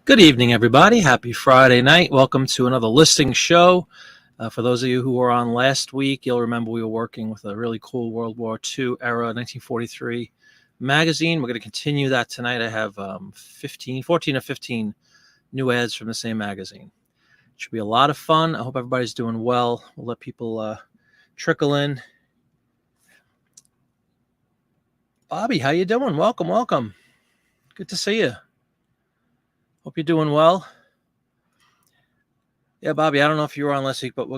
Good evening, everybody. Happy Friday night. Welcome to another listing show. For those of you who were on last week, you'll remember we were working with a really cool World War II era 1943 magazine. We're going to continue that tonight. I have 14 or 15 new ads from the same magazine. It should be a lot of fun. I hope everybody's doing well. We'll let people trickle in. Bobby, how you doing? Welcome. Good to see you. Hope you're doing well. Yeah, Bobby, I don't know if you were on last week, but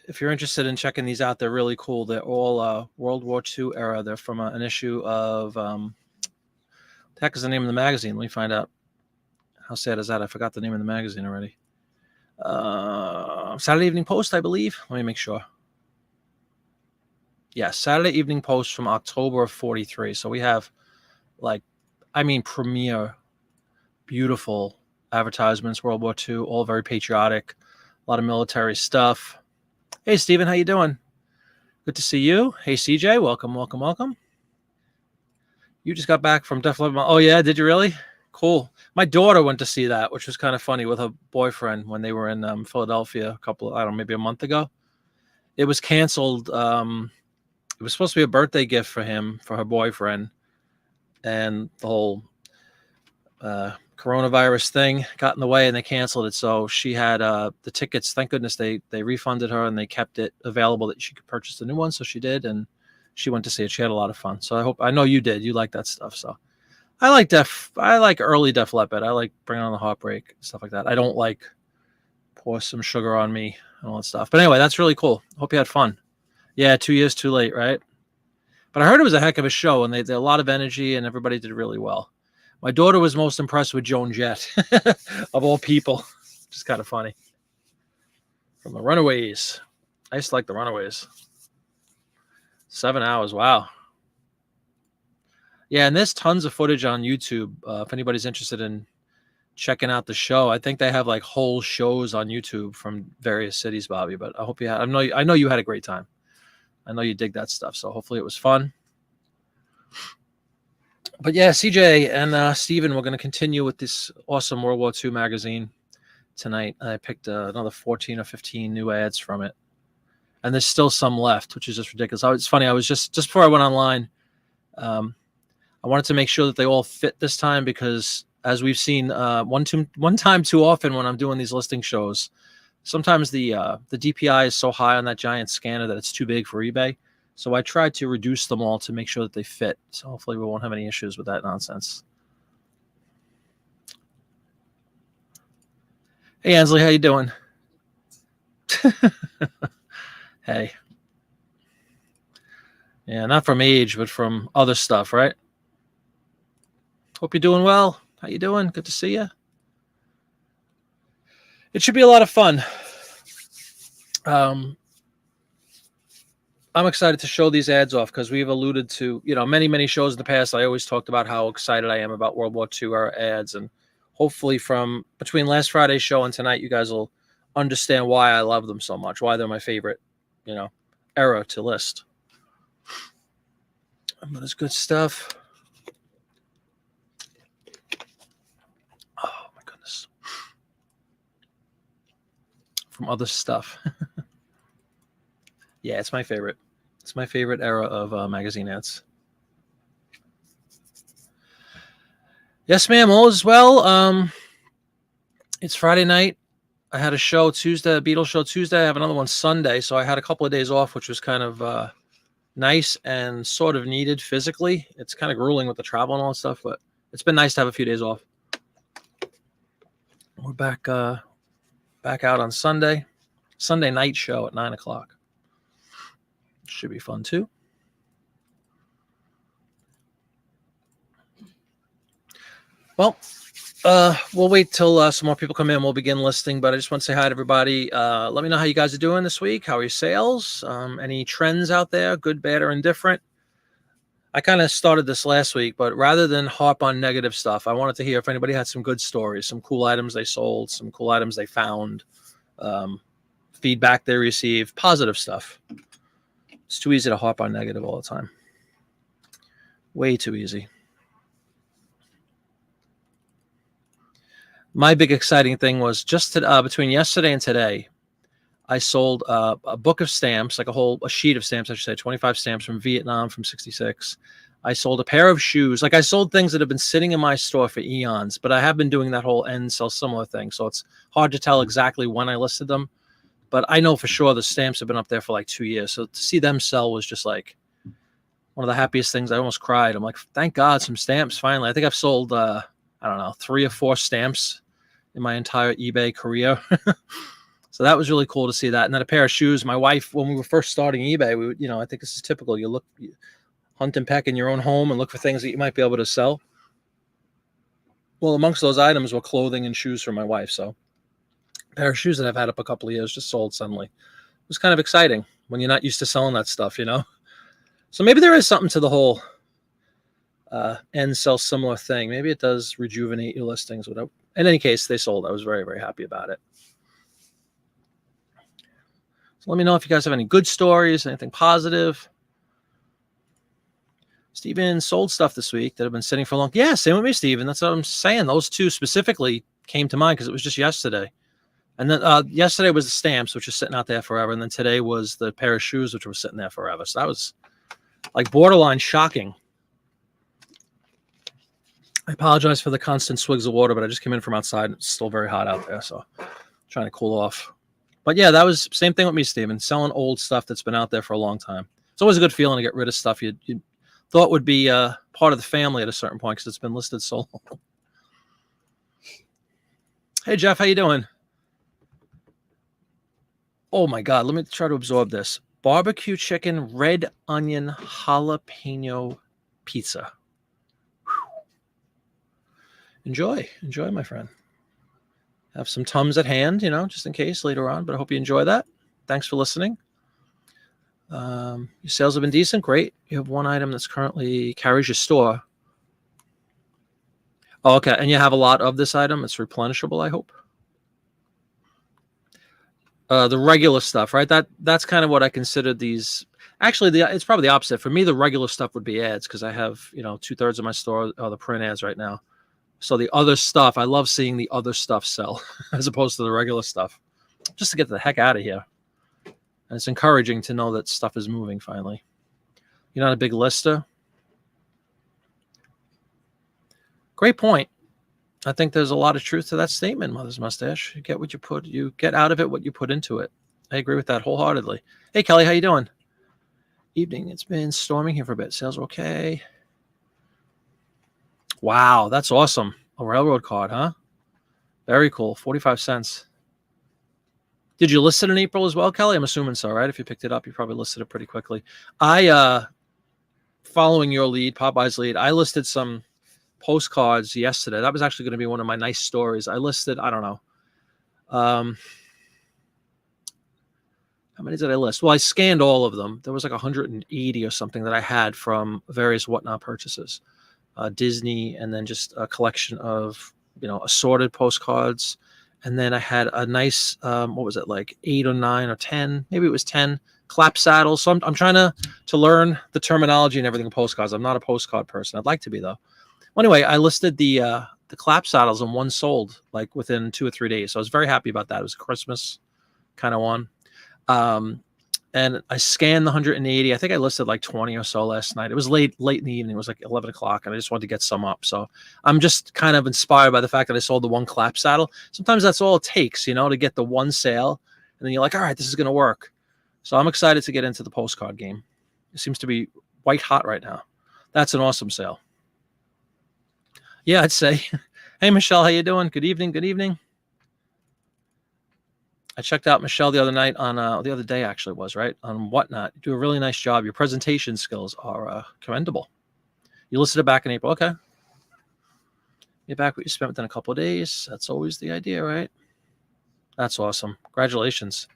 if you're interested in checking these out, they're really cool. They're all World War II era. They're from an issue of, what the heck is the name of the magazine? Let me find out. How sad is that? I forgot the name of the magazine already. Saturday Evening Post, I believe. Let me make sure. Yeah, Saturday Evening Post from October of 43. So we have, premier, beautiful advertisements, World War II, all very patriotic, a lot of military stuff. Hey, Steven, how you doing? Good to see you. Hey, CJ, welcome. You just got back from Def Leppard. Oh, yeah, did you really? Cool. My daughter went to see that, which was kind of funny, with her boyfriend when they were in Philadelphia maybe a month ago. It was canceled. It was supposed to be a birthday gift for him, for her boyfriend, and the whole coronavirus thing got in the way and they canceled it. So she had the tickets. Thank goodness they refunded her and they kept it available that she could purchase the new one. So she did, and she went to see it. She had a lot of fun. So I know you did. You like that stuff. So I like early Def Leppard. I like Bring On the Heartbreak, stuff like that. I don't like Pour Some Sugar on Me and all that stuff. But anyway, that's really cool. Hope you had fun. Yeah, 2 years too late, right? But I heard it was a heck of a show, and they had a lot of energy, and everybody did really well. My daughter was most impressed with Joan Jett, of all people, which is kind of funny. From the Runaways. I used to like the Runaways. 7 hours, wow. Yeah, and there's tons of footage on YouTube. If anybody's interested in checking out the show, I think they have like whole shows on YouTube from various cities, Bobby. But I hope I know you had a great time. I know you dig that stuff, so hopefully it was fun. But yeah, CJ and Steven, we're going to continue with this awesome World War II magazine tonight. I picked another 14 or 15 new ads from it. And there's still some left, which is just ridiculous. It's funny. I was just before I went online, I wanted to make sure that they all fit this time, because as we've seen one time too often when I'm doing these listing shows, sometimes the DPI is so high on that giant scanner that it's too big for eBay. So I tried to reduce them all to make sure that they fit. So hopefully we won't have any issues with that nonsense. Hey, Ansley, how you doing? Hey. Yeah, not from age, but from other stuff, right? Hope you're doing well. How you doing? Good to see you. It should be a lot of fun. I'm excited to show these ads off, because we've alluded to, many shows in the past. I always talked about how excited I am about World War II era ads, and hopefully from between last Friday's show and tonight, you guys will understand why I love them so much, why they're my favorite, era to list. But it's good stuff. Oh my goodness. From other stuff. Yeah, it's my favorite. It's my favorite era of magazine ads. Yes, ma'am. All is well. It's Friday night. I had a show Tuesday, a Beatles show Tuesday. I have another one Sunday. So I had a couple of days off, which was kind of nice and sort of needed physically. It's kind of grueling with the travel and all that stuff, but it's been nice to have a few days off. We're back out on Sunday night show at 9:00. Should be fun too. Well, we'll wait till some more people come in. We'll begin listing, but I just want to say hi to everybody. Let me know how you guys are doing this week. How are your sales? Any trends out there, good, bad, or indifferent? I kind of started this last week, but rather than harp on negative stuff, I wanted to hear if anybody had some good stories, some cool items they sold, some cool items they found, feedback they received, positive stuff. It's too easy to harp on negative all the time. Way too easy. My big exciting thing was just between yesterday and today, I sold a book of stamps, like a sheet of stamps, I should say, 25 stamps from Vietnam from 66. I sold a pair of shoes. Like I sold things that have been sitting in my store for eons, but I have been doing that whole end sell similar thing. So it's hard to tell exactly when I listed them, but I know for sure the stamps have been up there for like 2 years. So to see them sell was just like one of the happiest things. I almost cried. I'm like, thank God, some stamps finally. I think I've sold, I don't know, 3 or 4 stamps in my entire eBay career. So that was really cool to see that. And then a pair of shoes. My wife, when we were first starting eBay, we would, I think this is typical. You hunt and peck in your own home and look for things that you might be able to sell. Well, amongst those items were clothing and shoes for my wife. So a pair of shoes that I've had up a couple of years just sold suddenly. It was kind of exciting when you're not used to selling that stuff, So maybe there is something to the whole end sell similar thing. Maybe it does rejuvenate your listings. Whatever. In any case, they sold. I was very, very happy about it. So let me know if you guys have any good stories, anything positive. Steven sold stuff this week that have been sitting for long. Yeah, same with me, Steven. That's what I'm saying. Those two specifically came to mind because it was just yesterday. And then yesterday was the stamps, which was sitting out there forever. And then today was the pair of shoes, which were sitting there forever. So that was like borderline shocking. I apologize for the constant swigs of water, but I just came in from outside. It's still very hot out there, so I'm trying to cool off. But yeah, that was same thing with me, Steven. Selling old stuff that's been out there for a long time. It's always a good feeling to get rid of stuff you thought would be part of the family at a certain point because it's been listed so long. Hey, Jeff, how you doing? Oh, my God. Let me try to absorb this. Barbecue chicken, red onion, jalapeno pizza. Whew. Enjoy, my friend. Have some Tums at hand, just in case later on, but I hope you enjoy that. Thanks for listening. Your sales have been decent. Great. You have one item that's currently carries your store. Oh, okay. And you have a lot of this item. It's replenishable, I hope. The regular stuff, right? That's kind of what I consider these. Actually, it's probably the opposite. For me, the regular stuff would be ads because I have, 2/3 of my store are the print ads right now. So the other stuff, I love seeing the other stuff sell as opposed to the regular stuff, just to get the heck out of here. And it's encouraging to know that stuff is moving finally. You're not a big lister. Great point. I think there's a lot of truth to that statement, Mother's Mustache. You get out of it what you put into it. I agree with that wholeheartedly. Hey, Kelly, how you doing? Evening. It's been storming here for a bit. Sales are okay. Wow, that's awesome. A railroad card, huh? Very cool. 45 cents. Did you list it in April as well, Kelly? I'm assuming so, right? If you picked it up, you probably listed it pretty quickly. Following your lead, Popeye's lead, I listed some postcards yesterday. That was actually going to be one of my nice stories. I listed, I don't know. How many did I list? Well, I scanned all of them. There was like 180 or something that I had from various whatnot purchases. Disney, and then just a collection of, assorted postcards. And then I had a nice, what was it, like 8 or 9 or 10, maybe it was 10 clap saddles. So I'm trying to learn the terminology and everything in postcards. I'm not a postcard person. I'd like to be, though. Well, anyway, I listed the clap saddles and one sold like within 2 or 3 days. So I was very happy about that. It was a Christmas kind of one. And I scanned the 180. I think I listed like 20 or so last night. It was late in the evening. It was like 11 o'clock, and I just wanted to get some up. So I'm just kind of inspired by the fact that I sold the one clap saddle. Sometimes that's all it takes, to get the one sale. And then you're like, all right, this is going to work. So I'm excited to get into the postcard game. It seems to be white hot right now. That's an awesome sale. Yeah, I'd say. Hey, Michelle, how you doing? Good evening. Good evening. I checked out Michelle the other night on the other day, actually, was right on Whatnot. You do a really nice job. Your presentation skills are commendable. You listed it back in April. Okay. Get back what you spent within a couple of days. That's always the idea, right? That's awesome. Congratulations.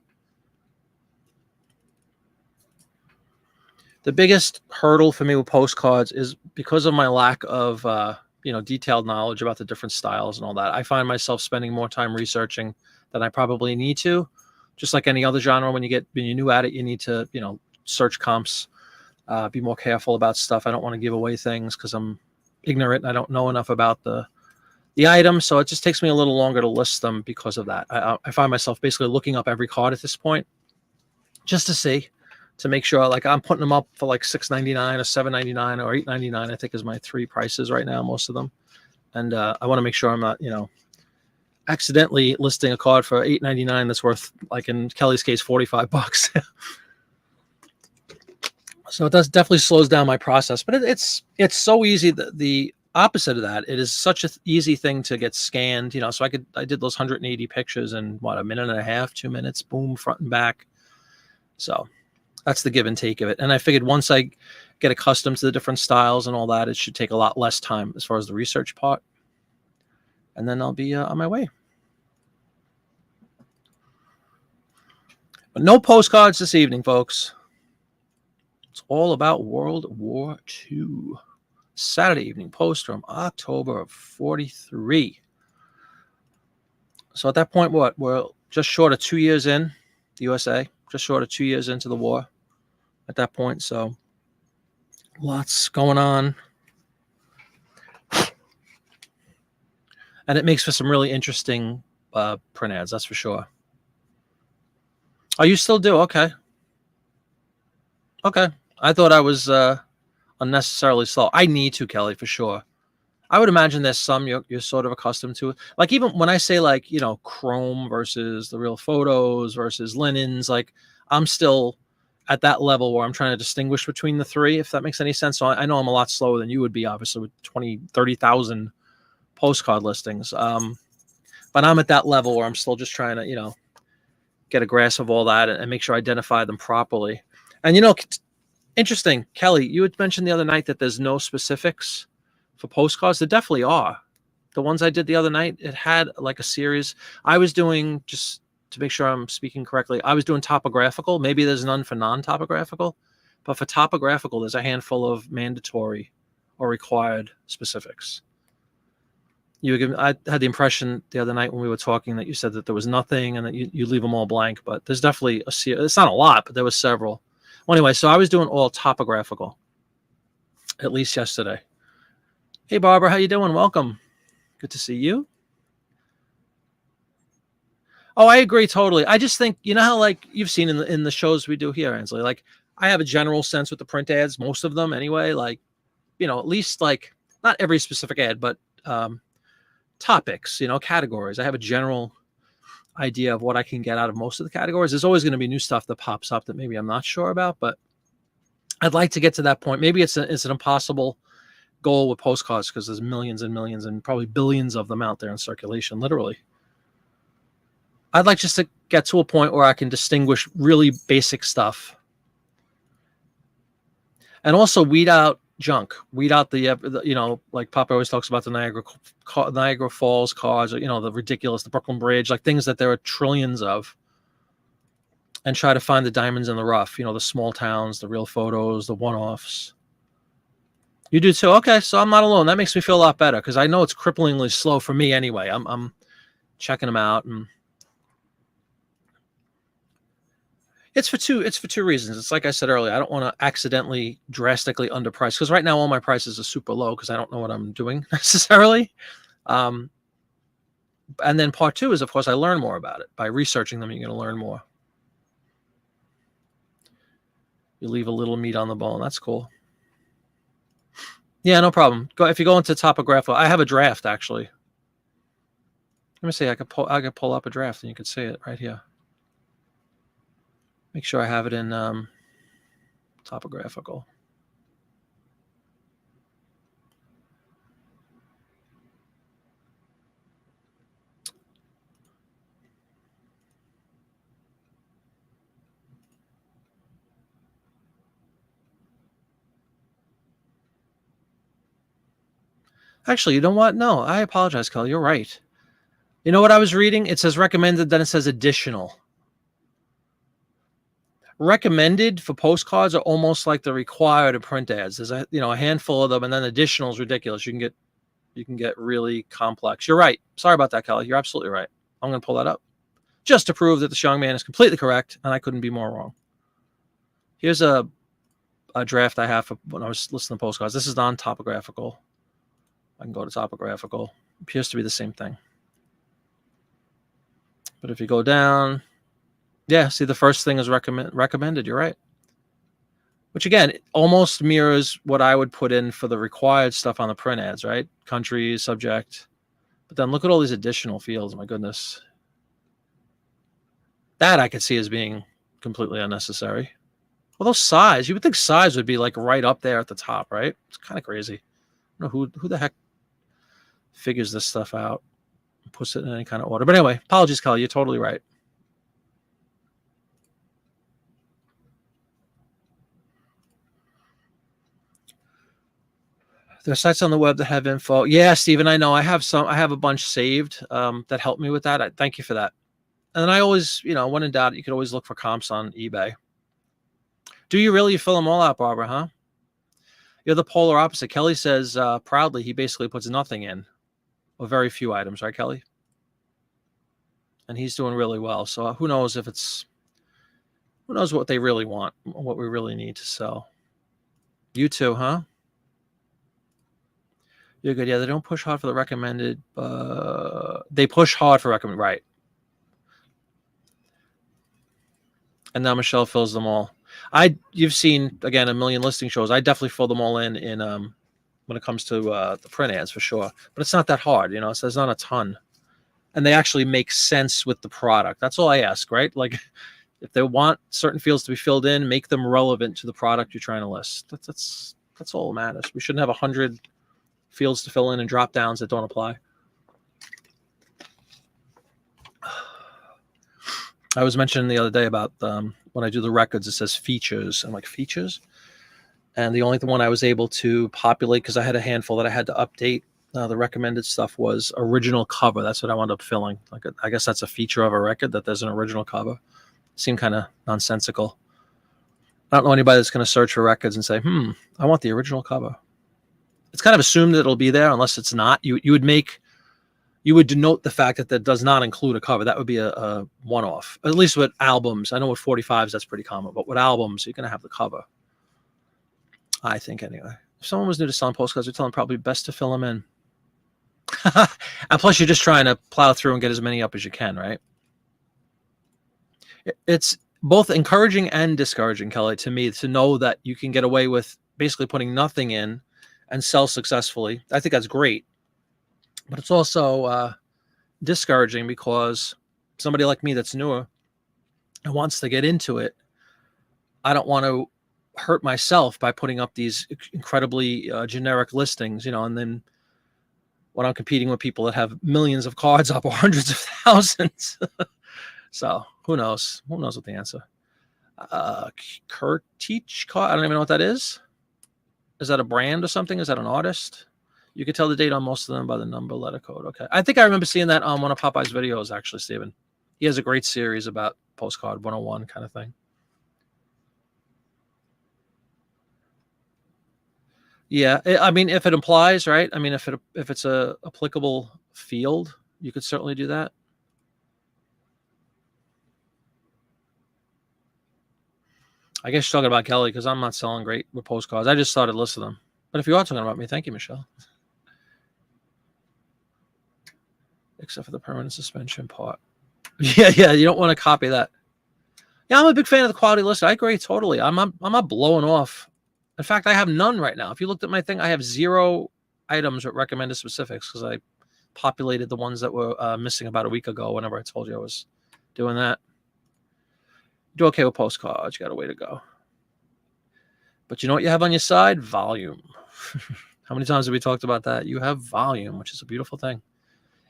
The biggest hurdle for me with postcards is because of my lack of detailed knowledge about the different styles and all that. I find myself spending more time researching than I probably need to. Just like any other genre, when you're new at it, you need to, search comps, be more careful about stuff. I don't want to give away things because I'm ignorant and I don't know enough about the the items, so it just takes me a little longer to list them because of that. I find myself basically looking up every card at this point just to see, to make sure, like I'm putting them up for like $6.99 or $7.99 or $8.99. I think is my three prices right now, most of them, and I want to make sure I'm not, accidentally listing a card for $8.99 that's worth, like in Kelly's case, $45. So it does definitely slows down my process, but it's so easy. The opposite of that, it is such an easy thing to get scanned. So I did those 180 pictures in what, a minute and a half, 2 minutes, boom, front and back. So that's the give and take of it. And I figured once I get accustomed to the different styles and all that, it should take a lot less time as far as the research part. And then I'll be on my way. But no postcards this evening, folks. It's all about World War II. Saturday evening post from October of 43. So at that point, we're just short of 2 years in the USA, just short of 2 years into the war at that point. So lots going on. And it makes for some really interesting print ads, that's for sure. Oh, you still do? Okay. Okay. I thought I was unnecessarily slow. I need to, Kelly, for sure. I would imagine there's some you're sort of accustomed to. Like even when I say like, chrome versus the real photos versus linens, like I'm still at that level where I'm trying to distinguish between the three, if that makes any sense. So I know I'm a lot slower than you would be, obviously, with 20, 30,000 postcard listings. But I'm at that level where I'm still just trying to, get a grasp of all that and make sure I identify them properly. And, interesting, Kelly, you had mentioned the other night that there's no specifics for postcards. There definitely are. The ones I did the other night, it had like a series. I was doing, just to make sure I'm speaking correctly, I was doing topographical. Maybe there's none for non-topographical, but for topographical, there's a handful of mandatory or required specifics. I had the impression the other night when we were talking that you said that there was nothing and that you leave them all blank, but there's definitely a series. It's not a lot, but there was several. Well, anyway, so I was doing all topographical, at least yesterday. Hey, Barbara, how you doing? Welcome. Good to see you. Oh, I agree totally. I just think, how like you've seen in the shows we do here, Ansley, like I have a general sense with the print ads, most of them anyway, like, at least like not every specific ad, but topics, categories. I have a general idea of what I can get out of most of the categories. There's always going to be new stuff that pops up that maybe I'm not sure about, but I'd like to get to that point. Maybe it's an impossible goal with postcards because there's millions and millions and probably billions of them out there in circulation, literally. I'd like just to get to a point where I can distinguish really basic stuff and also weed out junk, weed out the like Papa always talks about the Niagara Falls cards, or the ridiculous, the Brooklyn Bridge, like things that there are trillions of, and try to find the diamonds in the rough, the small towns, the real photos, the one-offs. You do too? Okay, so I'm not alone. That makes me feel a lot better because I know it's cripplingly slow for me anyway. I'm checking them out, and It's for two reasons. It's like I said earlier, I don't want to accidentally drastically underprice because right now all my prices are super low because I don't know what I'm doing necessarily. And then part two is, of course, I learn more about it. By researching them, you're going to learn more. You leave a little meat on the bone. That's cool. Yeah, no problem. If you go into topographical, I have a draft actually. Let me see. I could pull up a draft and you could see it right here. Make sure I have it in topographical. Actually, you know what? No, I apologize, Kelly. You're right. You know what I was reading? It says recommended, then it says additional. Recommended for postcards are almost like the required of print ads. There's a handful of them, and then additional is ridiculous. You can get really complex. You're right. Sorry about that, Kelly. You're absolutely right. I'm going to pull that up just to prove that this young man is completely correct, and I couldn't be more wrong. Here's a draft I have for when I was listening to postcards. This is non-topographical. I can go to topographical. Appears to be the same thing. But if you go down, yeah, see the first thing is recommended. You're right. Which again, almost mirrors what I would put in for the required stuff on the print ads, right? Country, subject. But then look at all these additional fields. My goodness. That I could see as being completely unnecessary. Although size, you would think size would be like right up there at the top, right? It's kind of crazy. I don't know who the heck figures this stuff out and puts it in any kind of order. But anyway, apologies, Kelly. You're totally right. There are sites on the web that have info. Yeah, Stephen, I know. I have a bunch saved that helped me with that. Thank you for that. And then I always, when in doubt, you could always look for comps on eBay. Do you really fill them all out, Barbara, huh? You're the polar opposite. Kelly says proudly he basically puts nothing in, or very few items, right, Kelly? And he's doing really well. So who knows who knows what they really want, what we really need to sell. You too, huh? You're good. Yeah, they don't push hard for the recommended. They push hard for recommended, right? And now Michelle fills them all. You've seen again a million listing shows. I definitely fill them all in when it comes to the print ads for sure. But it's not that hard, So there's not a ton, and they actually make sense with the product. That's all I ask, right? Like if they want certain fields to be filled in, make them relevant to the product you're trying to list. That's all that matters. We shouldn't have 100 fields to fill in and drop downs that don't apply. I was mentioning the other day about when I do the records, it says features. I'm like, features? And the only one I was able to populate, because I had a handful that I had to update, the recommended stuff was original cover. That's what I wound up filling. Like, I guess that's a feature of a record, that there's an original cover. Seemed kind of nonsensical. I don't know anybody that's going to search for records and say, I want the original cover. It's kind of assumed that it'll be there unless it's not. You would denote the fact that that does not include a cover. That would be a one-off. At least with albums. I know with 45s that's pretty common, but with albums, you're going to have the cover. I think anyway. If someone was new to selling postcards, we'd tell them probably best to fill them in. And plus, you're just trying to plow through and get as many up as you can, right? It's both encouraging and discouraging, Kelly, to me, to know that you can get away with basically putting nothing in and sell successfully. I think that's great. But it's also discouraging because somebody like me that's newer and wants to get into it, I don't want to hurt myself by putting up these incredibly generic listings, and then when I'm competing with people that have millions of cards up or hundreds of thousands. So who knows? Who knows what the answer? Kurtich card. I don't even know what that is. Is that a brand or something? Is that an artist? You can tell the date on most of them by the number letter code. Okay. I think I remember seeing that on one of Popeye's videos, actually, Stephen. He has a great series about postcard 101 kind of thing. Yeah. I mean, if it implies, right? I mean, if it's a applicable field, you could certainly do that. I guess you're talking about Kelly because I'm not selling great with postcards. I just started listing them. But if you are talking about me, thank you, Michelle. Except for the permanent suspension part. Yeah, you don't want to copy that. Yeah, I'm a big fan of the quality list. I agree totally. I'm not blowing off. In fact, I have none right now. If you looked at my thing, I have 0 items with recommended specifics because I populated the ones that were missing about a week ago whenever I told you I was doing that. Do okay with postcards. You got a way to go. But you know what you have on your side? Volume. How many times have we talked about that? You have volume, which is a beautiful thing.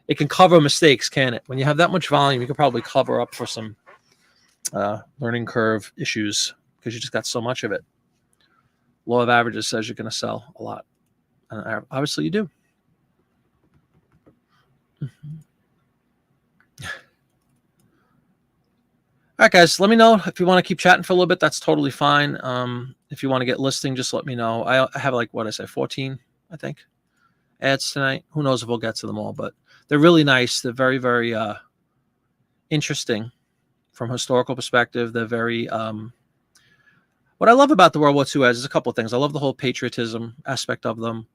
It can cover mistakes, can it? When you have that much volume, you can probably cover up for some learning curve issues because you just got so much of it. Law of averages says you're going to sell a lot. And obviously you do. All right, guys, let me know if you want to keep chatting for a little bit. That's totally fine. If you want to get listing, just let me know. I have 14, I think, ads tonight. Who knows if we'll get to them all, but they're really nice. They're very, very interesting from a historical perspective. They're very what I love about the World War II ads is a couple of things. I love the whole patriotism aspect of them.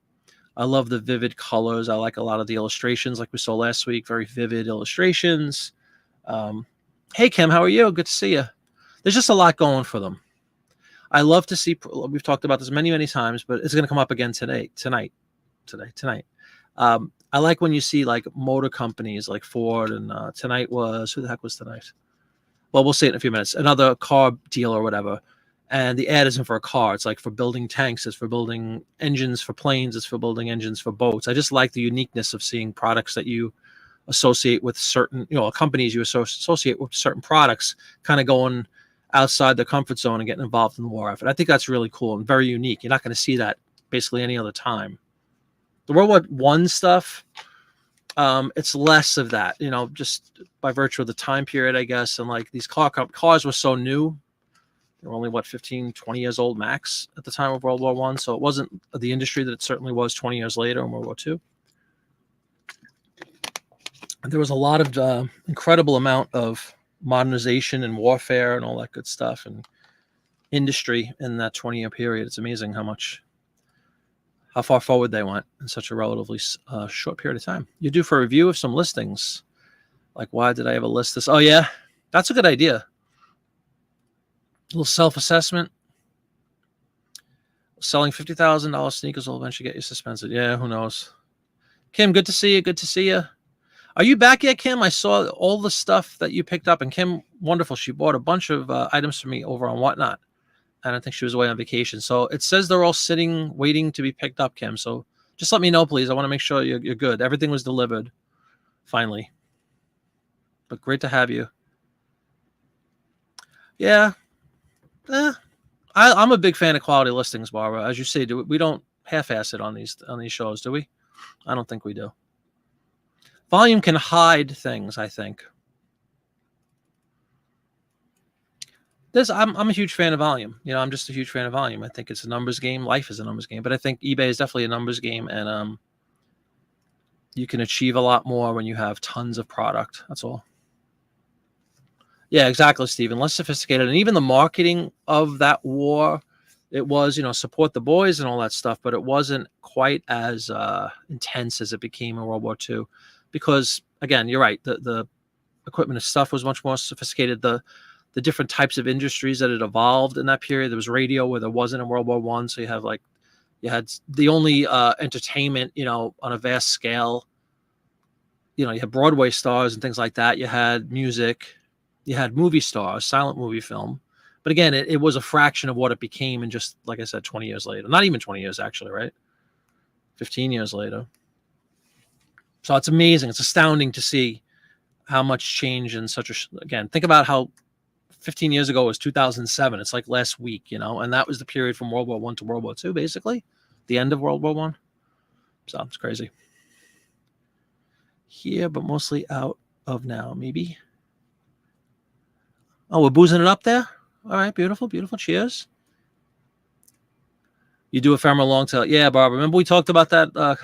I love the vivid colors. I like a lot of the illustrations like we saw last week, very vivid illustrations. Hey, Kim, how are you? Good to see you. There's just a lot going for them. I love to see, we've talked about this many, many times, but it's going to come up again tonight. I like when you see like motor companies like Ford, and tonight was, who the heck was tonight? Well, we'll see it in a few minutes. Another car dealer or whatever. And the ad isn't for a car. It's like for building tanks. It's for building engines for planes. It's for building engines for boats. I just like the uniqueness of seeing products that you associate with certain, companies you associate with certain products kind of going outside the comfort zone and getting involved in the war effort. I think that's really cool and very unique. You're not going to see that basically any other time. The World War I stuff, it's less of that, just by virtue of the time period, I guess. And like these cars were so new. They were only, 15, 20 years old max at the time of World War I. So it wasn't the industry that it certainly was 20 years later in World War II. And there was a lot of incredible amount of modernization and warfare and all that good stuff and industry in that 20-year period. It's amazing how far forward they went in such a relatively short period of time. You're due for a review of some listings. Like, why did I ever list this? Oh, yeah, that's a good idea. A little self-assessment. Selling $50,000 sneakers will eventually get you suspended. Yeah, who knows? Kim, good to see you. Good to see you. Are you back yet, Kim? I saw all the stuff that you picked up. And Kim, wonderful. She bought a bunch of items for me over on Whatnot. And I think she was away on vacation. So it says they're all sitting, waiting to be picked up, Kim. So just let me know, please. I want to make sure you're good. Everything was delivered, finally. But great to have you. Yeah. I'm a big fan of quality listings, Barbara. As you say, we don't half-ass it on these shows, do we? I don't think we do. Volume can hide things, I think. I'm a huge fan of volume. I'm just a huge fan of volume. I think it's a numbers game. Life is a numbers game, but I think eBay is definitely a numbers game, and you can achieve a lot more when you have tons of product. That's all. Yeah, exactly, Stephen. Less sophisticated, and even the marketing of that war, it was, support the boys and all that stuff, but it wasn't quite as intense as it became in World War II, because again, you're right. The equipment and stuff was much more sophisticated. The different types of industries that had evolved in that period. There was radio where there wasn't in World War I. So you had the only entertainment, on a vast scale. You had Broadway stars and things like that. You had music. You had movie stars, silent movie film. But again, it was a fraction of what it became in just, like I said, 20 years later. Not even 20 years, actually, right? 15 years later. So it's amazing. It's astounding to see how much change in again, think about how 15 years ago was 2007. It's like last week, and that was the period from World War I to World War II, basically. The end of World War I. So it's crazy. Here, but mostly out of now, maybe. Oh, we're boozing it up there? All right, beautiful, beautiful. Cheers. You do ephemeral long tail. Yeah, Barbara. Remember we talked about that?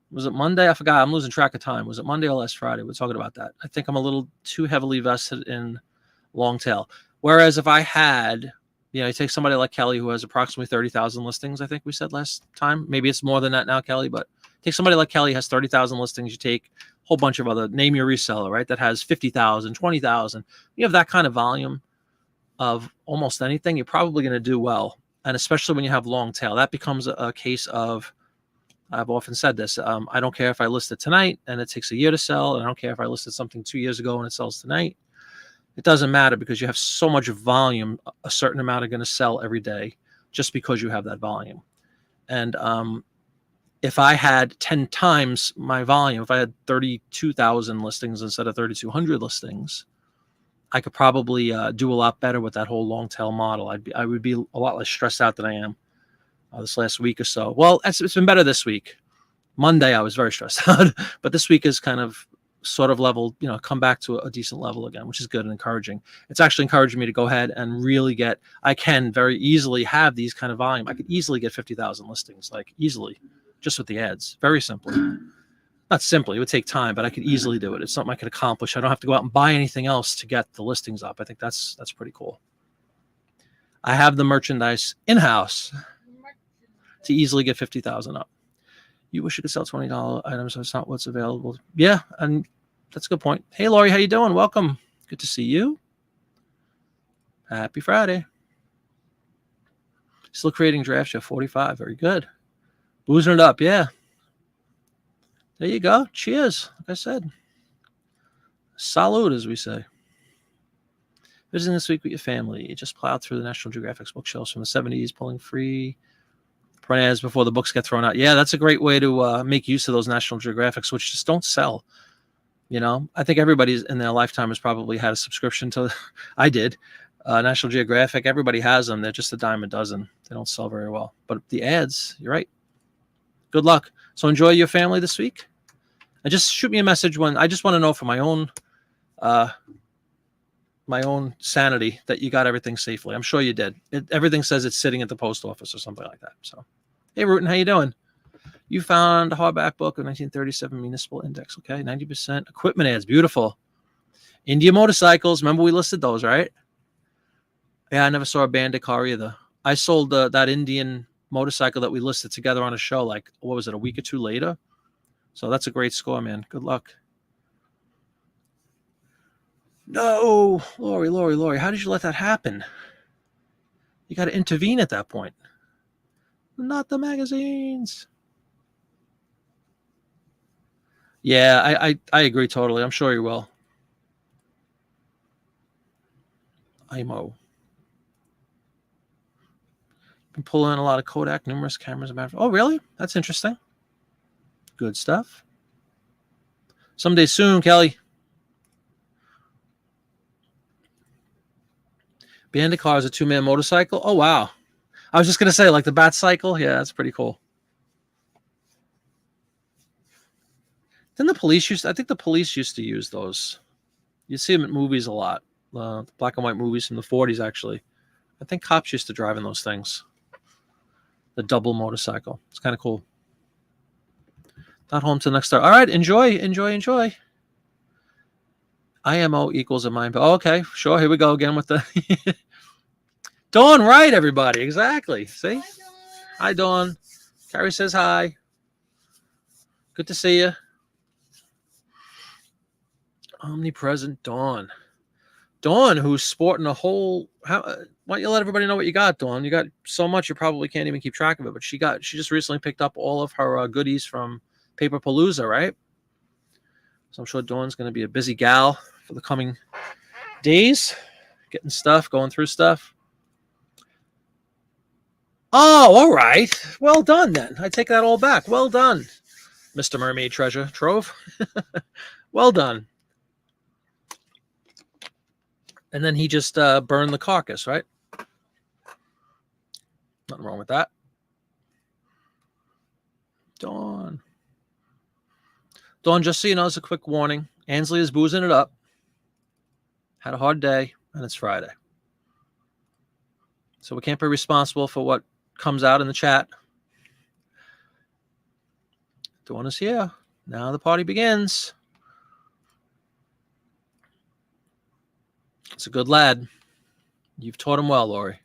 Was it Monday? I forgot. I'm losing track of time. Was it Monday or last Friday? We're talking about that. I think I'm a little too heavily vested in long tail. Whereas if I had, you take somebody like Kelly who has approximately 30,000 listings, I think we said last time. Maybe it's more than that now, Kelly, but take somebody like Kelly has 30,000 listings. You take a whole bunch of other, name your reseller, right? That has 50,000, 20,000. You have that kind of volume of almost anything, you're probably going to do well. And especially when you have long tail, that becomes a case of, I've often said this, I don't care if I list it tonight and it takes a year to sell, and I don't care if I listed something 2 years ago and it sells tonight. It doesn't matter, because you have so much volume, a certain amount are going to sell every day just because you have that volume. And if I had 10 times my volume, if I had 32,000 listings instead of 3,200 listings, I could probably do a lot better with that whole long tail model. I would be a lot less stressed out than I am this last week or so. Well, it's been better this week. Monday, I was very stressed out, but this week is kind of sort of level, come back to a decent level again, which is good and encouraging. It's actually encouraging me to go ahead and really I can very easily have these kind of volume. I could easily get 50,000 listings, like easily, just with the ads. Very simply. Not simply, it would take time, but I could easily do it. It's something I could accomplish. I don't have to go out and buy anything else to get the listings up. I think that's pretty cool. I have the merchandise in-house to easily get 50,000 up. You wish you could sell $20 items. That's not what's available. Yeah, and that's a good point. Hey, Lori, how you doing? Welcome. Good to see you. Happy Friday. Still creating drafts. You have 45. Very good. Boozing it up. Yeah. There you go. Cheers. Like I said. Salud, as we say. Visiting this week with your family. You just plowed through the National Geographic's bookshelves from the 70s, pulling free print ads before the books get thrown out. Yeah, that's a great way to make use of those National Geographics, which just don't sell. You know, I think everybody in their lifetime has probably had a subscription to, I did, National Geographic. Everybody has them. They're just a dime a dozen. They don't sell very well. But the ads, you're right. Good luck. So enjoy your family this week. And just shoot me a message when, I just want to know for my own sanity that you got everything safely. I'm sure you did. Everything says it's sitting at the post office or something like that. So, hey, Rutan, how you doing? You found a hardback book of 1937 Municipal Index. Okay, 90% equipment ads. Beautiful. India motorcycles. Remember we listed those, right? Yeah, I never saw a Bandit car either. I sold that Indian motorcycle that we listed together on a show, like, what was it, a week or two later? So that's a great score, man. Good luck. No, Lori, how did you let that happen? You got to intervene at that point. Not the magazines. Yeah, I agree totally. I'm sure you will. IMO. Been pulling in a lot of Kodak, numerous cameras. Oh, really? That's interesting. Good stuff. Someday soon, Kelly. Bandit car is a 2-man motorcycle. Oh, wow. I was just going to say, like the Bat Cycle. Yeah, that's pretty cool. Then the police I think the police used to use those. You see them at movies a lot. Black and white movies from the 40s, actually. I think cops used to drive in those things. The double motorcycle. It's kind of cool. Not home till next start. All right, enjoy. IMO equals a mind. Oh, okay, sure. Here we go again with the Dawn, right, everybody. Exactly. See? Hi, Dawn. Carrie says hi. Good to see you. Omnipresent Dawn. Dawn, who's sporting a whole... why don't you let everybody know what you got, Dawn? You got so much you probably can't even keep track of it, but she just recently picked up all of her goodies from Paper Palooza, right? So I'm sure Dawn's going to be a busy gal for the coming days, getting stuff, going through stuff. Oh, all right. Well done, then. I take that all back. Well done, Mr. Mermaid Treasure Trove. Well done. And then he just burned the carcass, right? Nothing wrong with that. Dawn, just so you know, as a quick warning, Ansley is boozing it up. Had a hard day, and it's Friday. So we can't be responsible for what comes out in the chat. Dawn is here. Now the party begins. It's a good lad. You've taught him well, Lori.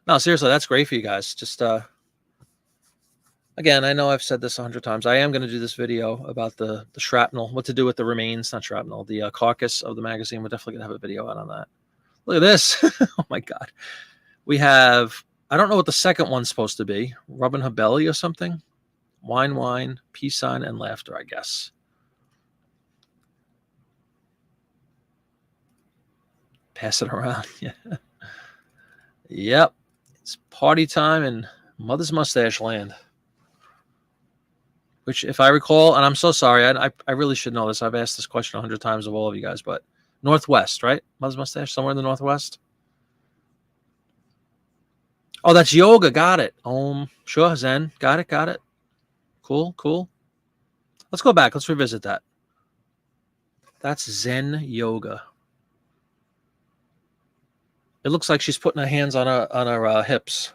No, seriously, that's great for you guys. Just, again, I know I've said this 100 times. I am going to do this video about the shrapnel, what to do with the remains, not shrapnel, the carcass of the magazine. We're definitely going to have a video out on that. Look at this. Oh, my God. We have, I don't know what the second one's supposed to be. Rubbing her belly or something. Wine, peace sign, and laughter, I guess. Pass it around. Yeah. Yep. It's party time in Mother's Mustache Land. Which, if I recall, and I'm so sorry, I really should know this. I've asked this question 100 times of all of you guys, but Northwest, right? Mother's Mustache, somewhere in the Northwest. Oh, that's yoga. Got it. Sure. Zen. Got it. Cool. Let's go back. Let's revisit that. That's Zen yoga. It looks like she's putting her hands on her hips.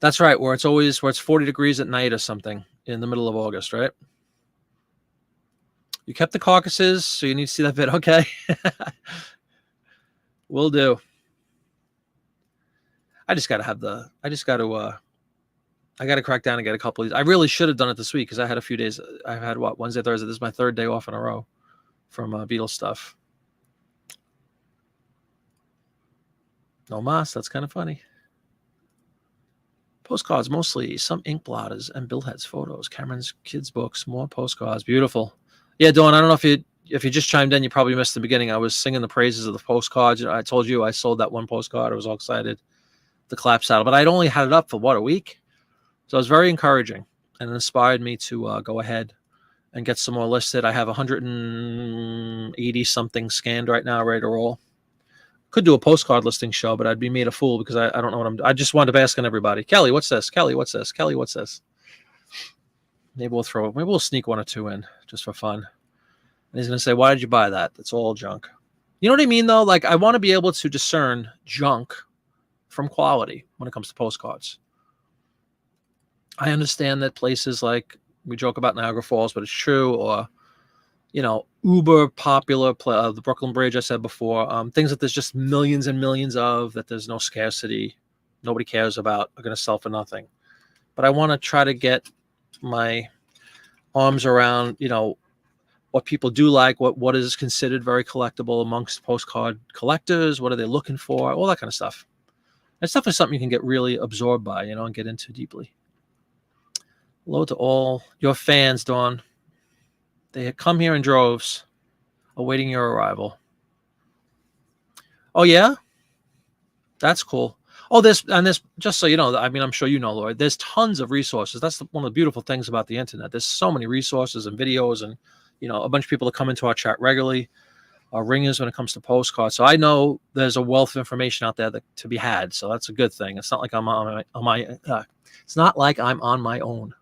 That's right, where it's 40 degrees at night or something in the middle of August, right? You kept the carcasses, so you need to see that vid. Okay. Will do. I just got to I got to crack down and get a couple of these. I really should have done it this week because I had a few days. I've had what, Wednesday, Thursday. This is my third day off in a row from Beatles stuff. No mas. That's kind of funny. Postcards, mostly some ink blotters and billheads, photos, Cameron's kids' books, more postcards. Beautiful. Yeah, Dawn, I don't know if you just chimed in, you probably missed the beginning. I was singing the praises of the postcards. I told you I sold that one postcard. I was all excited. The clap saddle. But I'd only had it up for, what, a week? So it was very encouraging, and it inspired me to go ahead and get some more listed. I have 180-something scanned right now, ready to roll. Could do a postcard listing show, but I'd be made a fool because I don't know what I'm doing. I just wound up asking everybody, Kelly, what's this? Kelly, what's this? Kelly, what's this? Maybe we'll sneak one or two in just for fun. And he's going to say, why did you buy that? That's all junk. You know what I mean, though? Like, I want to be able to discern junk from quality when it comes to postcards. I understand that places like, we joke about Niagara Falls, but it's true, or, uber popular, the Brooklyn Bridge, I said before, things that there's just millions and millions of, that there's no scarcity, nobody cares about, are going to sell for nothing. But I want to try to get my arms around, what people do like, what is considered very collectible amongst postcard collectors, what are they looking for, all that kind of stuff. It's definitely something you can get really absorbed by, and get into deeply. Hello to all your fans, Dawn. They had come here in droves, awaiting your arrival. Oh, yeah? That's cool. Oh, this, just so you know, I mean, I'm sure you know, Lloyd, there's tons of resources. That's one of the beautiful things about the internet. There's so many resources and videos and, a bunch of people that come into our chat regularly, our ringers when it comes to postcards. So I know there's a wealth of information out there to be had. So that's a good thing. It's not like I'm on my own.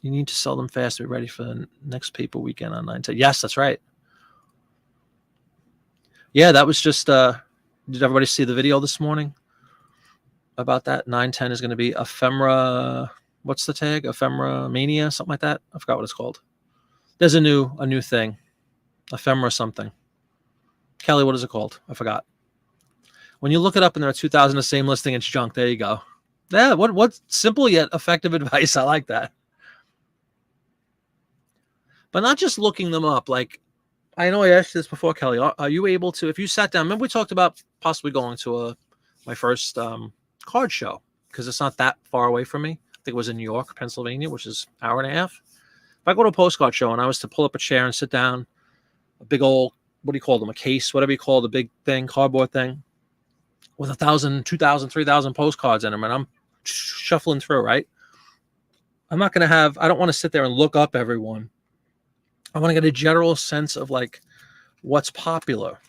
You need to sell them fast to be ready for the next paper weekend on 9/10. Yes, that's right. Yeah, that was just, did everybody see the video this morning about that? 9/10 is going to be ephemera, what's the tag? Ephemera mania, something like that? I forgot what it's called. There's a new thing. Ephemera something. Kelly, what is it called? I forgot. When you look it up and there are 2,000 the same listing, it's junk. There you go. Yeah, what simple yet effective advice. I like that. But not just looking them up. Like, I know I asked you this before, Kelly. Are you able to, if you sat down, remember we talked about possibly going to my first card show, because it's not that far away from me. I think it was in New York, Pennsylvania, which is an hour and a half. If I go to a postcard show and I was to pull up a chair and sit down, a big old, what do you call them, a case, whatever you call the big thing, cardboard thing, with 1,000, 2,000, 3,000 postcards in them, and I'm shuffling through, right? I don't want to sit there and look up everyone. I want to get a general sense of like what's popular,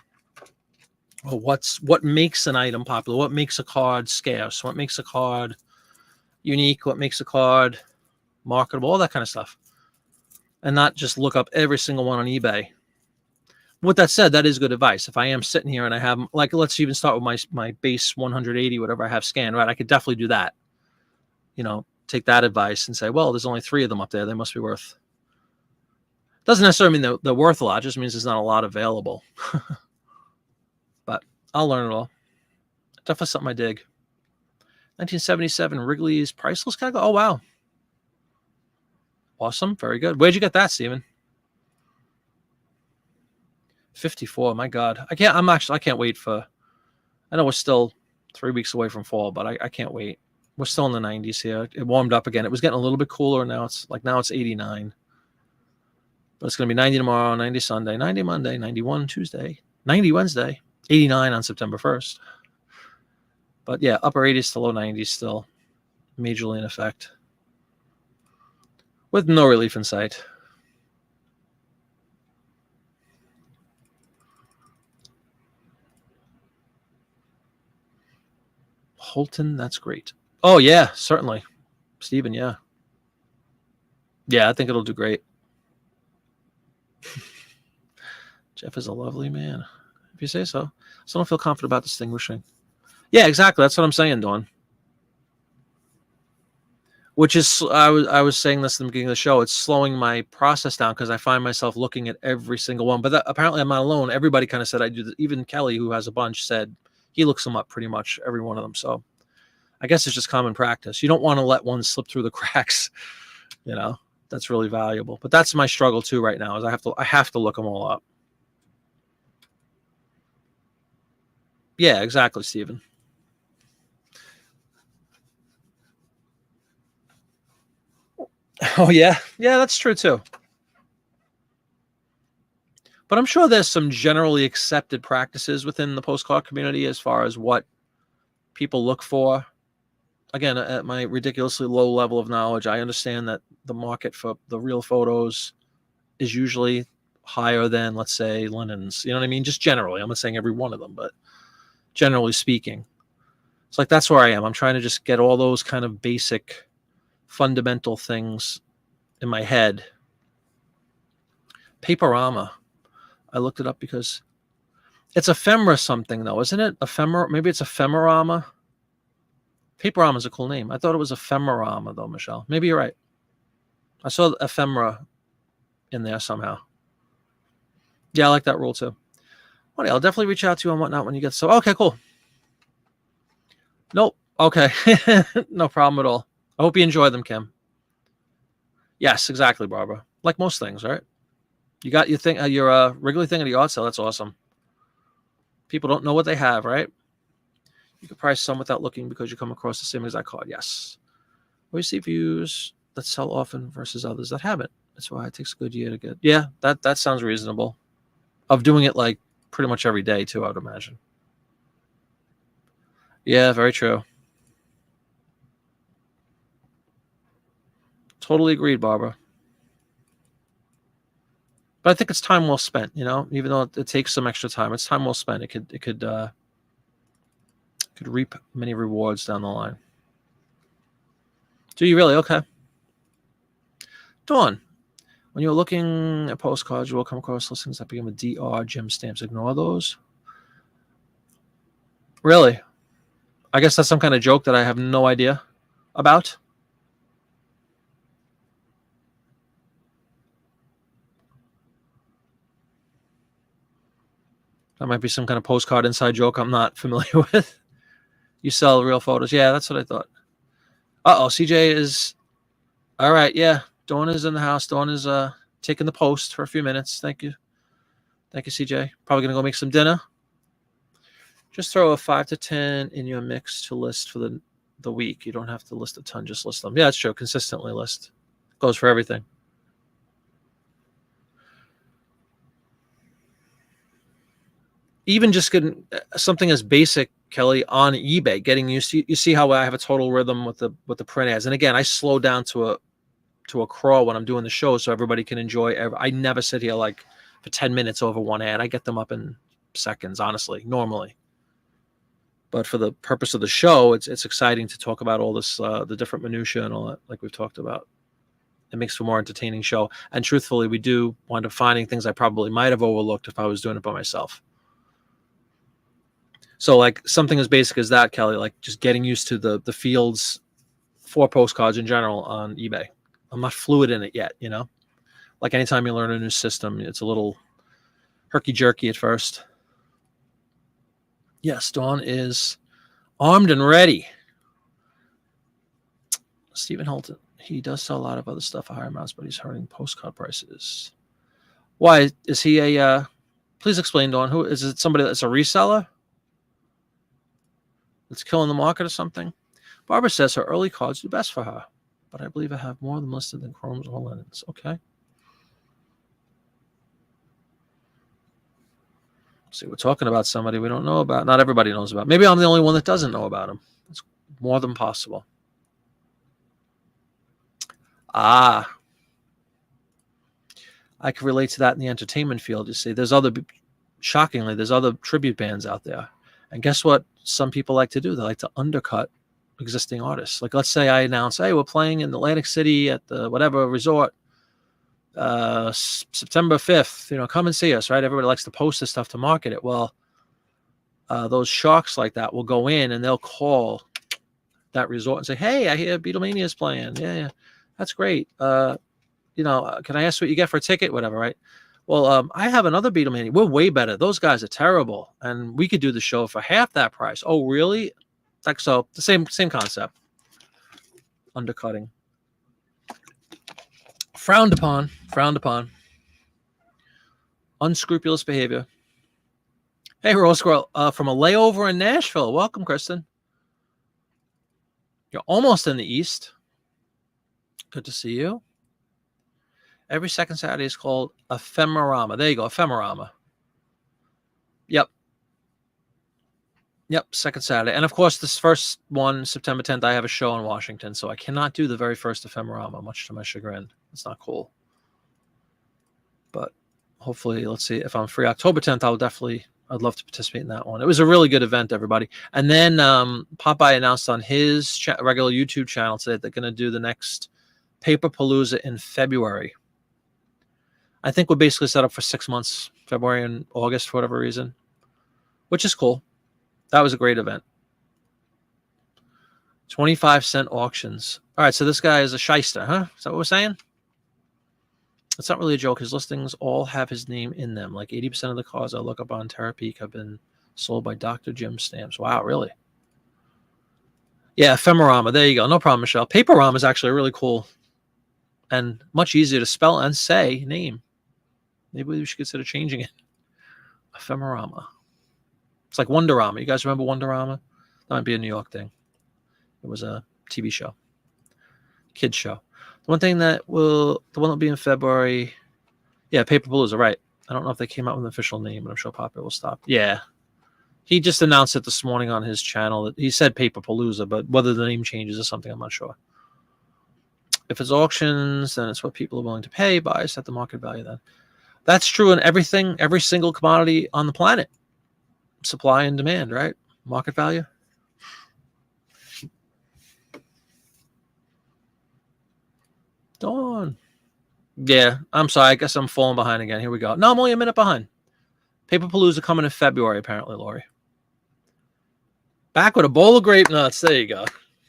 or what makes an item popular, what makes a card scarce, what makes a card unique, what makes a card marketable, all that kind of stuff. And not just look up every single one on eBay. With that said, that is good advice. If I am sitting here and I have, like, let's even start with my base 180, whatever I have scanned, right? I could definitely do that. Take that advice and say, well, there's only 3 of them up there. They must be worth. Doesn't necessarily mean they're worth a lot. It just means there's not a lot available. But I'll learn it all. Definitely something I dig. 1977 Wrigley's Priceless catalog. Oh, wow. Awesome. Very good. Where'd you get that, Steven? 54. My God. I can't wait for, I know we're still 3 weeks away from fall, but I can't wait. We're still in the 90s here. It warmed up again. It was getting a little bit cooler. Now it's 89. But it's going to be 90 tomorrow, 90 Sunday, 90 Monday, 91 Tuesday, 90 Wednesday, 89 on September 1st. But yeah, upper 80s to low 90s still majorly in effect, with no relief in sight. Holton, that's great. Oh, yeah, certainly. Stephen, yeah. Yeah, I think it'll do great. Jeff is a lovely man, if you say so. So I don't feel confident about distinguishing. Yeah, exactly. That's what I'm saying, Dawn. Which is, I was saying this in the beginning of the show, it's slowing my process down because I find myself looking at every single one. But apparently I'm not alone. Everybody kind of said I do. Even Kelly, who has a bunch, said he looks them up pretty much, every one of them. So I guess it's just common practice. You don't want to let one slip through the cracks. That's really valuable. But that's my struggle too right now, is I have to look them all up. Yeah, exactly, Stephen. Oh yeah, that's true too. But I'm sure there's some generally accepted practices within the postcard community as far as what people look for. Again, at my ridiculously low level of knowledge, I understand that the market for the real photos is usually higher than, let's say, linens. You know what I mean? Just generally. I'm not saying every one of them, but generally speaking. It's like that's where I am. I'm trying to just get all those kind of basic, fundamental things in my head. Paperama. I looked it up because it's ephemera something, though, isn't it? Ephemera. Maybe it's ephemerama. Paperama is a cool name. I thought it was ephemerama, though, Michelle. Maybe you're right. I saw ephemera in there somehow. Yeah, I like that rule, too. Well, I'll definitely reach out to you on whatnot when you get so. Okay, cool. Nope. Okay. No problem at all. I hope you enjoy them, Kim. Yes, exactly, Barbara. Like most things, right? You got your thing, your Wrigley thing at the yard sale. That's awesome. People don't know what they have, right? You can price some without looking because you come across the same exact card. Yes. We see views that sell often versus others that haven't. That's why it takes a good year to get. Yeah, that sounds reasonable. Of doing it like pretty much every day too, I would imagine. Yeah, very true. Totally agreed, Barbara. But I think it's time well spent, even though it takes some extra time. It's time well spent. It could reap many rewards down the line. Do you really? Okay. Dawn, when you're looking at postcards, you will come across listings that begin with DR gem stamps. Ignore those. Really? I guess that's some kind of joke that I have no idea about. That might be some kind of postcard inside joke I'm not familiar with. You sell real photos. Yeah, that's what I thought. Uh-oh, CJ is... All right, yeah. Dawn is in the house. Dawn is taking the post for a few minutes. Thank you. Thank you, CJ. Probably going to go make some dinner. Just throw a 5 to 10 in your mix to list for the week. You don't have to list a ton. Just list them. Yeah, that's true. Consistently list. Goes for everything. Even just getting something as basic, Kelly, on eBay, getting used to, you see how I have a total rhythm with the print ads. And again, I slow down to a crawl when I'm doing the show so everybody can enjoy. I never sit here like for 10 minutes over one ad. I get them up in seconds, honestly, normally. But for the purpose of the show, it's exciting to talk about all this, the different minutia and all that, like we've talked about. It makes for a more entertaining show. And truthfully, we do wind up finding things I probably might have overlooked if I was doing it by myself. So like something as basic as that, Kelly, like just getting used to the fields for postcards in general on eBay. I'm not fluid in it yet, Like anytime you learn a new system, it's a little herky-jerky at first. Yes, Dawn is armed and ready. Stephen Holton, he does sell a lot of other stuff at higher amounts, but he's hurting postcard prices. Why? Is he a... please explain, Dawn. Who is it? Somebody that's a reseller? It's killing the market or something. Barbara says her early cards do best for her, but I believe I have more of them listed than chromes or linens. Okay. See, we're talking about somebody we don't know about. Not everybody knows about. Maybe I'm the only one that doesn't know about him. It's more than possible. I can relate to that in the entertainment field. You see, shockingly, there's other tribute bands out there. And guess what some people like to do? They like to undercut existing artists. Like, let's say I announce, hey, we're playing in Atlantic City at the whatever resort September 5th. Come and see us, right? Everybody likes to post this stuff to market it. Well, those sharks like that will go in and they'll call that resort and say, hey, I hear Beatlemania is playing. Yeah, that's great. Can I ask what you get for a ticket? Whatever, right? Well, I have another Beatlemania. We're way better. Those guys are terrible. And we could do the show for half that price. Oh, really? Like so, the same concept. Undercutting. Frowned upon. Frowned upon. Unscrupulous behavior. Hey, Rose Squirrel, from a layover in Nashville. Welcome, Kristen. You're almost in the East. Good to see you. Every second Saturday is called Ephemerama. There you go, Ephemerama. Yep. Yep, second Saturday. And of course, this first one, September 10th, I have a show in Washington, so I cannot do the very first Ephemerama, much to my chagrin. It's not cool. But hopefully, let's see, if I'm free October 10th, I'd love to participate in that one. It was a really good event, everybody. And then Popeye announced on his regular YouTube channel today that they're going to do the next Paper Palooza in February. I think we're basically set up for 6 months, February and August, for whatever reason, which is cool. That was a great event. 25-cent auctions. All right, so this guy is a shyster, huh? Is that what we're saying? It's not really a joke. His listings all have his name in them. Like 80% of the cars I look up on Terapeak have been sold by Dr. Jim Stamps. Wow, really? Yeah, Ephemerama. There you go. No problem, Michelle. Paperama is actually a really cool and much easier to spell and say name. Maybe we should consider changing it. Ephemerama. It's like Wonderama. You guys remember Wonderama? That might be a New York thing. It was a TV show. Kids show. The one that'll be in February. Yeah, Paper Palooza, right. I don't know if they came out with an official name, but I'm sure Papa will stop. Yeah. He just announced it this morning on his channel. That he said Paper Palooza, but whether the name changes or something, I'm not sure. If it's auctions, then it's what people are willing to pay. Buys at the market value then. That's true in everything, every single commodity on the planet. Supply and demand, right? Market value. Dawn. Yeah, I'm sorry. I guess I'm falling behind again. Here we go. No, I'm only a minute behind. Paper Palooza coming in February, apparently, Lori. Back with a bowl of grape nuts. There you go.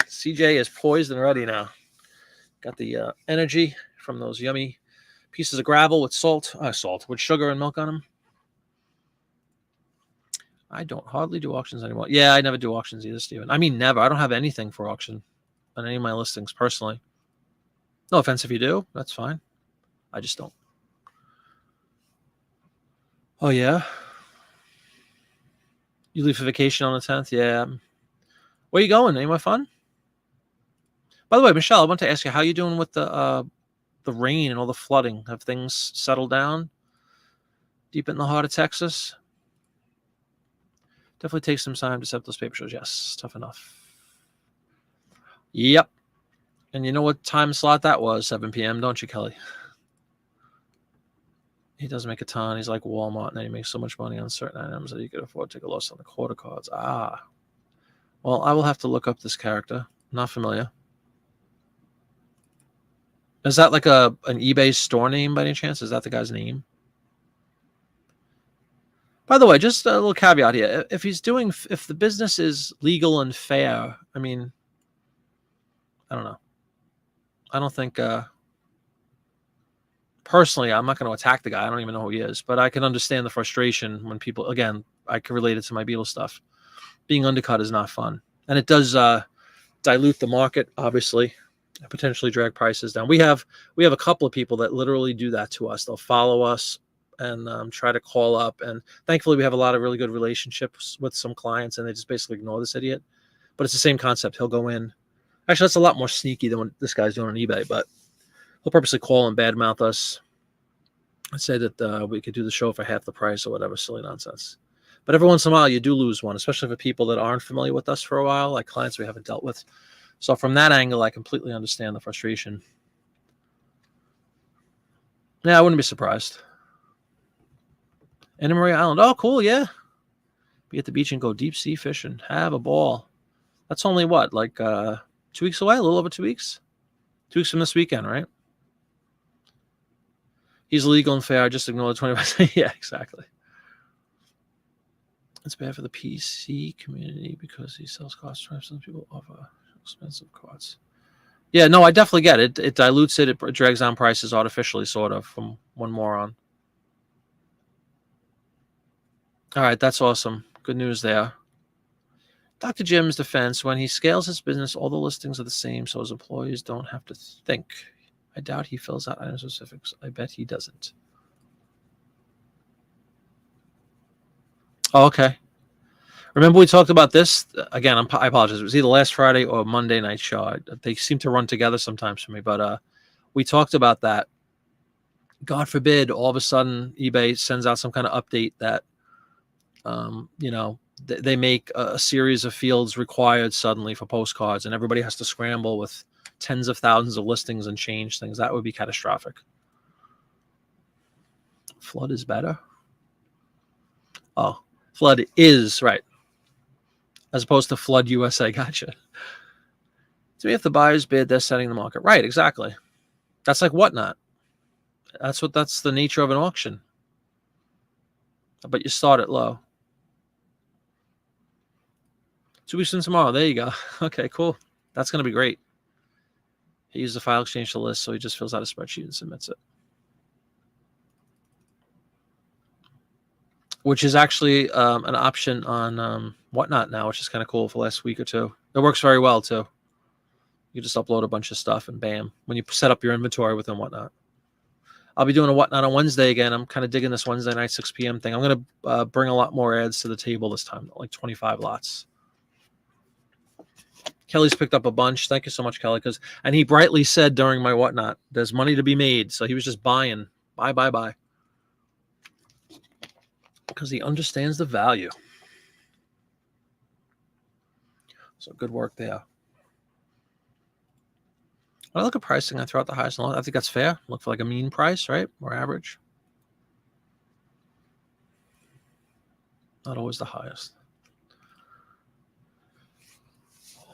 CJ is poised and ready now. Got the energy from those yummy pieces of gravel with with sugar and milk on them. I don't hardly do auctions anymore. Yeah, I never do auctions either, Steven. I mean, never. I don't have anything for auction on any of my listings personally. No offense if you do. That's fine. I just don't. Oh, yeah? You leave for vacation on the 10th? Yeah. Where are you going? Anywhere fun? By the way, Michelle, I want to ask you, how you doing with the rain and all the flooding? Have things settled down deep in the heart of Texas? Definitely takes some time to set up those paper shows. Yes, tough enough. Yep. And you know what time slot that was? 7 p.m., don't you, Kelly? He doesn't make a ton. He's like Walmart, and then he makes so much money on certain items that he could afford to take a loss on the quarter cards. Ah. Well, I will have to look up this character. Not familiar. Is that like an eBay store name by any chance? Is that the guy's name? By the way, just a little caveat here. If the business is legal and fair, I mean, I don't know. I don't think, personally, I'm not going to attack the guy. I don't even know who he is, but I can understand the frustration when people, again, I can relate it to my Beatles stuff. Being undercut is not fun. And it does dilute the market, obviously, and potentially drag prices down. We have a couple of people that literally do that to us. They'll follow us and try to call up. And thankfully, we have a lot of really good relationships with some clients, and they just basically ignore this idiot. But it's the same concept. He'll go in. Actually, that's a lot more sneaky than what this guy's doing on eBay, but he'll purposely call and badmouth us and say that we could do the show for half the price or whatever silly nonsense. But every once in a while, you do lose one, especially for people that aren't familiar with us for a while, like clients we haven't dealt with. So from that angle, I completely understand the frustration. Yeah, I wouldn't be surprised. Anna Maria Island. Oh, cool, yeah. Be at the beach and go deep sea fishing. Have a ball. That's only what, like 2 weeks away? A little over 2 weeks? 2 weeks from this weekend, right? He's legal and fair. I just ignore the 20%. Yeah, exactly. It's bad for the PC community because he sells cards. Some people offer expensive cards. Yeah, no, I definitely get it. It dilutes it. It drags down prices artificially, sort of, from one moron. All right, that's awesome. Good news there. Dr. Jim's defense, when he scales his business, all the listings are the same, so his employees don't have to think. I doubt he fills out item specifics. I bet he doesn't. Oh, okay. Remember we talked about this? Again, I apologize. It was either last Friday or Monday night show. They seem to run together sometimes for me, but we talked about that. God forbid, all of a sudden, eBay sends out some kind of update that, they make a series of fields required suddenly for postcards, and everybody has to scramble with tens of thousands of listings and change things. That would be catastrophic. Flood is better. Oh, Flood is right, as opposed to Flood USA. Gotcha. So if the buyers bid, they're setting the market. Right, exactly. That's like Whatnot. That's the nature of an auction. But you start it low. 2 weeks from tomorrow. There you go. Okay, cool. That's going to be great. He uses the file exchange to list, so he just fills out a spreadsheet and submits it. Which is actually an option on Whatnot now, which is kind of cool for the last week or two. It works very well, too. You just upload a bunch of stuff, and bam. When you set up your inventory within Whatnot. I'll be doing a Whatnot on Wednesday again. I'm kind of digging this Wednesday night, 6 p.m. thing. I'm going to bring a lot more ads to the table this time, like 25 lots. Kelly's picked up a bunch. Thank you so much, Kelly. And he brightly said during my Whatnot, there's money to be made. So he was just buying. Buy. Because he understands the value. So good work there. When I look at pricing, I throw out the highest and lowest. I think that's fair. Look for like a mean price, right? Or average. Not always the highest.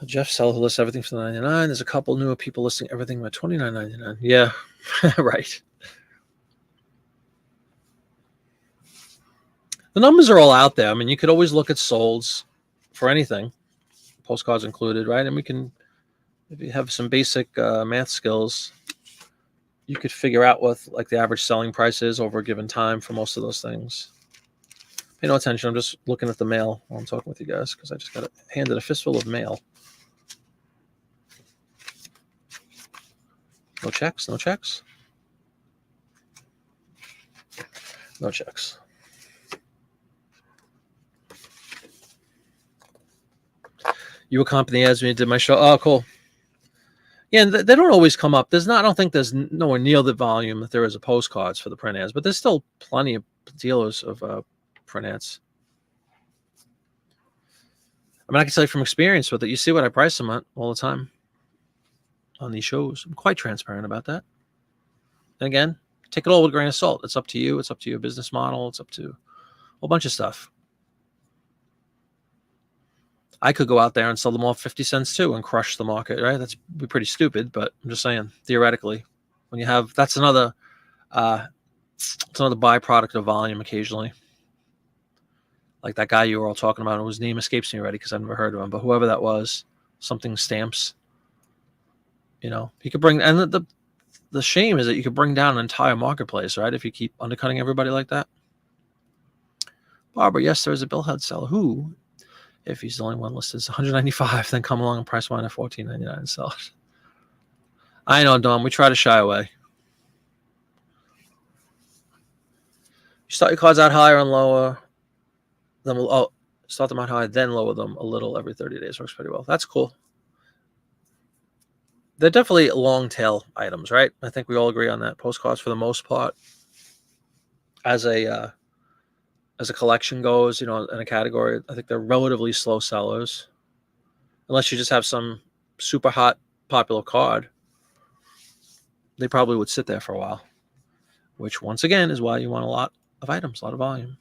Jeff Seller lists everything for $99. There's a couple newer people listing everything at $29.99. Yeah, right. The numbers are all out there. I mean, you could always look at solds for anything, postcards included, right? And we can, if you have some basic math skills, you could figure out what like the average selling price is over a given time for most of those things. Pay no attention. I'm just looking at the mail while I'm talking with you guys because I just got handed a fistful of mail. No checks. No checks. No checks. You accompanied the ads when you did my show. Oh, cool. Yeah, and they don't always come up. I don't think there's nowhere near the volume that there is of postcards for the print ads, but there's still plenty of dealers of print ads. I mean, I can tell you from experience with it. You see what I price them at all the time on these shows. I'm quite transparent about that. And again, take it all with a grain of salt. It's up to you. It's up to your business model. It's up to a whole bunch of stuff. I could go out there and sell them all 50 cents too and crush the market, right? That's be pretty stupid, but I'm just saying, theoretically, when you have, that's another byproduct of volume occasionally. Like that guy you were all talking about, whose name escapes me already because I've never heard of him, but whoever that was, something stamps. He could bring, and the shame is that you could bring down an entire marketplace, right? If you keep undercutting everybody like that. Barbara, yes, there's a billhead seller who, if he's the only one listed, is $195, then come along and price mine at $14.99 and sell it. I know, Dom. We try to shy away. You start your cards out higher and lower. Then start them out high, then lower them a little every 30 days. Works pretty well. That's cool. They're definitely long tail items, right? I think we all agree on that. Postcards, for the most part, as a collection goes, in a category, I think they're relatively slow sellers, unless you just have some super hot popular card. They probably would sit there for a while, which once again is why you want a lot of items, a lot of volume.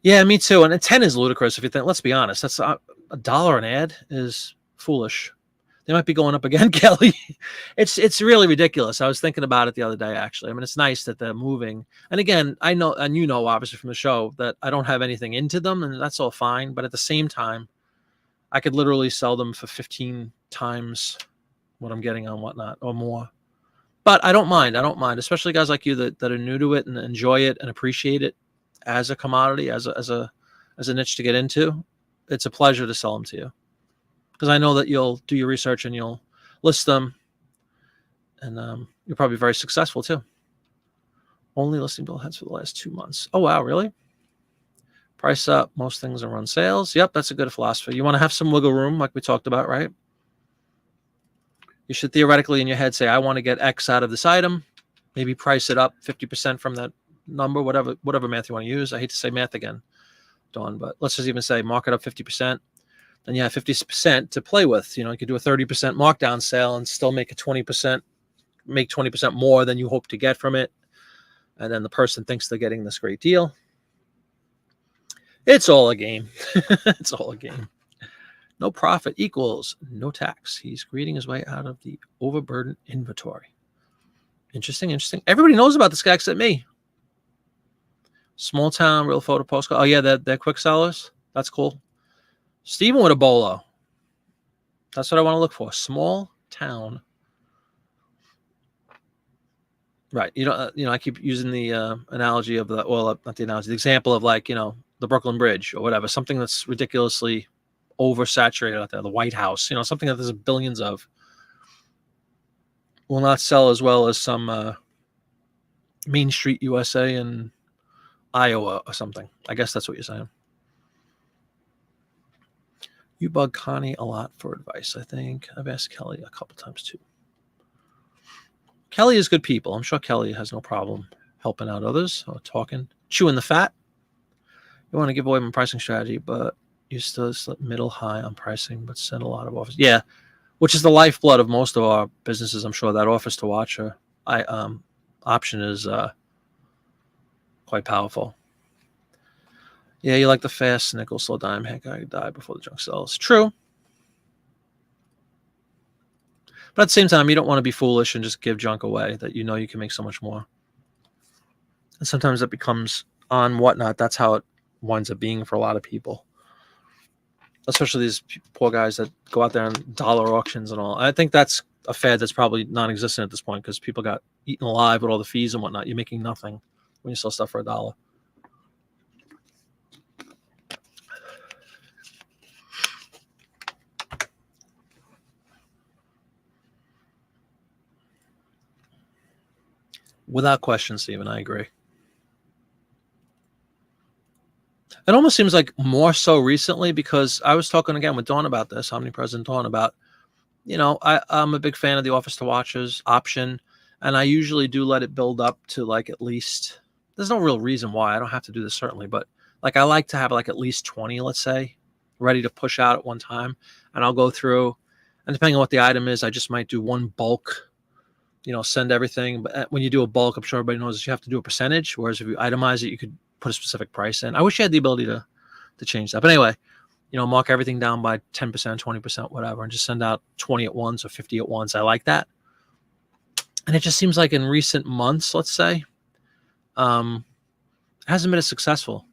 Yeah, me too. And 10 is ludicrous if you think. Let's be honest. That's $1 an ad is foolish. They might be going up again, Kelly. It's really ridiculous. I was thinking about it the other day, actually. I mean, it's nice that they're moving. And again, I know, and obviously from the show, that I don't have anything into them, and that's all fine. But at the same time, I could literally sell them for 15 times what I'm getting on Whatnot or more. But I don't mind. Especially guys like you that are new to it and enjoy it and appreciate it as a commodity, as a niche to get into. it's a pleasure to sell them to you, because I know that you'll do your research and you'll list them, and you're probably very successful too. Only listing billheads for the last 2 months. Oh, wow, really? Price up. Most things are run sales. Yep, that's a good philosophy. You want to have some wiggle room, like we talked about, right? You should theoretically in your head say, I want to get X out of this item. Maybe price it up 50% from that number, whatever math you want to use. I hate to say math again, Dawn, but let's just even say mark it up 50%. Then you have 50% to play with. You could do a 30% markdown sale and still make 20% more than you hope to get from it. And then the person thinks they're getting this great deal. It's all a game. It's all a game. No profit equals no tax. He's greeting his way out of the overburdened inventory. Interesting. Everybody knows about this guy except me. Small town, real photo postcard. Oh, yeah, they're quick sellers. That's cool. Steven with a bolo. That's what I want to look for. Small town. Right. I keep using the analogy of not the analogy, the example of the Brooklyn Bridge or whatever, something that's ridiculously oversaturated out there, the White House, something that there's billions of, will not sell as well as some Main Street USA in Iowa or something. I guess that's what you're saying. You bug Connie a lot for advice, I think. I've asked Kelly a couple times too. Kelly is good people. I'm sure Kelly has no problem helping out others or talking, chewing the fat. You want to give away my pricing strategy, but you still slip middle high on pricing, but send a lot of offers. Yeah, which is the lifeblood of most of our businesses. I'm sure that offers to watcher option is quite powerful. Yeah, you like the fast nickel, slow dime. Heck, I die before the junk sells. True. But at the same time, you don't want to be foolish and just give junk away that you can make so much more. And sometimes it becomes on whatnot. That's how it winds up being for a lot of people. Especially these poor guys that go out there on dollar auctions and all. I think that's a fad that's probably non-existent at this point because people got eaten alive with all the fees and whatnot. You're making nothing when you sell stuff for $1. Without question, Stephen, I agree. It almost seems like more so recently because I was talking again with Dawn about this, Omnipresent Dawn, about, I'm a big fan of the Office to Watchers option, and I usually do let it build up to at least, there's no real reason why. I don't have to do this certainly, but I like to have at least 20, let's say, ready to push out at one time, and I'll go through, and depending on what the item is, I just might do one bulk, send everything. But when you do a bulk, I'm sure everybody knows that you have to do a percentage, whereas if you itemize it, you could put a specific price in. I wish you had the ability to change that. But anyway, mark everything down by 10%, 20%, whatever, and just send out 20 at once or 50 at once. I like that. And it just seems like in recent months, let's say, it hasn't been as successful.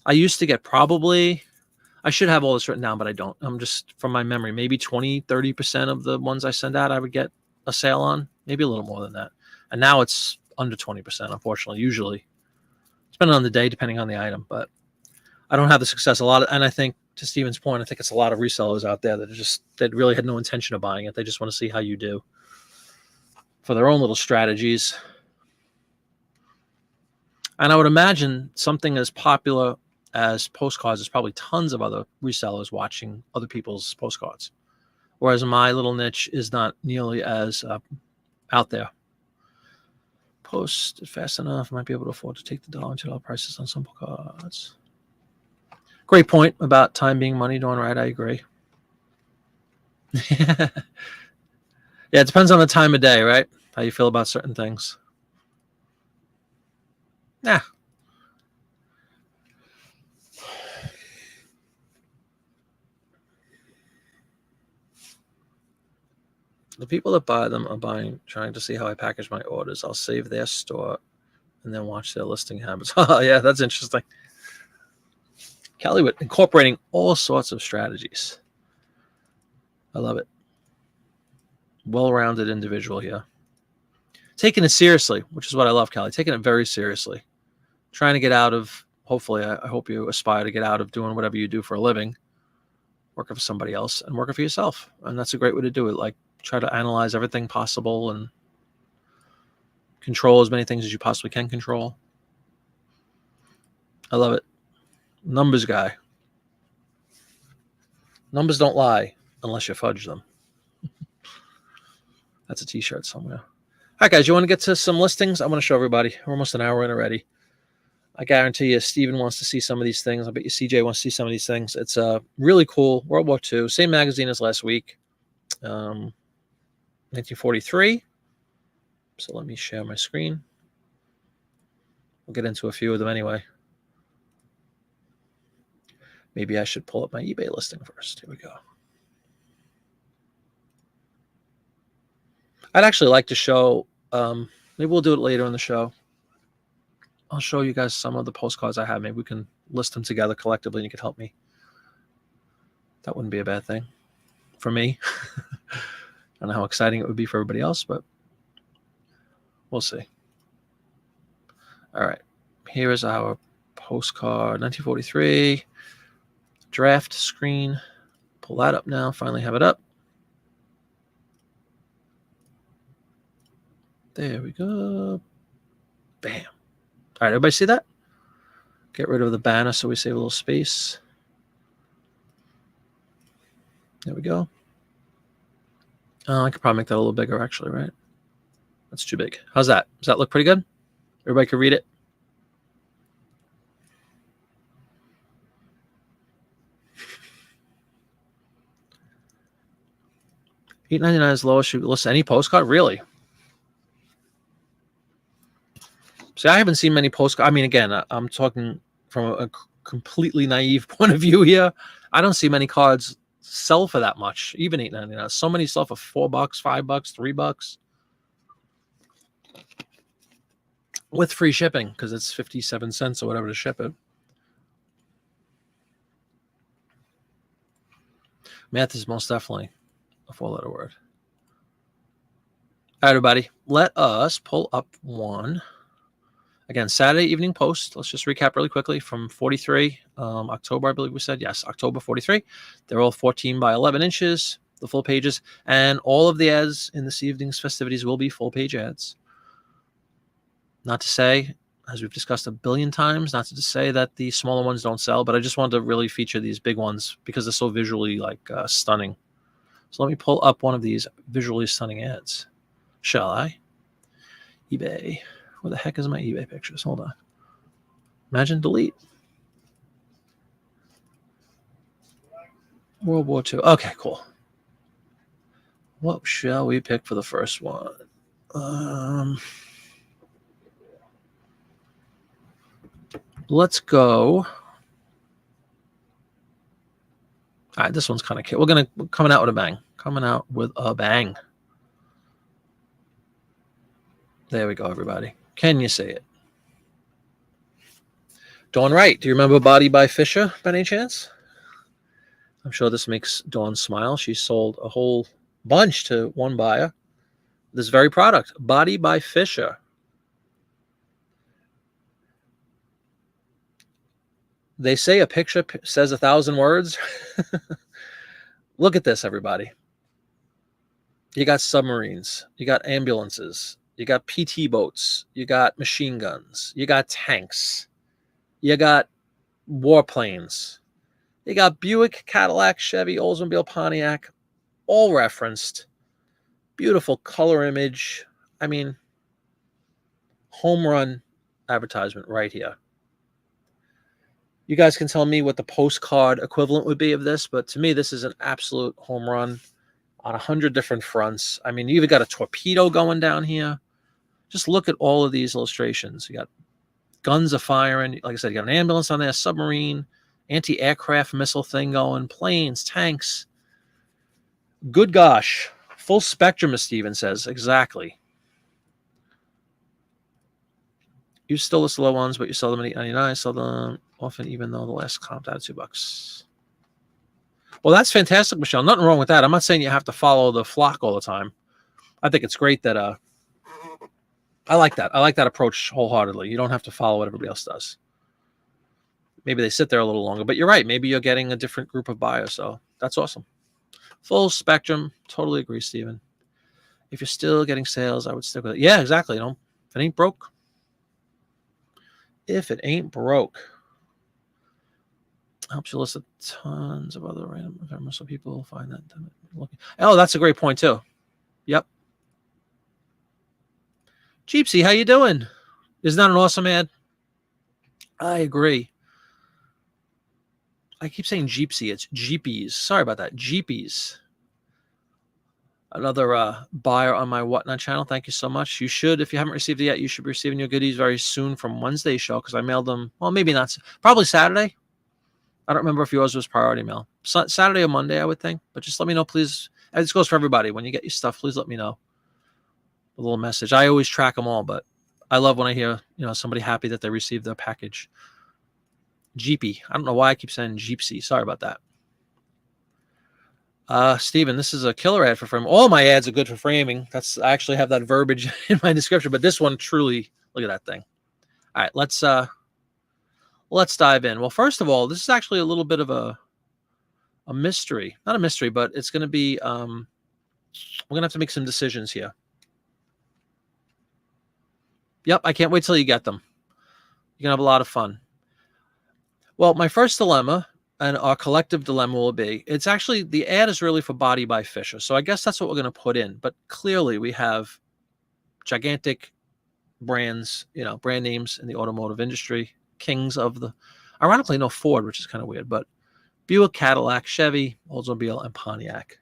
I used to get I should have all this written down, but I don't. I'm just from my memory, maybe 20, 30% of the ones I send out, I would get a sale on, maybe a little more than that. And now it's under 20%, unfortunately, usually. Depending on the day, depending on the item, but I don't have the success a lot. And I think, to Steven's point, I think it's a lot of resellers out there that really had no intention of buying it. They just want to see how you do for their own little strategies. And I would imagine something as popular as postcards, there's probably tons of other resellers watching other people's postcards. Whereas my little niche is not nearly as out there. Post fast enough, might be able to afford to take the $1 prices on some cards. Great point about time being money, doing right. I agree. Yeah, it depends on the time of day, right? How you feel about certain things. Yeah. The people that buy them are trying to see how I package my orders. I'll save their store and then watch their listing habits. Oh, yeah, that's interesting. Kelly with incorporating all sorts of strategies. I love it. Well-rounded individual here. Taking it seriously, which is what I love, Kelly. Taking it very seriously. Trying to get out of hopefully, I hope you aspire to get out of doing whatever you do for a living, working for somebody else, and working for yourself. And that's a great way to do it. Like, try to analyze everything possible and control as many things as you possibly can control. I love it. Numbers guy. Numbers don't lie unless you fudge them. That's a t-shirt somewhere. All right, guys, you want to get to some listings? I want to show everybody. We're almost an hour in already. I guarantee you Steven wants to see some of these things. I bet you CJ wants to see some of these things. It's really cool. World War II. Same magazine as last week. 1943. So let me share my screen. We'll get into a few of them anyway. Maybe I should pull up my eBay listing first. Here we go. I'd actually like to show, maybe we'll do it later in the show. I'll show you guys some of the postcards I have. Maybe we can list them together collectively and you could help me. That wouldn't be a bad thing for me. I don't know how exciting it would be for everybody else, but we'll see. All right. Here is our postcard, 1943. Draft screen. Pull that up now. Finally have it up. There we go. Bam. All right, everybody see that? Get rid of the banner so we save a little space. There we go. I could probably make that a little bigger, actually, right? That's too big. How's that? Does that look pretty good? Everybody can read it? $8.99 is lowest. You list any postcard? Really? See, I haven't seen many postcards. I mean, again, I'm talking from a completely naive point of view here. I don't see many cards sell for that much, even $8.99. So many sell for $4, $5, $3 with free shipping because it's 57 cents or whatever to ship it. Math is most definitely a 4-letter word. All right, everybody, let us pull up one. Again, Saturday Evening Post. Let's just recap really quickly from 43, October, I believe we said. Yes, October 43. They're all 14 by 11 inches, the full pages. And all of the ads in this evening's festivities will be full-page ads. Not to say, as we've discussed a billion times, not to say that the smaller ones don't sell, but I just wanted to really feature these big ones because they're so visually stunning. So let me pull up one of these visually stunning ads. Shall I? eBay. Where the heck is my eBay pictures? Hold on. Imagine delete. World War II. Okay, cool. What shall we pick for the first one? Let's go. All right, this one's kind of cute. We're coming out with a bang. Coming out with a bang. There we go, everybody. Can you say it? Dawn Wright. Do you remember Body by Fisher by any chance? I'm sure this makes Dawn smile. She sold a whole bunch to one buyer. This very product, Body by Fisher. They say a picture says 1,000 words. Look at this, everybody. You got submarines. You got ambulances. You got PT boats. You got machine guns. You got tanks. You got warplanes. You got Buick, Cadillac, Chevy, Oldsmobile, Pontiac, all referenced. Beautiful color image. I mean, home run advertisement right here. You guys can tell me what the postcard equivalent would be of this, but to me, this is an absolute home run on 100 different fronts. I mean, you even got a torpedo going down here. Just look at all of these illustrations. You got guns are firing. Like I said, you got an ambulance on there, submarine, anti-aircraft missile thing going, planes, tanks. Good gosh. Full spectrum, as Steven says. Exactly. You still list the low ones, but you sell them at $8.99. Sell them often, even though the last comped out at $2. Well, that's fantastic, Michelle. Nothing wrong with that. I'm not saying you have to follow the flock all the time. I think it's great that I like that. I like that approach wholeheartedly. You don't have to follow what everybody else does. maybe they sit there a little longer. But you're right. Maybe you're getting a different group of buyers. So that's awesome. Full spectrum. Totally agree, Steven. If you're still getting sales, I would stick with it. Yeah, exactly. If it ain't broke. If it ain't broke. Helps you list tons of other random environments so people find that. Oh, that's a great point too. Yep. Jeepsy, how you doing? Isn't that an awesome ad? I agree. I keep saying Jeepsy. It's Jeepies. Sorry about that. Jeepies. Another buyer on my Whatnot channel. Thank you so much. You should, if you haven't received it yet, you should be receiving your goodies very soon from Wednesday's show because I mailed them. Well, maybe not. Probably Saturday. I don't remember if yours was priority mail. Saturday or Monday, I would think. But just let me know, please. And this goes for everybody. When you get your stuff, please let me know. A little message. I always track them all, but I love when I hear somebody happy that they received their package. Jeepy. I don't know why I keep saying Jeepsy. Sorry about that. Steven, this is a killer ad for framing. All my ads are good for framing. I actually have that verbiage in my description, but this one truly, look at that thing. All right, let's dive in. Well, first of all, this is actually a little bit of a mystery. Not a mystery, but it's going to be, we're going to have to make some decisions here. Yep, I can't wait till you get them. You're going to have a lot of fun. Well, my first dilemma and our collective dilemma will be, it's actually, the ad is really for Body by Fisher. So I guess that's what we're going to put in. But clearly we have gigantic brands, brand names in the automotive industry, kings of the, ironically, no Ford, which is kind of weird, but Buick, Cadillac, Chevy, Oldsmobile, and Pontiac.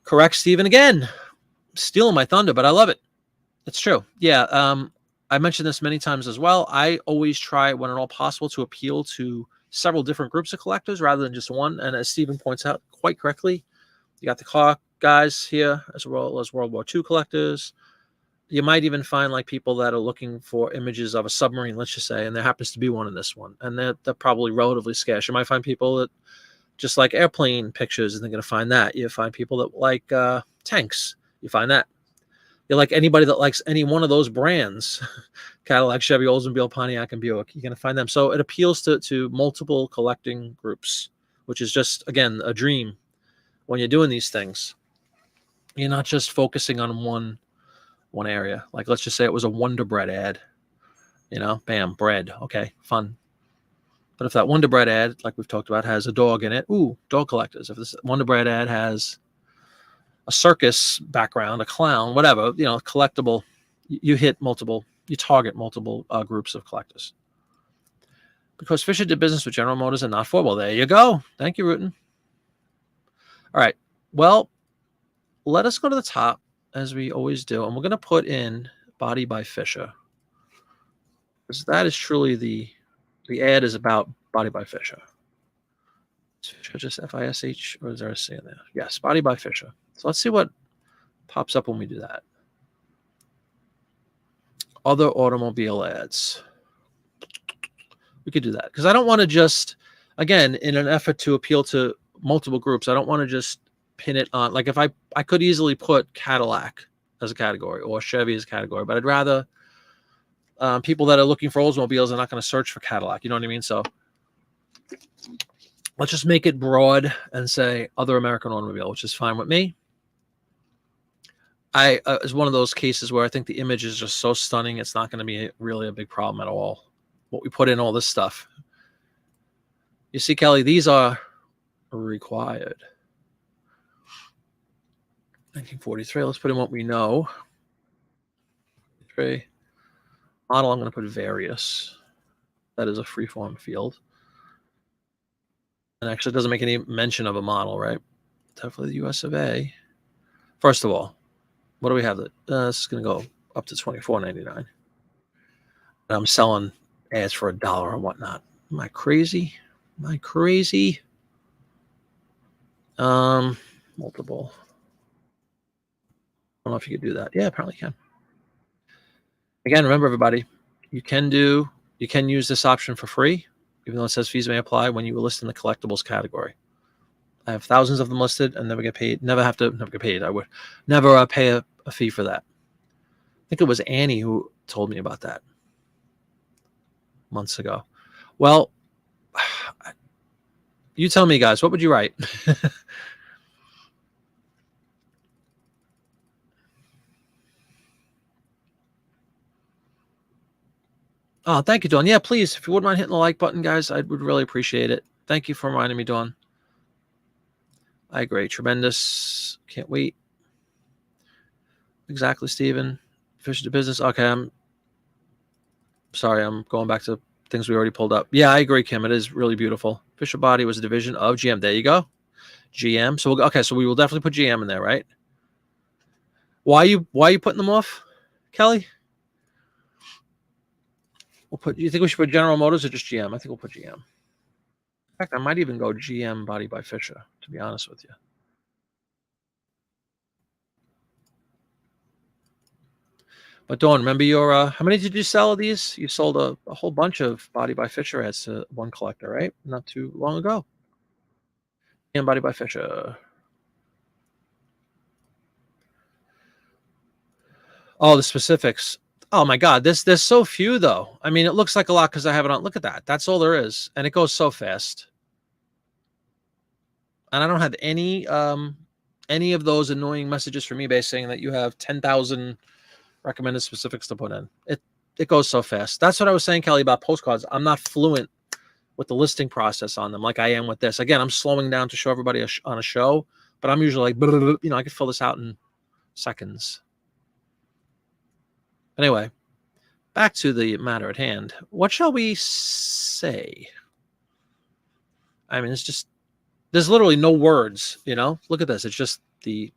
Correct, Stephen, again. Stealing my thunder, but I love it. It's true. Yeah, I mentioned this many times as well. I always try, when at all possible, to appeal to several different groups of collectors rather than just one. And as Stephen points out quite correctly, you got the car guys here as well as World War II collectors. You might even find like people that are looking for images of a submarine, let's just say, and there happens to be one in this one. And they're probably relatively scarce. You might find people that just like airplane pictures, and they're going to find that. You find people that like tanks. You find that. You like anybody that likes any one of those brands, Cadillac, Chevy, Oldsmobile, Pontiac, and Buick, you're going to find them. So it appeals to multiple collecting groups, which is just, again, a dream when you're doing these things. You're not just focusing on one area. Like, let's just say it was a Wonder Bread ad. Bam, bread. Okay, fun. But if that Wonder Bread ad, like we've talked about, has a dog in it, ooh, dog collectors. If this Wonder Bread ad has a circus background, a clown, whatever, collectible, you target multiple groups of collectors. Because Fisher did business with General Motors and not Ford. Well, there you go. Thank you, Rutan. All right. Well, let us go to the top, as we always do, and we're going to put in Body by Fisher. Because that is truly the ad is about Body by Fisher. Is Fisher just F-I-S-H, or is there a C in there? Yes, Body by Fisher. So let's see what pops up when we do that. Other automobile ads. We could do that because I don't want to just, again, in an effort to appeal to multiple groups, I don't want to just pin it on, like if I could easily put Cadillac as a category or Chevy as a category, but I'd rather people that are looking for Oldsmobiles are not going to search for Cadillac. You know what I mean? So let's just make it broad and say other American automobile, which is fine with me. It's one of those cases where I think the image is just so stunning, it's not going to be really a big problem at all. What we put in all this stuff. You see, Kelly, these are required. 1943. Let's put in what we know. Model, I'm going to put various. That is a freeform field. And actually, it doesn't make any mention of a model, right? Definitely the US of A. First of all, what do we have? This is going to go up to $24.99. I'm selling ads for $1 and whatnot. Am I crazy? Multiple. I don't know if you could do that. Yeah, apparently you can. Again, remember everybody, you can use this option for free, even though it says fees may apply when you list in the collectibles category. I have thousands of them listed and never get paid. Never get paid. I would never pay a fee for that. I think it was Annie who told me about that months ago. Well, you tell me, guys. What would you write? Oh, thank you, Dawn. Yeah, please, if you wouldn't mind hitting the like button, guys, I would really appreciate it. Thank you for reminding me, Dawn. I agree. Tremendous. Can't wait. Exactly, Stephen. Fish to business. Okay, I'm sorry. I'm going back to things we already pulled up. Yeah, I agree, Kim. It is really beautiful. Fisher Body was a division of GM. There you go. GM. So okay, so we will definitely put GM in there, right? Why are you putting them off, Kelly? We'll put. You think we should put General Motors or just GM? I think we'll put GM. In fact, I might even go GM Body by Fisher, to be honest with you. But Dawn, remember your how many did you sell of these? You sold a whole bunch of Body by Fisher ads to one collector, right? Not too long ago. And Body by Fisher. Oh, the specifics. Oh my God, there's so few though. I mean, it looks like a lot because I have it on. Look at that. That's all there is, and it goes so fast. And I don't have any of those annoying messages from eBay saying that you have 10,000 recommended specifics to put in. It goes so fast. That's what I was saying, Kelly, about postcards. I'm not fluent with the listing process on them like I am with this. Again, I'm slowing down to show everybody on a show, but I'm usually like, I could fill this out in seconds. Anyway, back to the matter at hand. What shall we say? I mean, it's just, there's literally no words, Look at this. It's just the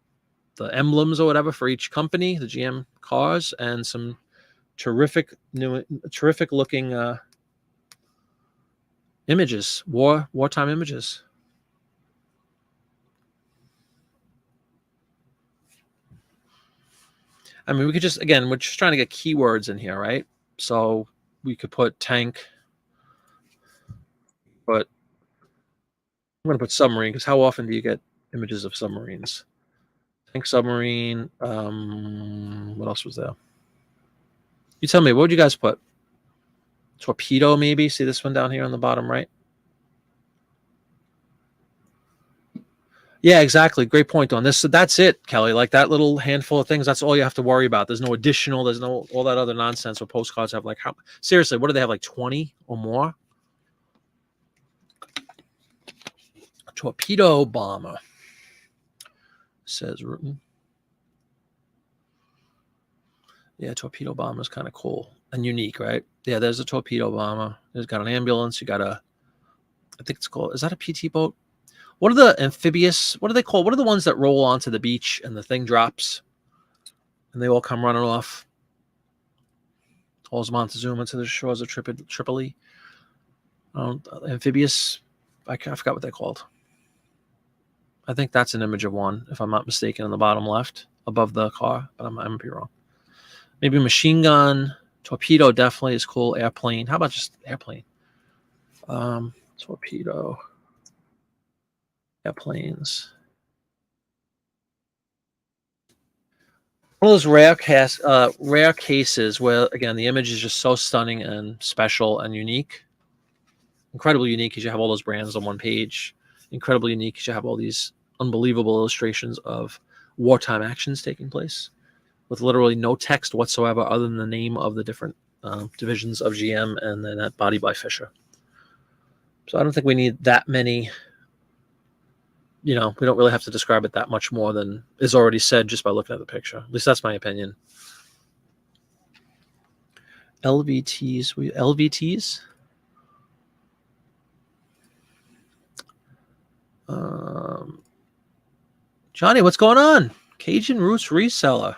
emblems or whatever for each company, the GM cars, and some terrific looking images, wartime images. I mean, we could just, again, we're just trying to get keywords in here, right? So we could put tank, but I'm going to put submarine because how often do you get images of submarines? Tank, submarine. What else was there? You tell me, what would you guys put? Torpedo, maybe? See this one down here on the bottom right? Yeah, exactly. Great point on this. So that's it, Kelly. Like that little handful of things, that's all you have to worry about. There's no additional, there's no all that other nonsense where postcards have like how seriously, what do they have, like 20 or more? A torpedo bomber. Says Rutan. Yeah, torpedo bomber is kind of cool and unique, right? Yeah, there's a torpedo bomber. There's got an ambulance. You got I think it's called, is that a PT boat? What are the amphibious? What are they called? What are the ones that roll onto the beach and the thing drops and they all come running off? Hauls Montezuma to the shores of Tripoli. Amphibious. I forgot what they're called. I think that's an image of one, if I'm not mistaken, in the bottom left above the car, but I might be wrong. Maybe machine gun. Torpedo definitely is cool. Airplane. How about just airplane? Torpedo. Airplanes. One of those rare cases where, again, the image is just so stunning and special and unique. Incredibly unique because you have all those brands on one page. Incredibly unique because you have all these unbelievable illustrations of wartime actions taking place with literally no text whatsoever other than the name of the different divisions of GM and then that Body by Fisher. So I don't think we need that many. We don't really have to describe it that much more than is already said just by looking at the picture. At least that's my opinion. LVTs. Johnny, what's going on? Cajun Roots Reseller.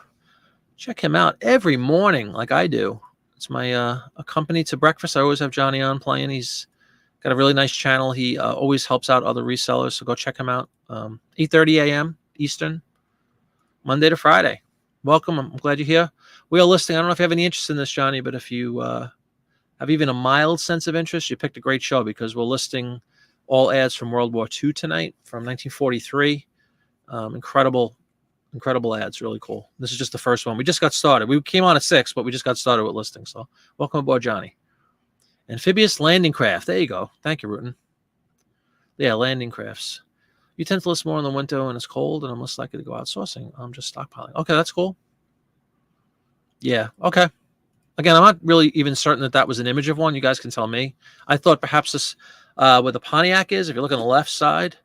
Check him out every morning like I do. It's my accompany to breakfast. I always have Johnny on playing. He's got a really nice channel. He always helps out other resellers, so go check him out. 8:30 a.m. Eastern, Monday to Friday. Welcome. I'm glad you're here. We are listing. I don't know if you have any interest in this, Johnny, but if you have even a mild sense of interest, you picked a great show because we're listing all ads from World War II tonight, from 1943. Incredible ads. Really cool. This is just the first one. We just got started. We came on at 6, but we just got started with listing. So welcome aboard, Johnny. Amphibious landing craft. There you go. Thank you, Rutan. Yeah, landing crafts. You tend to list more in the winter when it's cold, and I'm less likely to go out sourcing. I'm just stockpiling. Okay, that's cool. Yeah, okay. Again, I'm not really even certain that that was an image of one. You guys can tell me. I thought perhaps this, where the Pontiac is, if you look on the left side,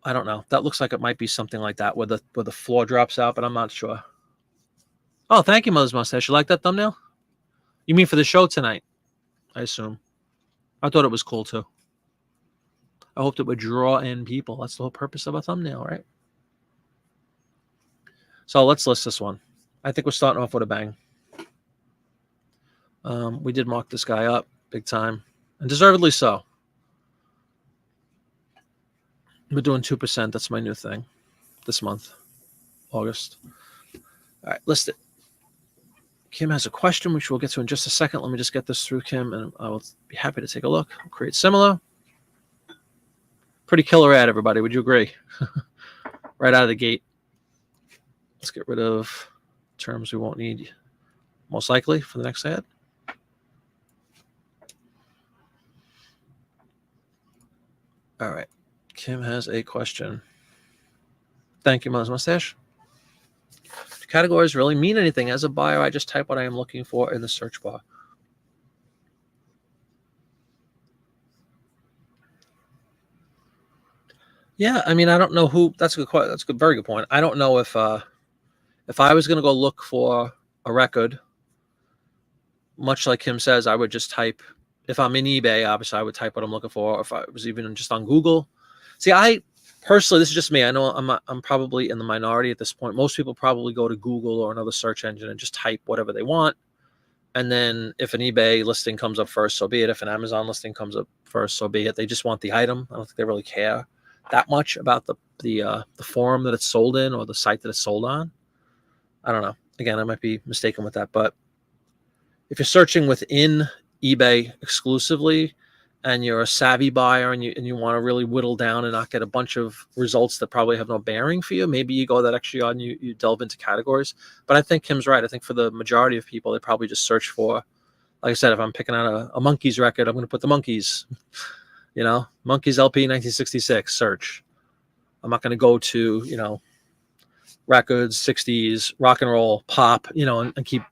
I don't know. That looks like it might be something like that, where the floor drops out, but I'm not sure. Oh, thank you, Mother's Mustache. You like that thumbnail? You mean for the show tonight, I assume. I thought it was cool, too. I hoped it would draw in people. That's the whole purpose of a thumbnail, right? So let's list this one. I think we're starting off with a bang. We did mark this guy up big time, and deservedly so. We're doing 2%. That's my new thing this month, August. All right, list it. Kim has a question, which we'll get to in just a second. Let me just get this through, Kim, and I will be happy to take a look. I'll create similar. Pretty killer ad, everybody. Would you agree? Right out of the gate. Let's get rid of terms we won't need, most likely, for the next ad. All right. Kim has a question. Thank you, Mother's Mustache. Do categories really mean anything? As a buyer, I just type what I am looking for in the search bar. Yeah, I mean, I don't know who. That's a good. That's a good, very good point. I don't know if I was going to go look for a record, much like Kim says, I would just type. If I'm in eBay, obviously, I would type what I'm looking for. Or if I was even just on Google, see, I personally, this is just me. I know I'm probably in the minority at this point. Most people probably go to Google or another search engine and just type whatever they want. And then if an eBay listing comes up first, so be it. If an Amazon listing comes up first, so be it. They just want the item. I don't think they really care that much about the forum that it's sold in or the site that it's sold on. I don't know. Again, I might be mistaken with that, but if you're searching within eBay exclusively and you're a savvy buyer and you want to really whittle down and not get a bunch of results that probably have no bearing for you, maybe you go that extra yard and you delve into categories. But I think Kim's right. I think for the majority of people, they probably just search for, like I said, if I'm picking out a Monkees record, I'm going to put the Monkees, Monkees LP 1966 search. I'm not going to go to, records, 60s, rock and roll, pop, and keep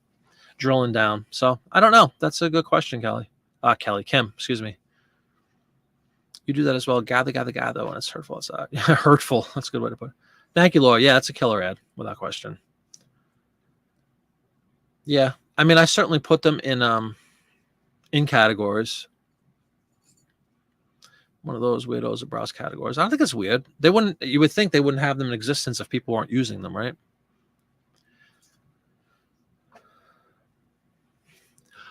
drilling down. So I don't know. That's a good question, Kim, excuse me. You do that as well. Gather when it's hurtful. It's hurtful. That's a good way to put it. Thank you, Laura. Yeah, that's a killer ad without question. Yeah, I mean, I certainly put them in categories. One of those weirdos that browse categories. I don't think it's weird. You would think they wouldn't have them in existence if people weren't using them, right?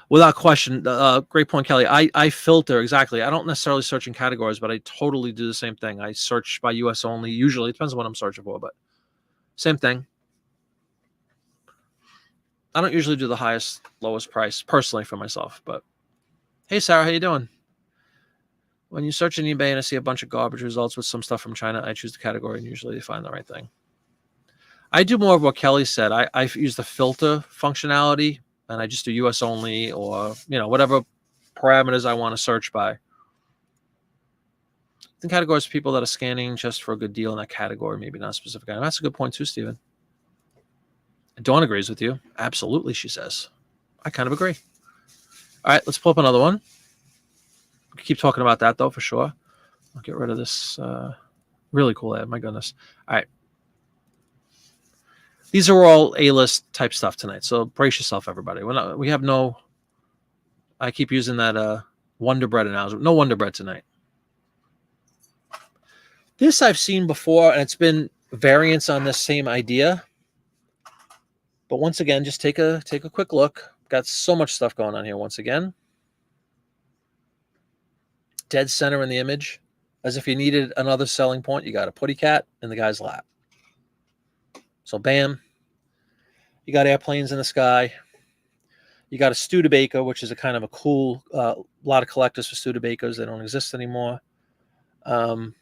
Without question. Great point, Kelly. I filter, exactly. I don't necessarily search in categories, but I totally do the same thing. I search by US only. Usually, it depends on what I'm searching for, but same thing. I don't usually do the highest, lowest price personally for myself, but hey, Sarah, how you doing? When you search in eBay and I see a bunch of garbage results with some stuff from China, I choose the category and usually find the right thing. I do more of what Kelly said. I use the filter functionality and I just do US only or, whatever parameters I want to search by. I think categories for people that are scanning just for a good deal in that category, maybe not a specific item. That's a good point too, Stephen. Dawn agrees with you. Absolutely, she says. I kind of agree. All right, let's pull up another one. Keep talking about that, though, for sure. I'll get rid of this really cool ad. My goodness. All right. These are all A-list type stuff tonight, so brace yourself, everybody. We have no... I keep using that Wonder Bread analogy. No Wonder Bread tonight. This I've seen before, and it's been variants on this same idea. But once again, just take a quick look. Got so much stuff going on here once again. Dead center in the image, as if you needed another selling point. You got a putty cat in the guy's lap. So bam, you got airplanes in the sky. You got a Studebaker, which is a kind of a cool, lot of collectors for Studebakers. They don't exist anymore. You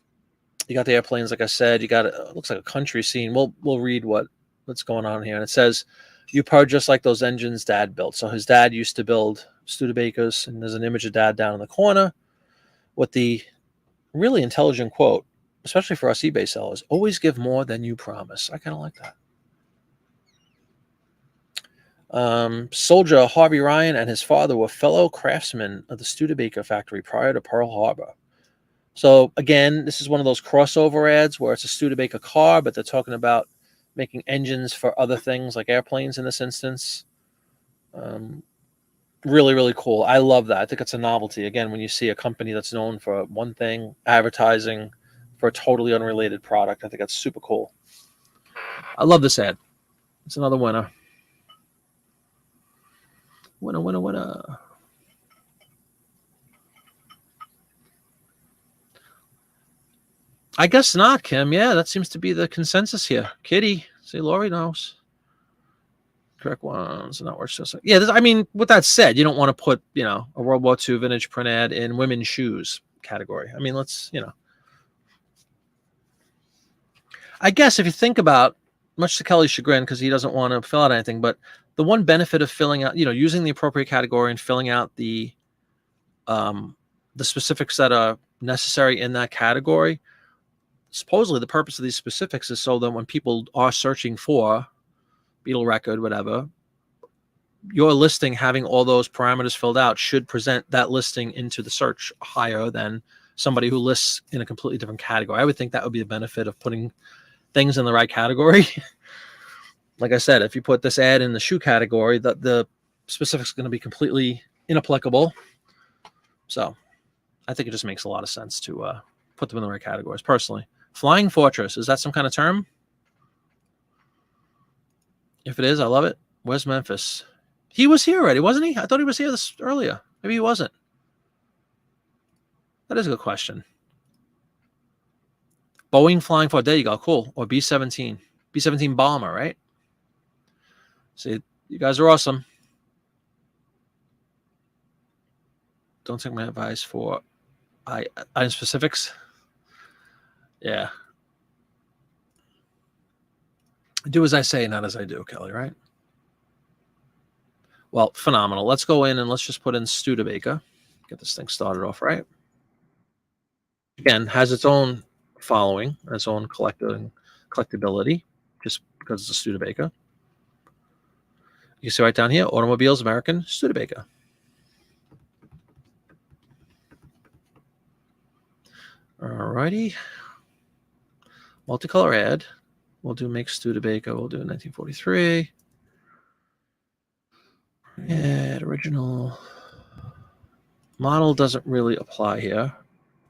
got the airplanes, like I said. You got it looks like a country scene. We'll read what's going on here, and it says You purge just like those engines Dad built. So his dad used to build Studebakers, and there's an image of Dad down in the corner with the really intelligent quote, especially for us eBay sellers: always give more than you promise. I kind of like that. Soldier Harvey Ryan and his father were fellow craftsmen of the Studebaker factory prior to Pearl Harbor. So again, this is one of those crossover ads where it's a Studebaker car, but they're talking about making engines for other things like airplanes in this instance. Really, really cool. I love that. I think it's a novelty. Again, when you see a company that's known for one thing, advertising for a totally unrelated product, I think that's super cool. I love this ad. It's another winner. Winner, winner, winner. I guess not, Kim. Yeah, that seems to be the consensus here. Kitty, see, Lori knows. Correct ones, not worth just. Yeah, I mean, with that said, you don't want to put, a World War II vintage print ad in women's shoes category. I mean, let's, I guess if you think about, much to Kelly's chagrin, because he doesn't want to fill out anything, but the one benefit of filling out, using the appropriate category and filling out the specifics that are necessary in that category, supposedly the purpose of these specifics is so that when people are searching for Beetle record, whatever, your listing having all those parameters filled out should present that listing into the search higher than somebody who lists in a completely different category. I would think that would be the benefit of putting things in the right category. Like I said, if you put this ad in the shoe category, the specifics are going to be completely inapplicable. So I think it just makes a lot of sense to put them in the right categories. Personally, Flying Fortress, is that some kind of term? If it is, I love it. Where's Memphis? He was here already, wasn't he? I thought he was here this earlier. Maybe he wasn't. That is a good question. Boeing Flying Fortress. There you go. Cool. Or B-17. B-17 bomber, right? See, you guys are awesome. Don't take my advice for item specifics. Yeah. Do as I say, not as I do, Kelly, right? Well, phenomenal. Let's go in and let's just put in Studebaker. Get this thing started off right. Again, has its own following, its own collectability, just because it's a Studebaker. You see right down here, Automobiles American Studebaker. Alrighty. Multicolor ad. We'll do make Studebaker. We'll do 1943. And original model doesn't really apply here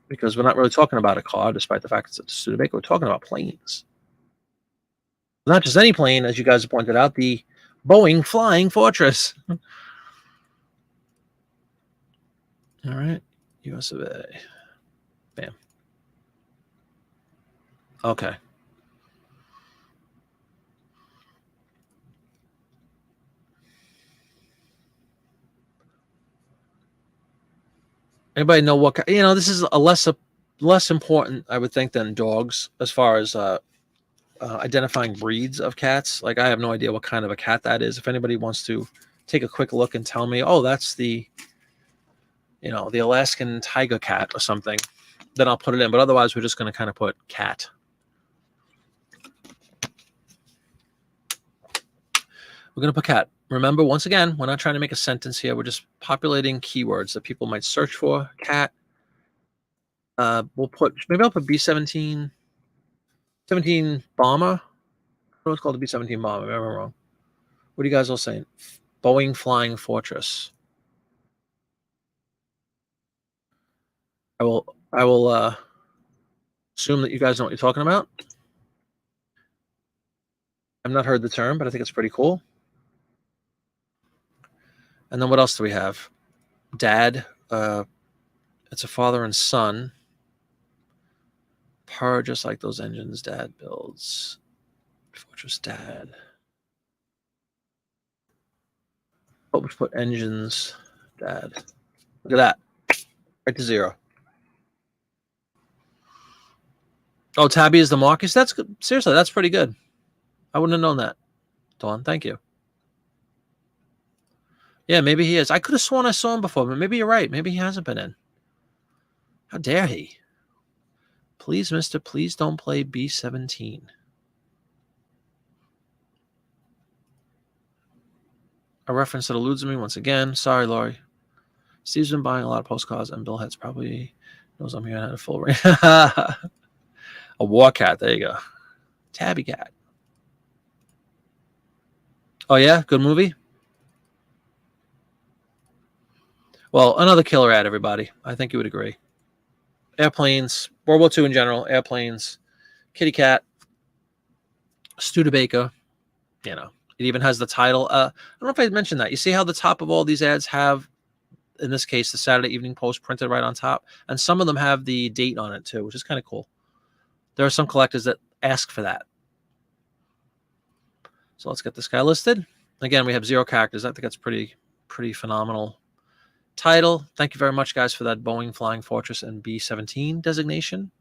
because we're not really talking about a car, despite the fact it's a Studebaker. We're talking about planes. Not just any plane, as you guys have pointed out, the Boeing Flying Fortress. All right, US of A. Bam. Okay. Anybody know what? This is a less important, I would think, than dogs as far as identifying breeds of cats. Like, I have no idea what kind of a cat that is. If anybody wants to take a quick look and tell me, oh, that's the Alaskan tiger cat or something, then I'll put it in. But otherwise, we're just going to kind of put cat. We're going to put cat. Remember, once again, we're not trying to make a sentence here. We're just populating keywords that people might search for. Cat. We'll put, maybe I'll put B-17 bomber. I know it's called the B-17 bomber. Maybe I'm wrong. What are you guys all saying? Boeing Flying Fortress. I will assume that you guys know what you're talking about. I've not heard the term, but I think it's pretty cool. And then what else do we have? Dad. It's a father and son. Power just like those engines Dad builds. Fortress Dad. Oh, we put engines Dad. Look at that. Right to 0. Oh, Tabby is the Marcus? That's good. Seriously, that's pretty good. I wouldn't have known that. Dawn, thank you. Yeah, maybe he is. I could have sworn I saw him before, but maybe you're right. Maybe he hasn't been in. How dare he? Please, mister, please don't play B17. A reference that eludes me once again. Sorry, Laurie. Steve's been buying a lot of postcards, and Bill Head's probably knows I'm here and had a full ring. A war cat. There you go. Tabby cat. Oh, yeah? Good movie? Well, another killer ad, everybody. I think you would agree. Airplanes, World War II in general, airplanes, kitty cat, Studebaker. You know, it even has the title. I don't know if I mentioned that. You see how the top of all these ads have, in this case, the Saturday Evening Post printed right on top? And some of them have the date on it, too, which is kind of cool. There are some collectors that ask for that. So let's get this guy listed. Again, we have 0 characters. I think that's pretty phenomenal title. Thank you very much, guys, for that Boeing Flying Fortress and B-17 designation.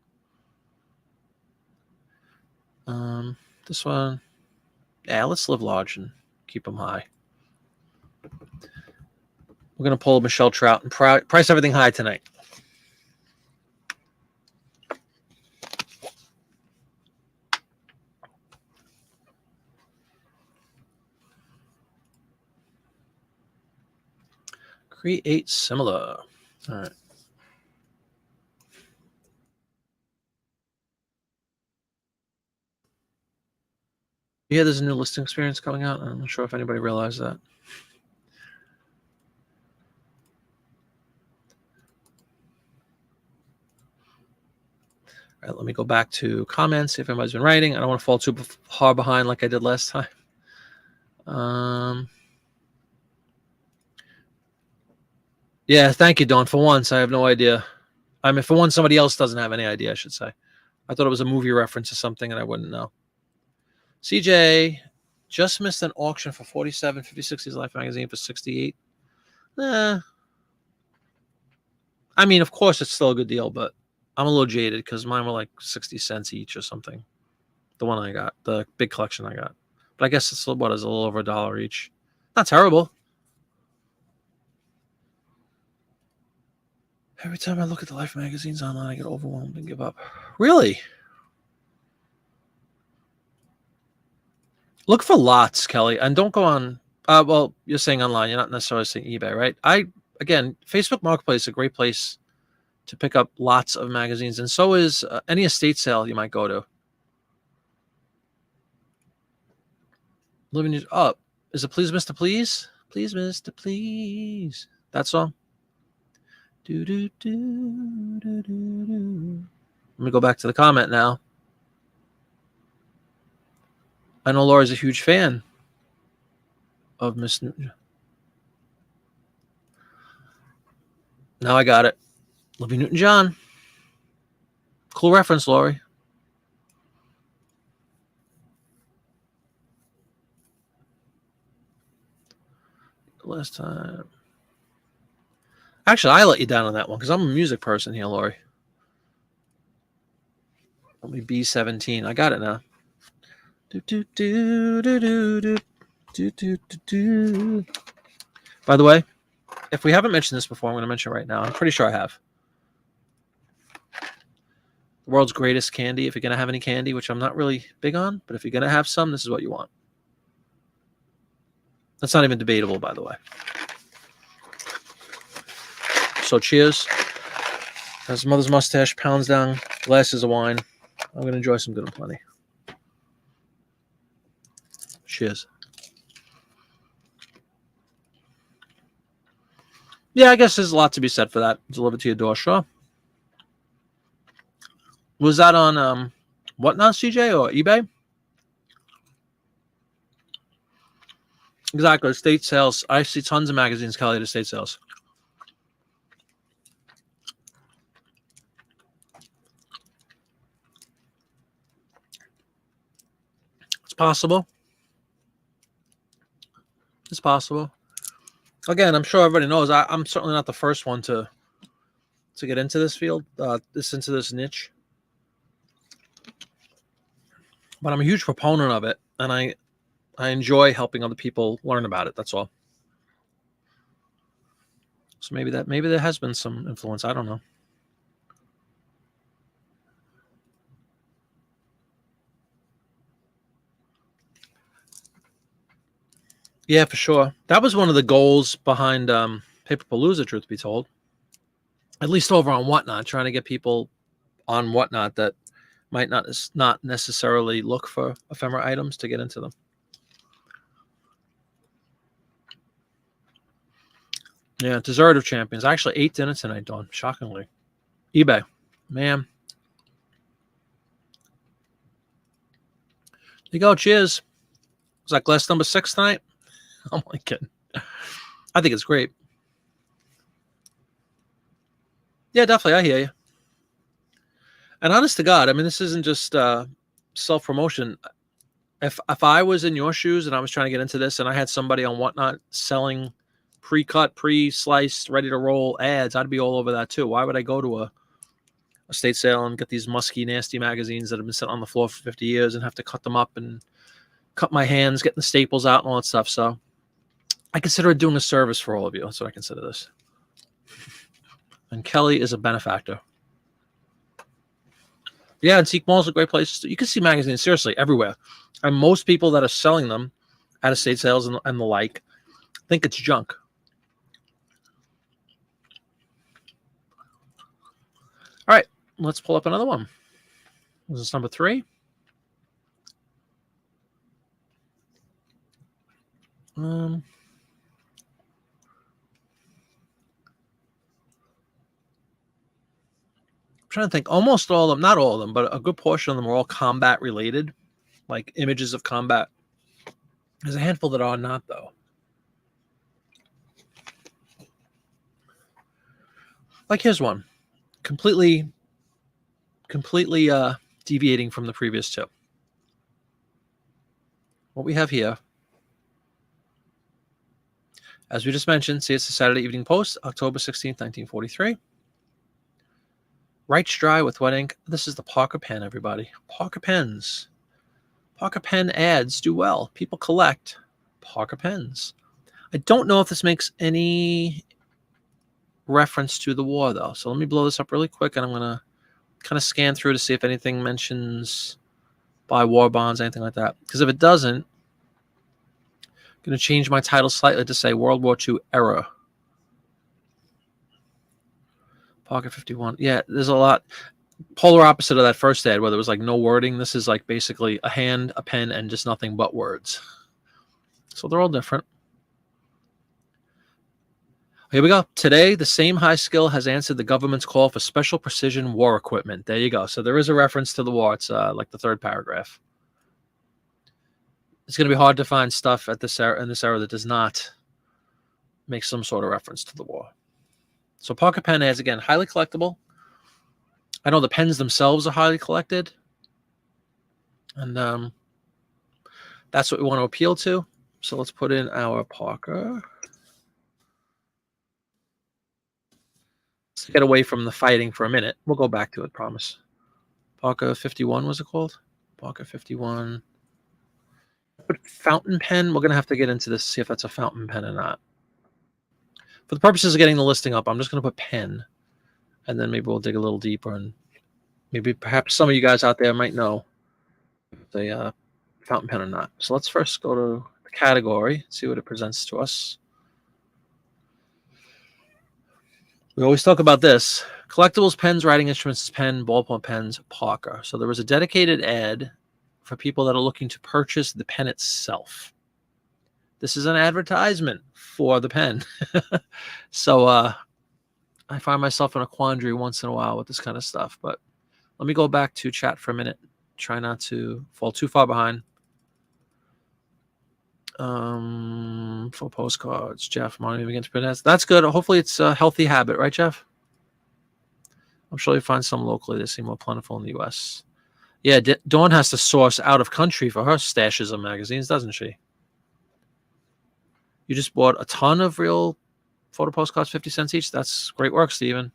This one, yeah, let's live large and keep them high. We're going to pull Michelle Trout and price everything high tonight. Create similar. All right. Yeah, there's a new listing experience coming out. I'm not sure if anybody realized that. All right, let me go back to comments, see if anybody's been writing. I don't want to fall too far behind like I did last time. Yeah, thank you, Dawn. For once, I have no idea. I mean, for once, somebody else doesn't have any idea, I should say. I thought it was a movie reference or something, and I wouldn't know. CJ just missed an auction for 47, 50/60s Life magazine for 68. I mean, of course, it's still a good deal, but I'm a little jaded because mine were like 60 cents each or something. The one I got, the big collection I got. But I guess it's what is a little over $1 each. Not terrible. Every time I look at the Life magazines online, I get overwhelmed and give up. Really? Look for lots, Kelly, and don't go on. Well, you're saying online. You're not necessarily saying eBay, right? Again, Facebook Marketplace is a great place to pick up lots of magazines, and so is any estate sale you might go to. Living up. Is it Please, Mr. Please? Please, Mr. Please. That song? Do, do, do, do, do, do. Let me go back to the comment now. I know Laura's a huge fan of Miss Newton. Now I got it. Olivia Newton-John. Cool reference, Laurie. Last time. Actually, I let you down on that one because I'm a music person here, Laurie. Let me B17. I got it now. Do, do, do, do, do, do, do, do, do, do. By the way, if we haven't mentioned this before, I'm going to mention it right now. I'm pretty sure I have. The world's greatest candy, if you're going to have any candy, which I'm not really big on, but if you're going to have some, this is what you want. That's not even debatable, by the way. So cheers. As mother's mustache pounds down glasses of wine, I'm going to enjoy some Good and Plenty. Cheers. Yeah, I guess there's a lot to be said for that. Delivered to your door, sure. Was that on what now, CJ, or eBay? Exactly. Estate sales. I see tons of magazines, Kelly, at estate sales. It's possible. It's possible. Again, I'm sure everybody knows I'm certainly not the first one to get into this field, into this niche. But I'm a huge proponent of it, and I enjoy helping other people learn about it. That's all. So maybe there has been some influence. I don't know. Yeah, for sure. That was one of the goals behind Paperpalooza, truth be told. At least over on Whatnot, trying to get people on Whatnot that might not necessarily look for ephemera items to get into them. Yeah, Dessert of Champions. I actually ate dinner tonight, Dawn, shockingly. eBay. Man. There you go. Cheers. Was that glass number 6 tonight? Oh my god. I think it's great. Yeah, definitely. I hear you. And honest to God, I mean, this isn't just self-promotion. If I was in your shoes and I was trying to get into this and I had somebody on Whatnot selling pre-cut, pre-sliced, ready to roll ads, I'd be all over that too. Why would I go to a estate sale and get these musky, nasty magazines that have been sitting on the floor for 50 years and have to cut them up and cut my hands, getting the staples out and all that stuff? So I consider it doing a service for all of you. That's what I consider this. And Kelly is a benefactor. Yeah, antique malls are great places. You can see magazines, seriously, everywhere. And most people that are selling them at estate sales and the like think it's junk. All right, let's pull up another one. This is number 3. I'm trying to think. Almost all of them, not all of them, but a good portion of them are all combat related, like images of combat. There's a handful that are not, though. Like here's one, completely deviating from the previous two. What we have here, as we just mentioned, see, it's the Saturday Evening Post, October 16th, 1943. Writes dry with wet ink. This is the Parker pen, everybody. Parker pens. Parker pen ads do well. People collect Parker pens. I don't know if this makes any reference to the war, though. So let me blow this up really quick, and I'm going to kind of scan through to see if anything mentions buy war bonds, anything like that. Because if it doesn't, I'm going to change my title slightly to say World War II era. Parker 51. Yeah, there's a lot. Polar opposite of that first ad where there was like no wording. This is like basically a hand, a pen, and just nothing but words. So they're all different. Here we go. Today, the same high skill has answered the government's call for special precision war equipment. There you go. So there is a reference to the war. It's like the 3rd paragraph. It's going to be hard to find stuff at this era, in this era that does not make some sort of reference to the war. So Parker pen ads, again, highly collectible. I know the pens themselves are highly collected. And that's what we want to appeal to. So let's put in our Parker. Let's get away from the fighting for a minute. We'll go back to it, promise. Parker 51 was it called? Parker 51. But fountain pen, we're going to have to get into this, see if that's a fountain pen or not. For the purposes of getting the listing up, I'm just going to put pen. And then maybe we'll dig a little deeper. And maybe perhaps some of you guys out there might know if they fountain pen or not. So let's first go to the category, see what it presents to us. We always talk about this. Collectibles, pens, writing instruments, pen, ballpoint pens, Parker. So there was a dedicated ad for people that are looking to purchase the pen itself. This is an advertisement for the pen. So I find myself in a quandary once in a while with this kind of stuff. But let me go back to chat for a minute. Try not to fall too far behind. For postcards, Jeff, money against print ads. That's good. Hopefully it's a healthy habit, right, Jeff? I'm sure you find some locally that seem more plentiful in the U.S. Yeah, Dawn has to source out of country for her stashes of magazines, doesn't she? You just bought a ton of real photo postcards, 50 cents each. That's great work, Steven.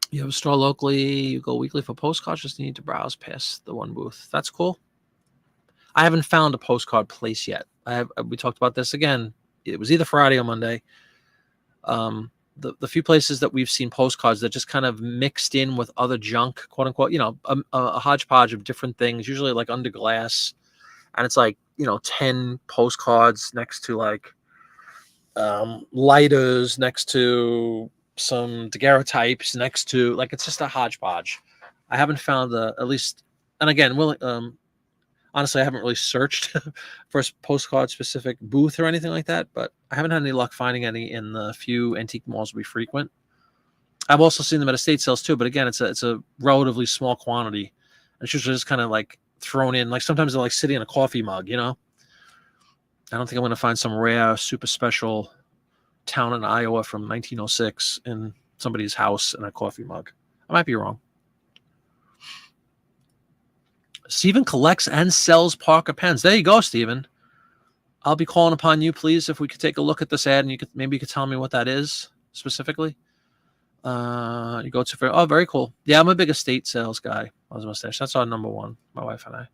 You have a store locally. You go weekly for postcards. Just need to browse past the one booth. That's cool. I haven't found a postcard place yet. We talked about this again. it was either Friday or Monday. The few places that we've seen postcards that just kind of mixed in with other junk, quote unquote, a hodgepodge of different things, usually like under glass, and it's like 10 postcards next to like lighters, next to some daguerreotypes, next to like it's just a hodgepodge. I haven't found at least, and again, honestly, I haven't really searched for a postcard specific booth or anything like that, but I haven't had any luck finding any in the few antique malls we frequent. I've also seen them at estate sales too, but again, it's a relatively small quantity. And it's usually just kind of like thrown in, like sometimes they're like sitting in a coffee mug, I don't think I'm going to find some rare, super special town in Iowa from 1906 in somebody's house in a coffee mug. I might be wrong. Stephen collects and sells Parker pens. There you go, Stephen. I'll be calling upon you, please, if we could take a look at this ad, and you could tell me what that is specifically. You go to very cool. Yeah, I'm a big estate sales guy. Mustache. That's our number one. My wife and I.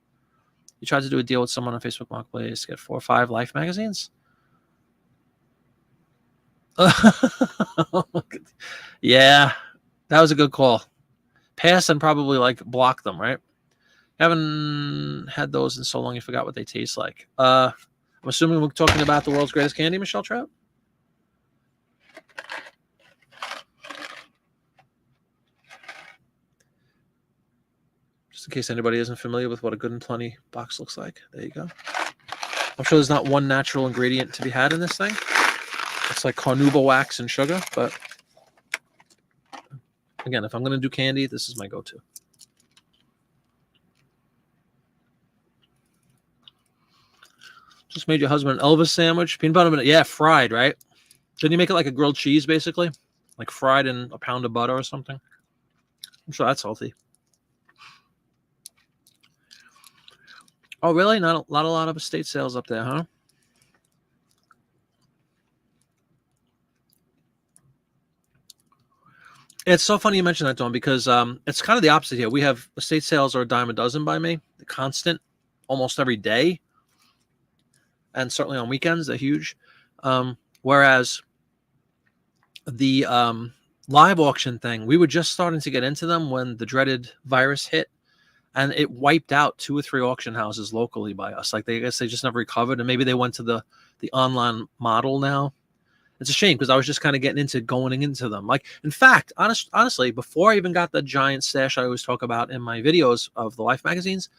You tried to do a deal with someone on Facebook Marketplace to get 4 or 5 Life magazines. Yeah, that was a good call. Pass and probably like block them, right? Haven't had those in so long you forgot what they taste like. I'm assuming we're talking about the world's greatest candy, Michelle Trout. Just in case anybody isn't familiar with what a Good and Plenty box looks like. There you go. I'm sure there's not one natural ingredient to be had in this thing. It's like carnauba wax and sugar, but again, if I'm going to do candy, this is my go-to. Just made your husband an Elvis sandwich. Peanut butter, yeah, fried, right? Didn't you make it like a grilled cheese, basically? Like fried in a pound of butter or something? I'm sure that's healthy. Oh, really? Not a lot of estate sales up there, huh? It's so funny you mentioned that, Dawn, because it's kind of the opposite here. We have estate sales are a dime a dozen by me, the constant, almost every day. And certainly on weekends, they're huge. Whereas the live auction thing, we were just starting to get into them when the dreaded virus hit, and it wiped out 2 or 3 auction houses locally by us. Like I guess they just never recovered, and maybe they went to the online model now. It's a shame because I was just kind of getting into them. Like, in fact, honestly, before I even got the giant stash I always talk about in my videos of the Life magazines,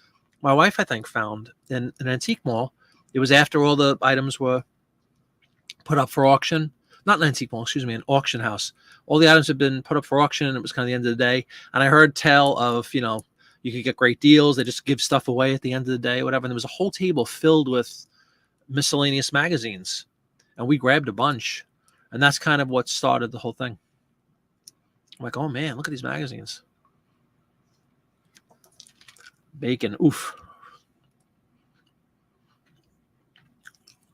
my wife, I think, found in an antique mall. It was after all the items were put up for auction. Not an antique mall, excuse me, an auction house. All the items had been put up for auction, and it was kind of the end of the day. And I heard tell of, you could get great deals. They just give stuff away at the end of the day, whatever. And there was a whole table filled with miscellaneous magazines. And we grabbed a bunch. And that's kind of what started the whole thing. I'm like, oh, man, look at these magazines. Bacon, oof.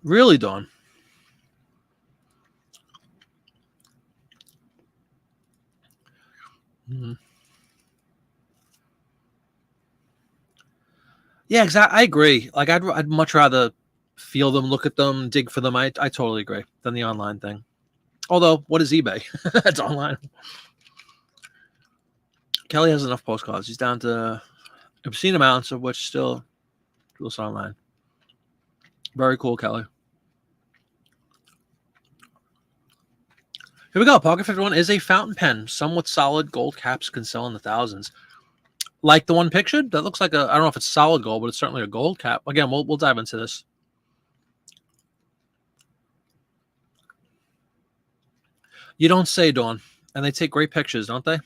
Really, Dawn? Mm-hmm. Yeah, exactly. I agree. Like, I'd much rather feel them, look at them, dig for them. I totally agree than the online thing. Although, what is eBay? It's online. Kelly has enough postcards. He's down to obscene amounts of which still do this online. Very cool, Kelly. Here we go. Pocket 51 is a fountain pen. Somewhat solid gold caps can sell in the thousands. Like the one pictured? That looks like I don't know if it's solid gold, but it's certainly a gold cap. Again, we'll dive into this. You don't say, Dawn. And they take great pictures, don't they?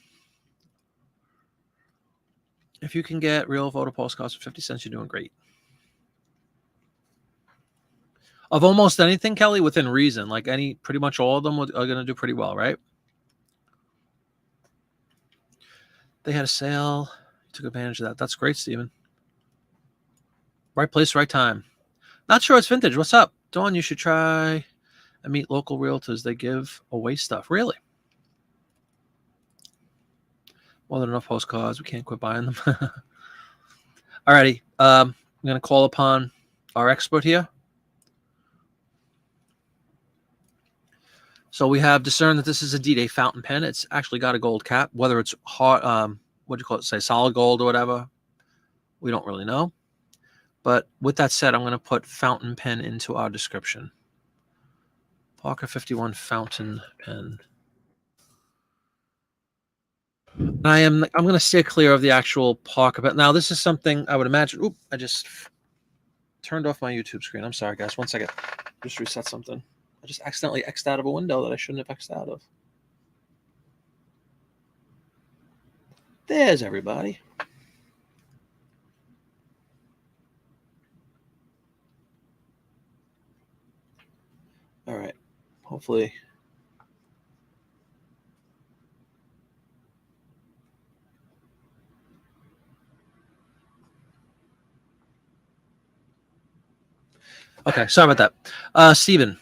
If you can get real photo postcards for 50 cents, you're doing great. Of almost anything, Kelly, within reason, like pretty much all of them are going to do pretty well, right? They had a sale. Took advantage of that. That's great, Steven. Right place, right time. Not sure it's vintage. What's up? Dawn, you should try and meet local realtors. They give away stuff. Really? More than enough postcards. We can't quit buying them. Alrighty. I'm going to call upon our expert here. So we have discerned that this is indeed a fountain pen. It's actually got a gold cap. Whether it's hard, what do you call it? Say solid gold or whatever, we don't really know. But with that said, I'm going to put fountain pen into our description. Parker 51 fountain pen. And I'm going to stay clear of the actual Parker pen. Now, this is something I would imagine. Oop! I just turned off my YouTube screen. I'm sorry, guys. 1 second. Just reset something. I just accidentally X'd out of a window that I shouldn't have X'd out of. There's everybody. All right. Hopefully. Okay. Sorry about that. Steven,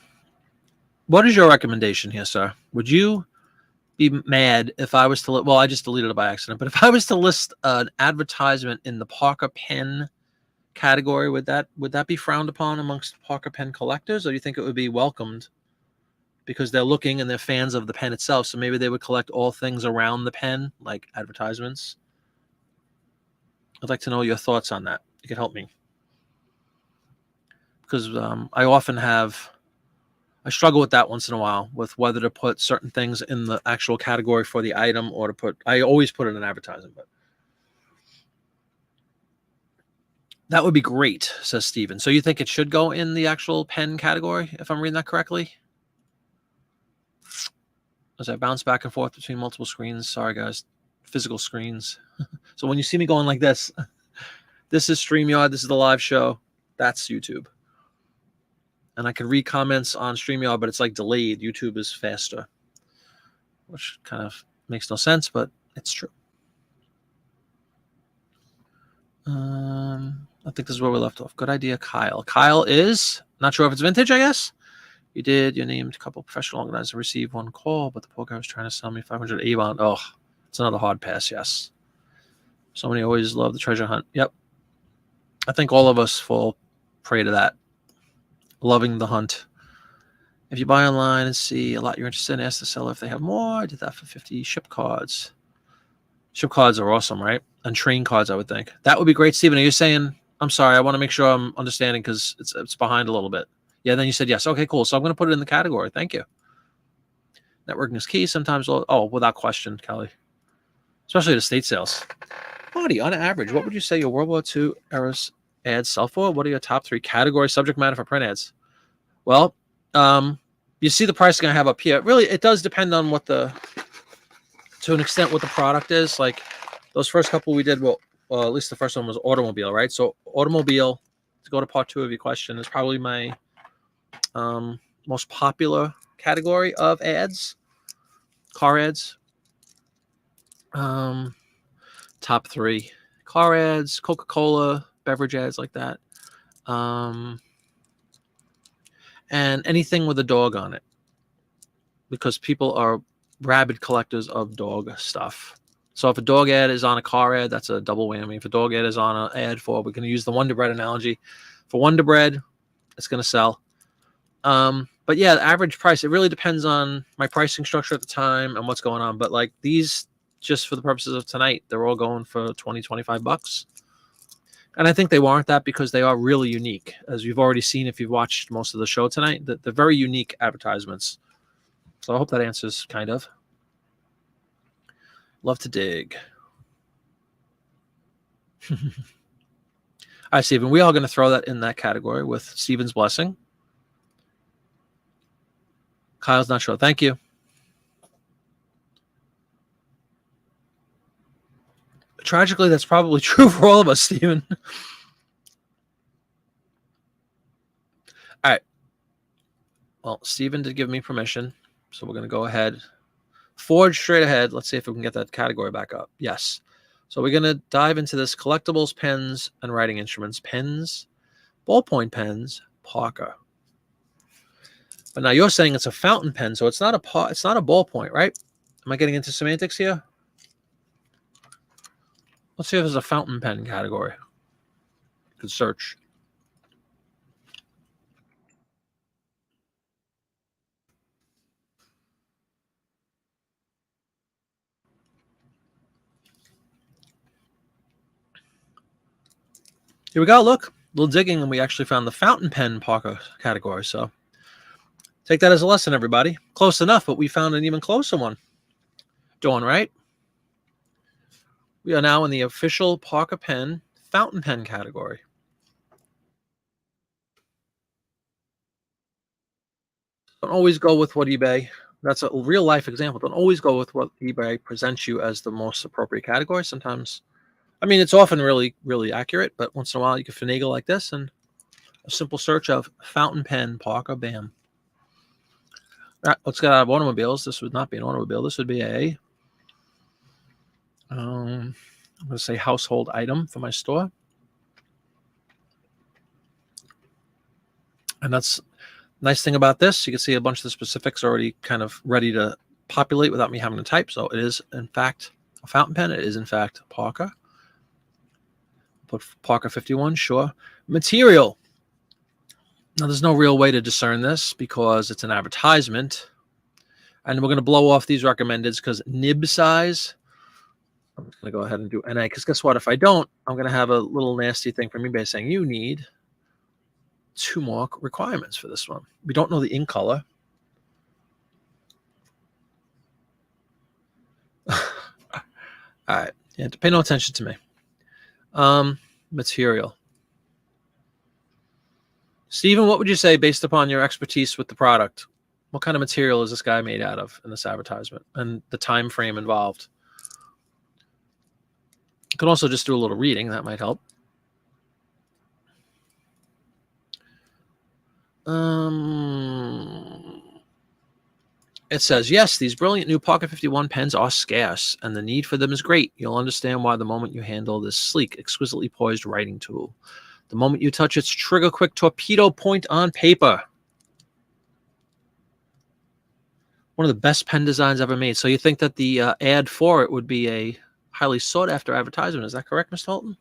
what is your recommendation here, sir? Would you be mad if I was to well, I just deleted it by accident, but if I was to list an advertisement in the Parker pen category, would that be frowned upon amongst Parker pen collectors, or do you think it would be welcomed because they're looking and they're fans of the pen itself, so maybe they would collect all things around the pen, like advertisements? I'd like to know your thoughts on that. You could help me. Because I struggle with that once in a while, with whether to put certain things in the actual category for the item or I always put it in advertising, but that would be great, says Steven. So you think it should go in the actual pen category, if I'm reading that correctly? As I bounce back and forth between multiple screens. Sorry, guys. Physical screens. So when you see me going like this, this is StreamYard. This is the live show. That's YouTube. And I can read comments on StreamYard, but it's like delayed. YouTube is faster, which kind of makes no sense, but it's true. I think this is where we left off. Good idea, Kyle. Kyle is not sure if it's vintage, I guess. You named a couple of professional organizers, received one call, but the poor guy was trying to sell me 500 Avon. Oh, it's another hard pass, yes. Somebody always loved the treasure hunt. Yep. I think all of us fall prey to that. Loving the hunt. If you buy online and see a lot you're interested in, ask the seller if they have more. I did that for 50 ship cards. Ship cards are awesome, right? And train cards, I would think. That would be great, Stephen. Are you saying, I'm sorry, I want to make sure I'm understanding because it's behind a little bit. Yeah, then you said yes. Okay, cool. So I'm going to put it in the category. Thank you. Networking is key. Sometimes, without question, Kelly. Especially at estate sales. Marty, on average, what would you say your World War II era's ads sell for? What are your top 3 category subject matter for print ads? Well, you see the pricing I have up here. Really, it does depend on to an extent, what the product is. Like those first couple we did, well, at least the first one was automobile, right? So automobile, to go to part 2 of your question, is probably my most popular category of ads, car ads. Top 3, car ads, Coca-Cola, beverage ads like that. And anything with a dog on it, because people are rabid collectors of dog stuff. So if a dog ad is on a car ad, that's a double whammy. If a dog ad is on an ad we're going to use the Wonder Bread analogy. For Wonder Bread, it's going to sell. But yeah, the average price, it really depends on my pricing structure at the time and what's going on. But like these, just for the purposes of tonight, they're all going for $20-$25. And I think they warrant that because they are really unique. As you've already seen if you've watched most of the show tonight, they're very unique advertisements. So I hope that answers kind of. Love to dig. All right, Stephen, we are going to throw that in that category with Stephen's blessing. Kyle's not sure. Thank you. Tragically, that's probably true for all of us, Stephen. All right. Well, Stephen did give me permission, so we're going to go ahead. Forge straight ahead. Let's see if we can get that category back up. Yes. So we're going to dive into this: collectibles, pens, and writing instruments. Pens, ballpoint pens, Parker. But now you're saying it's a fountain pen, so it's not a ballpoint, right? Am I getting into semantics here? Let's see if there's a fountain pen category. You could search. Here we go. Look, a little digging, and we actually found the fountain pen parka category. So take that as a lesson, everybody. Close enough, but we found an even closer one. Doing right. We are now in the official parka pen fountain pen category. Don't always go with what eBay. That's a real life example. Don't always go with what eBay presents you as the most appropriate category. Sometimes, I mean, it's often really, really accurate, but once in a while you can finagle like this, and a simple search of fountain pen parka, bam. All right, let's get out of automobiles. This would not be an automobile. This would be a, I'm going to say household item for my store. And that's nice thing about this. You can see a bunch of the specifics already kind of ready to populate without me having to type. So it is, in fact, a fountain pen. It is, in fact, parka. Put parka 51, sure. Material. Now, there's no real way to discern this because it's an advertisement. And we're going to blow off these recommendeds because nib size. I'm just going to go ahead and do NA because guess what? If I don't, I'm going to have a little nasty thing from eBay saying you need 2 more requirements for this one. We don't know the ink color. All right. Yeah, pay no attention to me. Material. Stephen, what would you say based upon your expertise with the product? What kind of material is this guy made out of in this advertisement and the time frame involved? You can also just do a little reading. That might help. It says, yes, these brilliant new Pocket 51 pens are scarce, and the need for them is great. You'll understand why the moment you handle this sleek, exquisitely poised writing tool. The moment you touch its trigger-quick torpedo point on paper. One of the best pen designs ever made. So you think that the ad for it would be a highly sought-after advertisement. Is that correct, Mr. Holton?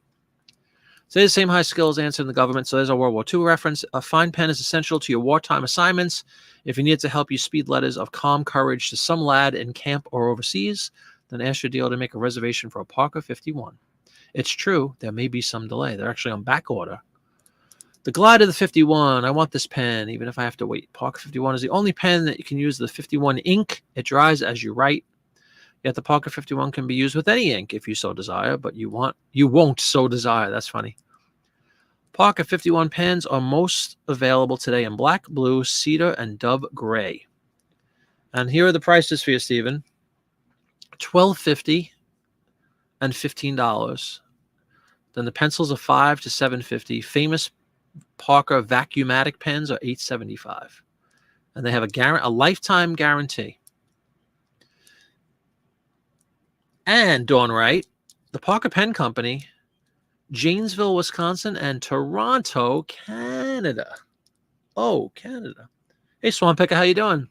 Say the same high skills answer in the government. So there's a World War II reference. A fine pen is essential to your wartime assignments. If you need it to help you speed letters of calm courage to some lad in camp or overseas, then ask your dealer to make a reservation for a Parker 51. It's true, there may be some delay. They're actually on back order. The Glide of the 51. I want this pen, even if I have to wait. Parker 51 is the only pen that you can use the 51 ink. It dries as you write. Yet the Parker 51 can be used with any ink if you so desire, but you won't so desire. That's funny. Parker 51 pens are most available today in black, blue, cedar, and dove gray. And here are the prices for you, Stephen. $12.50 and $15. Then the pencils are $5 to $7.50. Famous Parker Vacuumatic pens are $8.75. And they have a lifetime guarantee. And, Dawn Wright, the Parker Pen Company, Janesville, Wisconsin, and Toronto, Canada. Oh, Canada. Hey, Swan Picker, how you doing?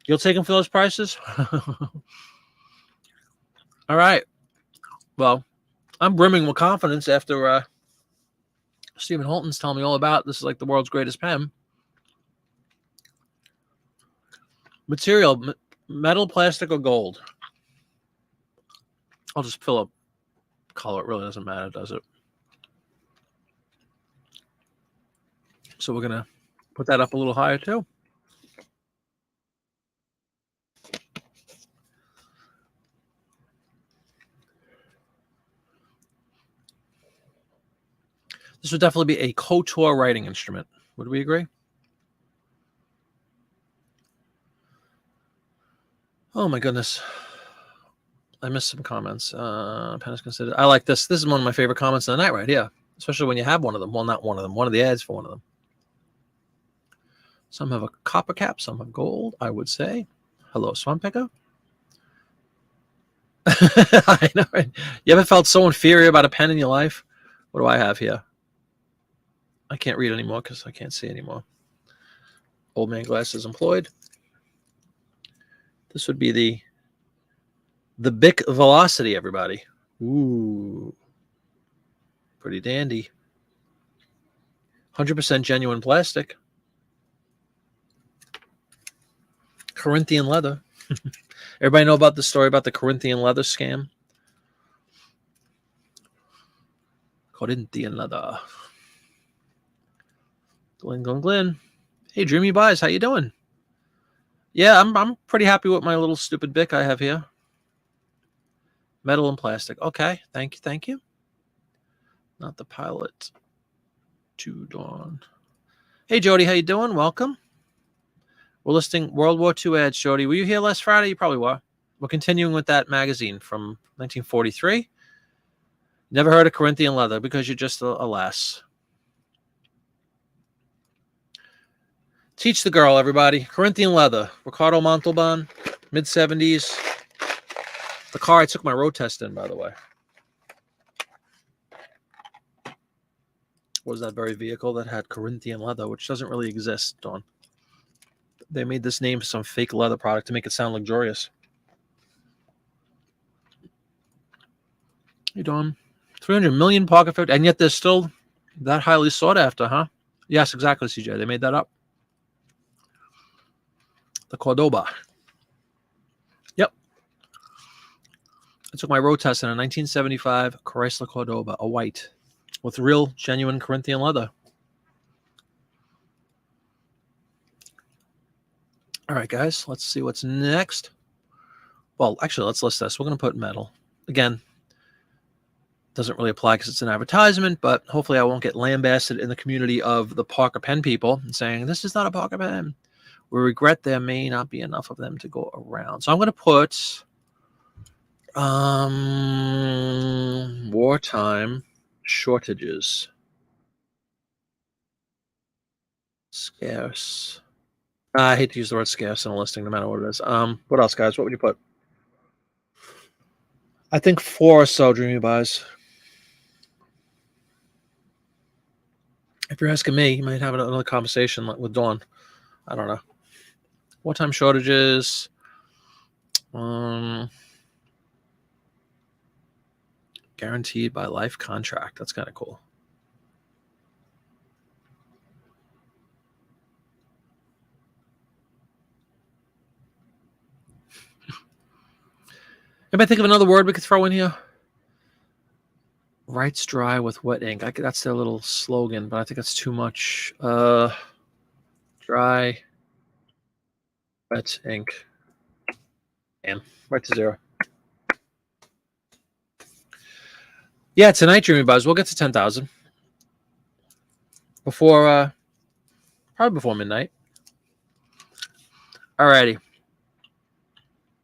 You'll take them for those prices? All right. Well, I'm brimming with confidence after Stephen Holton's telling me all about this is like the world's greatest pen. Material, metal, plastic, or gold? I'll just fill up color. It really doesn't matter, does it? So we're going to put that up a little higher too. This would definitely be a couture writing instrument. Would we agree? Oh my goodness. I missed some comments. Pen is considered. I like this. This is one of my favorite comments of the night right here. Especially when you have one of them. Well, not one of them. One of the ads for one of them. Some have a copper cap. Some have gold, I would say. Hello, Swan Picker. I know, right? You ever felt so inferior about a pen in your life? What do I have here? I can't read anymore because I can't see anymore. Old man glasses employed. This would be the Bic Velocity, everybody. Ooh. Pretty dandy. 100% genuine plastic. Corinthian leather. Everybody know about the story about the Corinthian leather scam? Corinthian leather. Glenn. Hey, Dreamy Buys, how you doing? Yeah, I'm pretty happy with my little stupid Bic I have here. Metal and plastic. Okay, thank you. Not the Pilot. Too Dawn. Hey, Jody, how you doing? Welcome. We're listing World War II ads, Jody. Were you here last Friday? You probably were. We're continuing with that magazine from 1943. Never heard of Corinthian leather because you're just a lass. Teach the girl, everybody. Corinthian leather. Ricardo Montalban, mid-70s. The car I took my road test in, by the way. Was that very vehicle that had Corinthian leather, which doesn't really exist, Dawn. They made this name for some fake leather product to make it sound luxurious. You doing? 300 million pocket 50, and yet they're still that highly sought after, huh? Yes, exactly, CJ. They made that up. The Cordoba. Yep. I took my road test in a 1975 Chrysler Cordoba, a white, with real, genuine Corinthian leather. All right, guys, let's see what's next. Well, actually, let's list this. We're going to put metal. Again, doesn't really apply because it's an advertisement, but hopefully I won't get lambasted in the community of the Parker Pen people and saying, this is not a Parker Pen. We regret there may not be enough of them to go around. So I'm going to put wartime shortages. Scarce. I hate to use the word scarce in a listing, no matter what it is. What else, guys? What would you put? I think 4 or so, Dreamy Buys. If you're asking me, you might have another conversation with Dawn. I don't know. Wartime shortages. Guaranteed by life contract. That's kind of cool. Anybody think of another word we could throw in here? Writes dry with wet ink. That's their little slogan, but I think that's too much. Dry, wet ink. Damn, right to 0. Yeah, tonight, Dreamy Buzz, we'll get to 10,000 before, probably before midnight. Alrighty.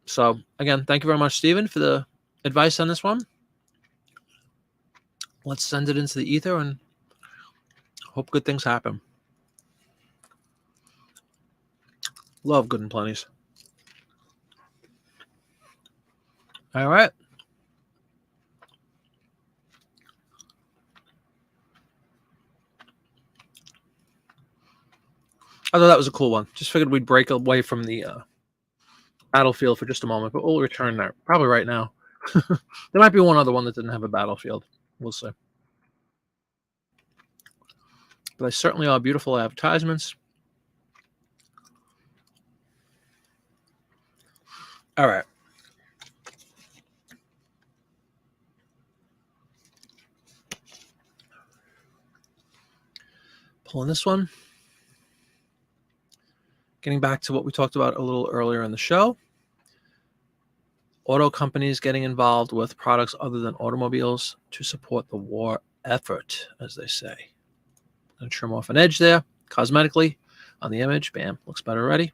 So again, thank you very much, Stephen, for the advice on this one. Let's send it into the ether and hope good things happen. Love good and plenties. All right. I thought that was a cool one. Just figured we'd break away from the battlefield for just a moment, but we'll return there probably right now. There might be one other one that didn't have a battlefield. We'll see. But they certainly are beautiful advertisements. All right. Pulling this one. Getting back to what we talked about a little earlier in the show. Auto companies getting involved with products other than automobiles to support the war effort, as they say. I'm going to trim off an edge there, cosmetically, on the image. Bam, looks better already.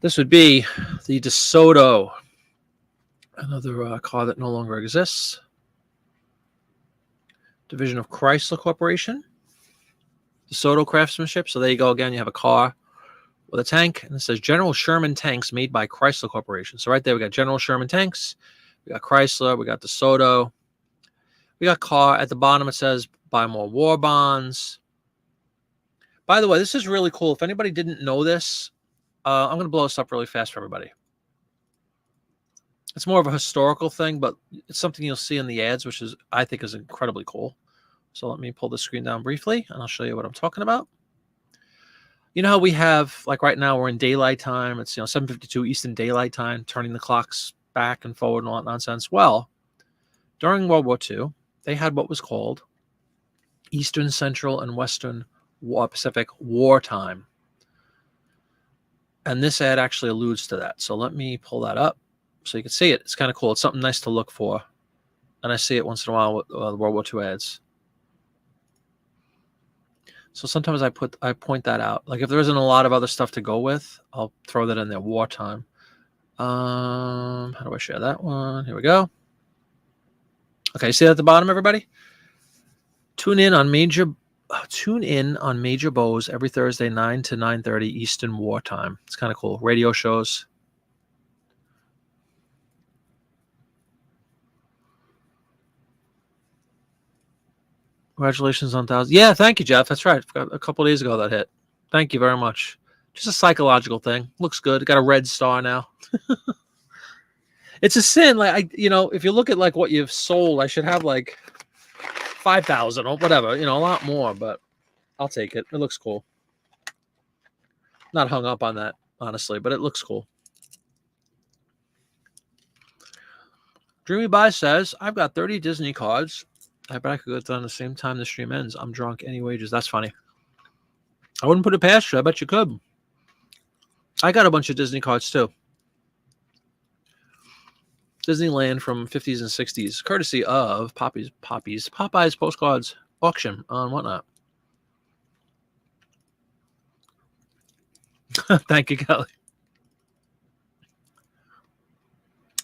This would be the Desoto, another car that no longer exists. Division of Chrysler Corporation. Desoto craftsmanship. So there you go again. You have a car with a tank, and it says General Sherman tanks made by Chrysler Corporation. So right there we got General Sherman tanks, we got Chrysler, we got Desoto, we got car. At the bottom it says buy more war bonds. By the way, this is really cool. If anybody didn't know this, I'm going to blow this up really fast for everybody. It's more of a historical thing, but it's something you'll see in the ads, which is I think is incredibly cool. So let me pull the screen down briefly, and I'll show you what I'm talking about. You know how we have, like right now, we're in daylight time. It's 7:52 Eastern Daylight Time, turning the clocks back and forward and all that nonsense. Well, during World War II, they had what was called Eastern, Central, and Western Pacific Wartime. And this ad actually alludes to that. So let me pull that up so you can see it. It's kind of cool. It's something nice to look for. And I see it once in a while with the World War II ads. So sometimes I point that out. Like if there isn't a lot of other stuff to go with, I'll throw that in there. Wartime. How do I share that one? Here we go. Okay, see that at the bottom, everybody? Tune in on major Bows every Thursday, 9 to 9:30 Eastern Wartime. It's kind of cool. Radio shows. Congratulations on 1,000. Yeah, thank you, Jeff. That's right. A couple of days ago that hit. Thank you very much. Just a psychological thing. Looks good. Got a red star now. It's a sin. Like if you look at like what you've sold, I should have like 5,000 or whatever. A lot more, but I'll take it. It looks cool. Not hung up on that, honestly, but it looks cool. Dreamy Buy says, I've got 30 Disney cards. I bet I could get done the same time the stream ends. I'm drunk. Any wages? That's funny. I wouldn't put it past you. I bet you could. I got a bunch of Disney cards too. Disneyland from 50s and 60s, courtesy of Popeye's Postcards auction on Whatnot. Thank you, Kelly.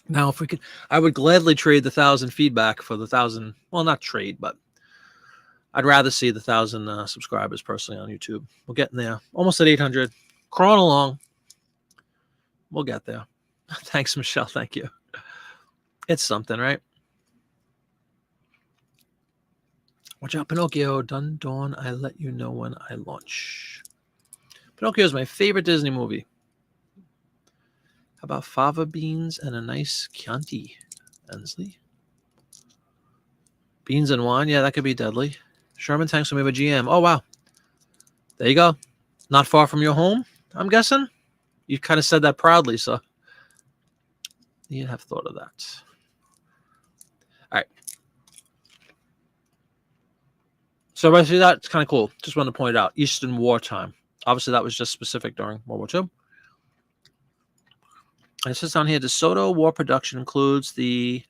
Now, if we could, I would gladly trade the 1,000 feedback for the 1,000. Well, not trade, but I'd rather see the 1,000 subscribers personally on YouTube. We're getting there. Almost at 800. Crawling along. We'll get there. Thanks, Michelle. Thank you. It's something, right? Watch out, Pinocchio. Done, dawn. I let you know when I launch. Pinocchio is my favorite Disney movie. How about fava beans and a nice Chianti, Ensley? Beans and wine? Yeah, that could be deadly. Sherman tanks will have a GM. Oh, wow. There you go. Not far from your home, I'm guessing? You kind of said that proudly, so you'd have thought of that. All right. So I see that. It's kind of cool. Just wanted to point it out. Eastern Wartime. Obviously, that was just specific during World War II. And it says down here, Desoto war production includes the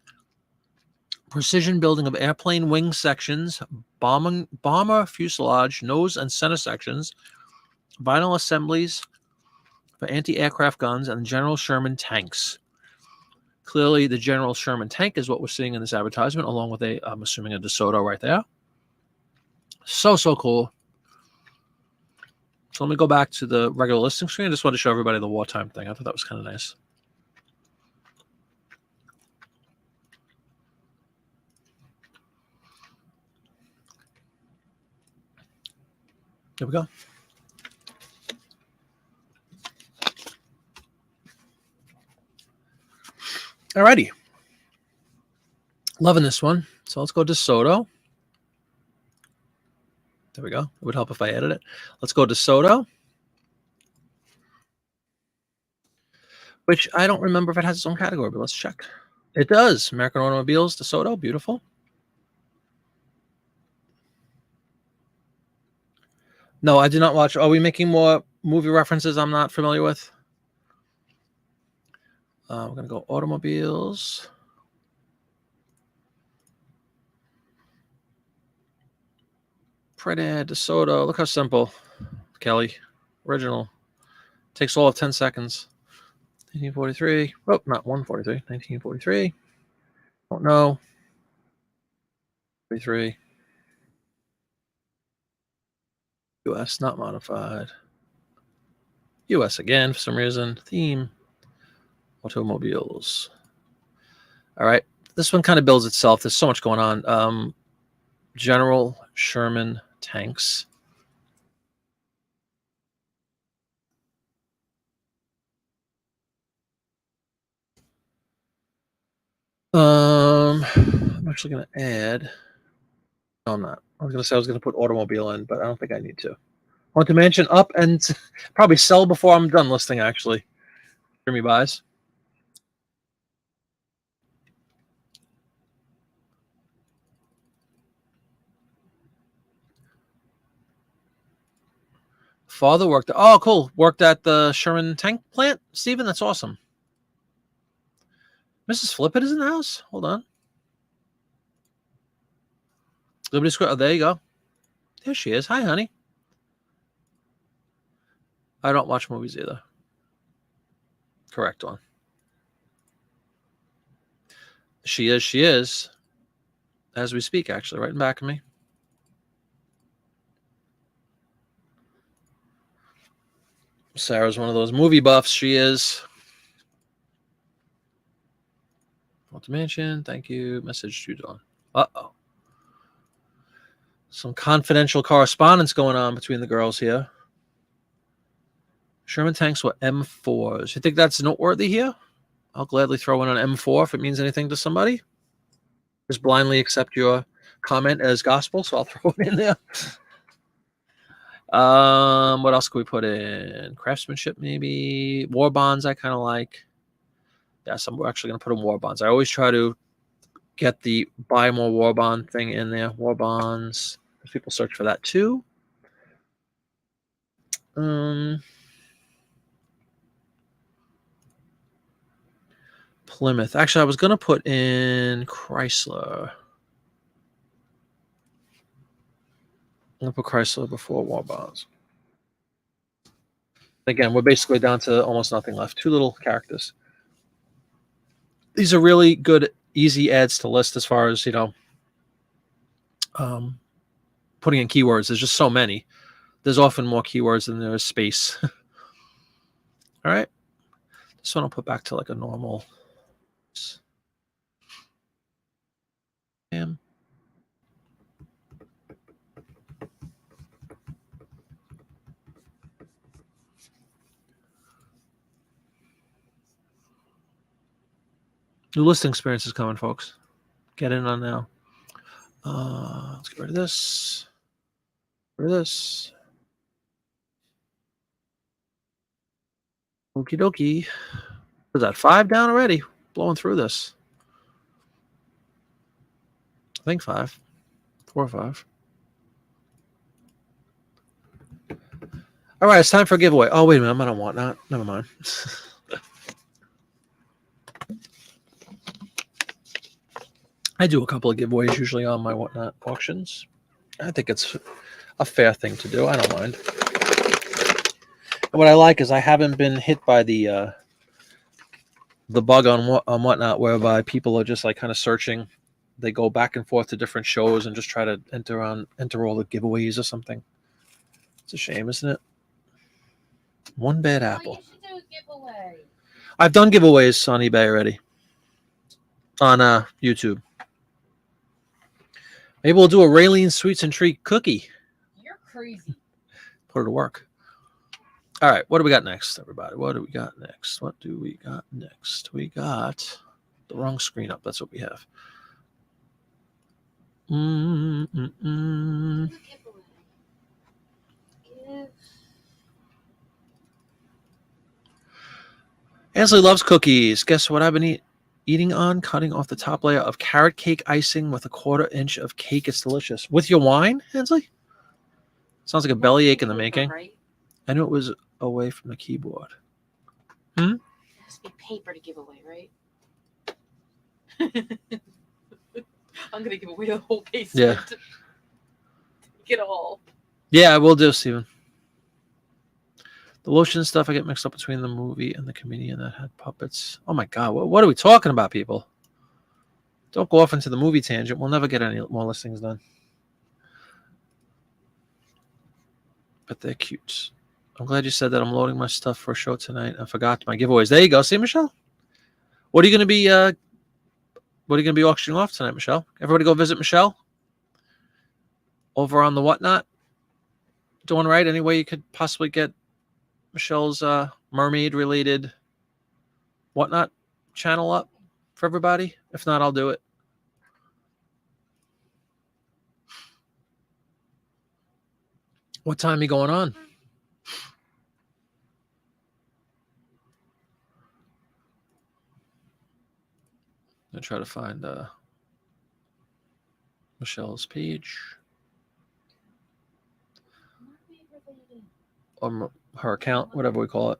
precision building of airplane wing sections, bomber fuselage, nose and center sections, vinyl assemblies for anti-aircraft guns, and General Sherman tanks. Clearly, the General Sherman tank is what we're seeing in this advertisement, along with I'm assuming a Desoto right there. So cool. So let me go back to the regular listing screen. I just want to show everybody the wartime thing. I thought that was kind of nice. There we go. Alrighty. Loving this one. So let's go to Desoto. There we go. It would help if I edit it. Let's go to Desoto. Which I don't remember if it has its own category, but let's check. It does. American Automobiles, Desoto. Beautiful. No, I did not watch. Are we making more movie references I'm not familiar with? We're going to go automobiles. Pretty Desoto. Look how simple. Kelly. Original. Takes all of 10 seconds. 1943. Oh, not 143. 1943. Don't know. 43. US, not modified. US again for some reason. Theme. Automobiles. All right. This one kind of builds itself. There's so much going on. General Sherman tanks. I'm actually going to add. No, I'm not. I was going to say I was going to put automobile in, but I don't think I need to. I want to mention up and probably sell before I'm done listing, actually. Jimmy buys. Father worked. Oh, cool. Worked at the Sherman tank plant. Steven, that's awesome. Mrs. Flippett is in the house. Hold on. Liberty Square. Oh, there you go. There she is. Hi, honey. I don't watch movies either. Correct one. She is. She is. As we speak, actually, right in back of me. Sarah's one of those movie buffs. She is. Want to mention? Thank you. Message to Dawn. Uh-oh. Some confidential correspondence going on between the girls here. Sherman tanks were M4s. You think that's noteworthy here? I'll gladly throw in an M4 if it means anything to somebody. Just blindly accept your comment as gospel, so I'll throw it in there. What else can we put in? Craftsmanship, maybe. War bonds, I kind of like. Yes, I'm actually going to put in war bonds. I always try to get the buy more war bond thing in there. War bonds. People search for that too. Plymouth. Actually, I was going to put in Chrysler. I'm going to put Chrysler before war bonds. Again, we're basically down to almost nothing left. 2 little characters. These are really good, easy ads to list as far as, putting in keywords. There's just so many. There's often more keywords than there is space. All right. This one I'll put back to like a normal. New listing experience is coming, folks. Get in on now. Let's get rid of this. Get rid of this. Okie dokie. Was that 5 down already? Blowing through this. I think 5. 4 or 5. All right, it's time for a giveaway. Oh, wait a minute. I don't want that. Never mind. I do a couple of giveaways usually on my Whatnot auctions. I think it's a fair thing to do. I don't mind. And what I like is I haven't been hit by the bug on Whatnot whereby people are just like kind of searching. They go back and forth to different shows and just try to enter all the giveaways or something. It's a shame, isn't it? One bad apple. You should do a giveaway. I've done giveaways on eBay already. On YouTube. Maybe we'll do a Raylene Sweets and Treat cookie. You're crazy. Put her to work. All right, what do we got next, everybody? What do we got next? What do we got next? We got the wrong screen up. That's what we have. Ansley loves cookies. Guess what I've been eating on? Cutting off the top layer of carrot cake icing with a 1/4 inch of cake. It's delicious. With your wine, Ansley? Sounds like a bellyache in the making. Right? I knew it was away from the keyboard. It has to be paper to give away, right? I'm going to give away the whole case. Yeah. Get it all. Yeah, I will do, Steven. The lotion stuff I get mixed up between the movie and the comedian that had puppets. Oh my God, what are we talking about, people? Don't go off into the movie tangent. We'll never get any more listings done. But they're cute. I'm glad you said that. I'm loading my stuff for a show tonight. I forgot my giveaways. There you go. See, Michelle? What are you going to be auctioning off tonight, Michelle? Everybody go visit Michelle over on the Whatnot. Doing right. Any way you could possibly get Michelle's mermaid-related Whatnot channel up for everybody? If not, I'll do it. What time are you going on? I'm going to try to find Michelle's page. her account, whatever we call it.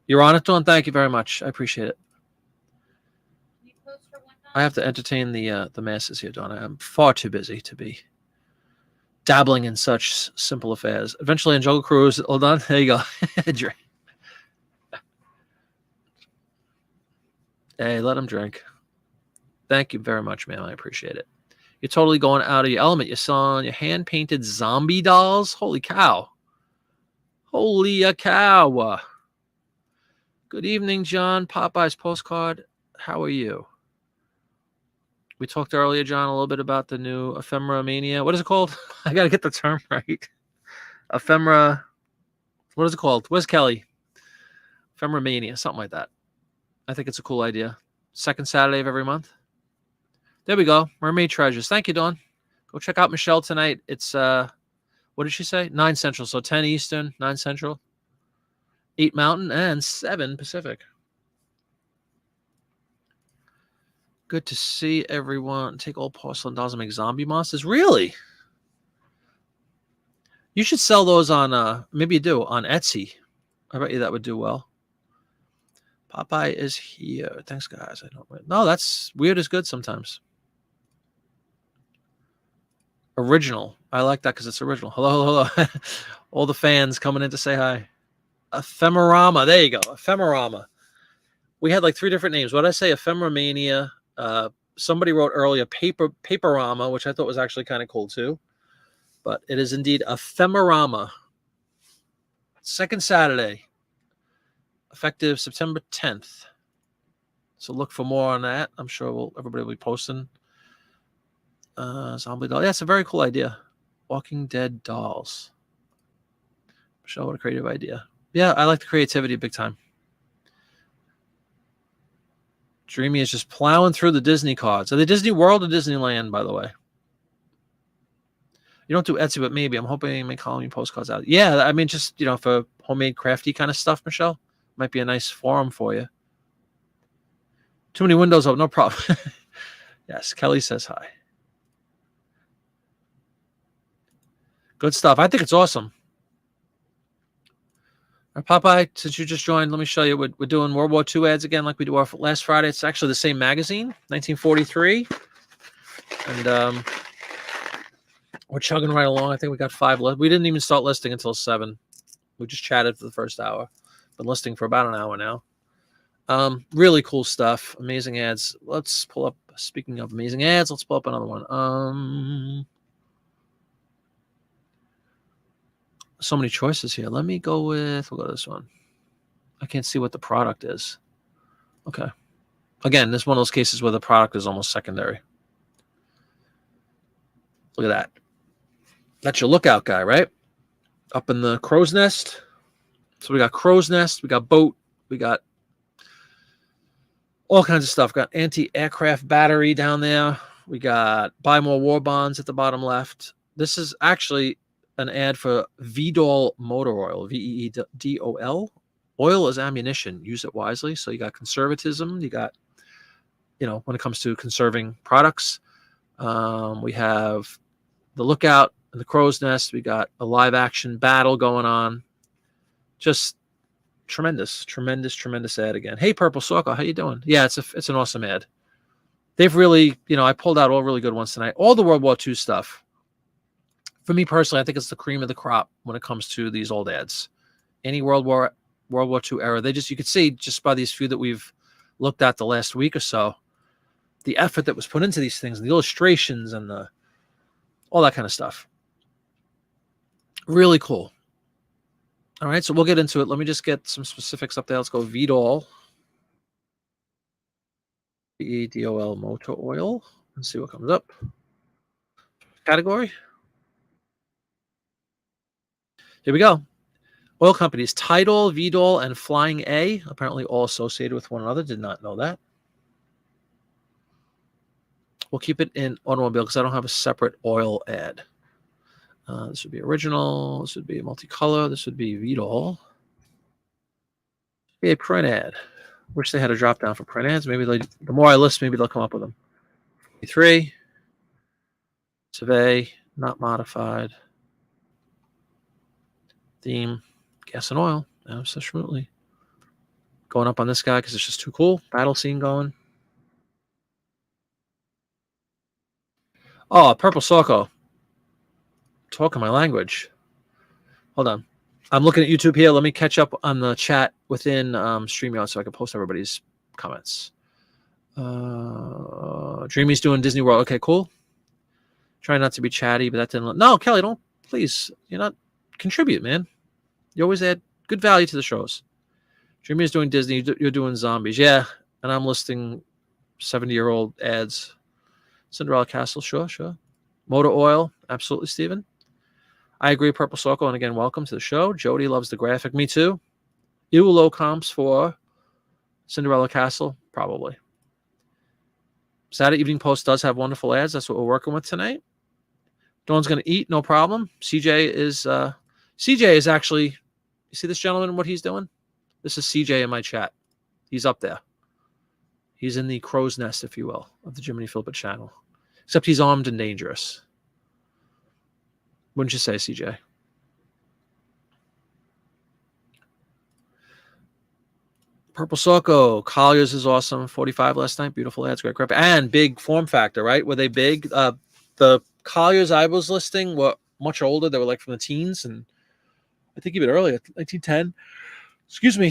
You're on it, Dawn. Thank you very much. I appreciate it. I have to entertain the masses here, Dawn. I'm far too busy to be dabbling in such simple affairs. Eventually, on Jungle Cruise, hold on. There you go. Hey, let him drink. Thank you very much, ma'am. I appreciate it. You're totally going out of your element. You're selling your hand-painted zombie dolls. Holy cow. Holy a cow. Good evening, John. Popeye's postcard. How are you? We talked earlier, John, a little bit about the new ephemera mania. What is it called? I got to get the term right. Ephemera. What is it called? Where's Kelly? Ephemera mania, something like that. I think it's a cool idea. Second Saturday of every month. There we go. Mermaid Treasures. Thank you, Dawn. Go check out Michelle tonight. It's, what did she say? 9 Central. So 10 Eastern, 9 Central, 8 Mountain, and 7 Pacific. Good to see everyone. Take all porcelain dolls and make zombie monsters. Really? You should sell those on, maybe you do, on Etsy. I bet you that would do well. Popeye is here. Thanks, guys. I don't. No, that's weird is good sometimes. Original. I like that because it's original. Hello, hello. All the fans coming in to say hi. Ephemerama. There you go. Ephemerama. We had like 3 different names. What did I say? Ephemeramania. Somebody wrote earlier Paperama, which I thought was actually kind of cool too. But it is indeed Ephemerama. Second Saturday. Effective September 10th. So look for more on that. I'm sure everybody will be posting. Zombie doll. Yeah, it's a very cool idea. Walking Dead dolls. Michelle, what a creative idea. Yeah, I like the creativity big time. Dreamy is just plowing through the Disney cards. Are they Disney World or Disneyland, by the way? You don't do Etsy, but maybe. I'm hoping you make Halloween postcards out. Yeah, I mean, just, for homemade crafty kind of stuff, Michelle. Might be a nice forum for you. Too many windows up, no problem. Yes, Kelly says hi. Good stuff. I think it's awesome. Popeye, since you just joined, let me show you. We're doing World War II ads again like we do our last Friday. It's actually the same magazine, 1943. And we're chugging right along. I think we got 5 left. We didn't even start listing until 7. We just chatted for the first hour. Been listing for about an hour now. Really cool stuff. Amazing ads. Let's pull up, speaking of amazing ads, let's pull up another one. So many choices here. Let me go we'll go to this one. I can't see what the product is. Okay. Again, this is one of those cases where the product is almost secondary. Look at that. That's your lookout guy, right? Up in the crow's nest. So we got crow's nest, we got boat, we got all kinds of stuff. Got anti-aircraft battery down there. We got buy more war bonds at the bottom left. This is actually an ad for Vidol motor oil, Veedol. Oil is ammunition. Use it wisely. So you got conservatism. You got, when it comes to conserving products. We have the lookout and the crow's nest. We got a live action battle going on. Just tremendous ad again. Hey, Purple Soccer, how you doing? Yeah, it's an awesome ad. They've really, I pulled out all really good ones tonight. All the World War II stuff. For me personally, I think it's the cream of the crop when it comes to these old ads. Any World War II era, you could see just by these few that we've looked at the last week or so, the effort that was put into these things, and the illustrations and all that kind of stuff. Really cool. All right, so we'll get into it. Let me just get some specifics up there. Let's go Vidol. Veedol motor oil. Let's see what comes up. Category. Here we go. Oil companies, Tidal, Vidol, and Flying A, apparently all associated with one another. Did not know that. We'll keep it in automobile because I don't have a separate oil ad. This would be original. This would be multicolor. This would be Vidol. A print ad. Wish they had a drop down for print ads. Maybe the more I list, maybe they'll come up with them. 3. Survey, not modified. Theme, Gas and oil. Absolutely. Going up on this guy because it's just too cool. Battle scene going. Oh, Purple Socko. Talking my language. Hold on. I'm looking at YouTube here. Let me catch up on the chat within StreamYard so I can post everybody's comments. Dreamy's doing Disney World. Okay, cool. Try not to be chatty, but that didn't. No, Kelly, don't. Please. You're not. Contribute, man. You always add good value to the shows. Dreamy's doing Disney. You're doing zombies. Yeah. And I'm listing 70-year-old ads. Cinderella Castle. Sure. Motor Oil. Absolutely, Steven. I agree, Purple Socko, and again, welcome to the show. Jody loves the graphic. Me too. You low comps for Cinderella Castle? Probably. Saturday Evening Post does have wonderful ads. That's what we're working with tonight. Dawn's going to eat, no problem. CJ is actually, you see this gentleman and what he's doing? This is CJ in my chat. He's up there. He's in the crow's nest, if you will, of the Jiminy Philpott channel. Except he's armed and dangerous. Wouldn't you say, CJ? Purple Socko, Collier's is awesome. 45 last night. Beautiful ads, great graphic. And big form factor, right? Were they big? The Colliers I was listing were much older. They were like from the teens, and I think even earlier, 1910,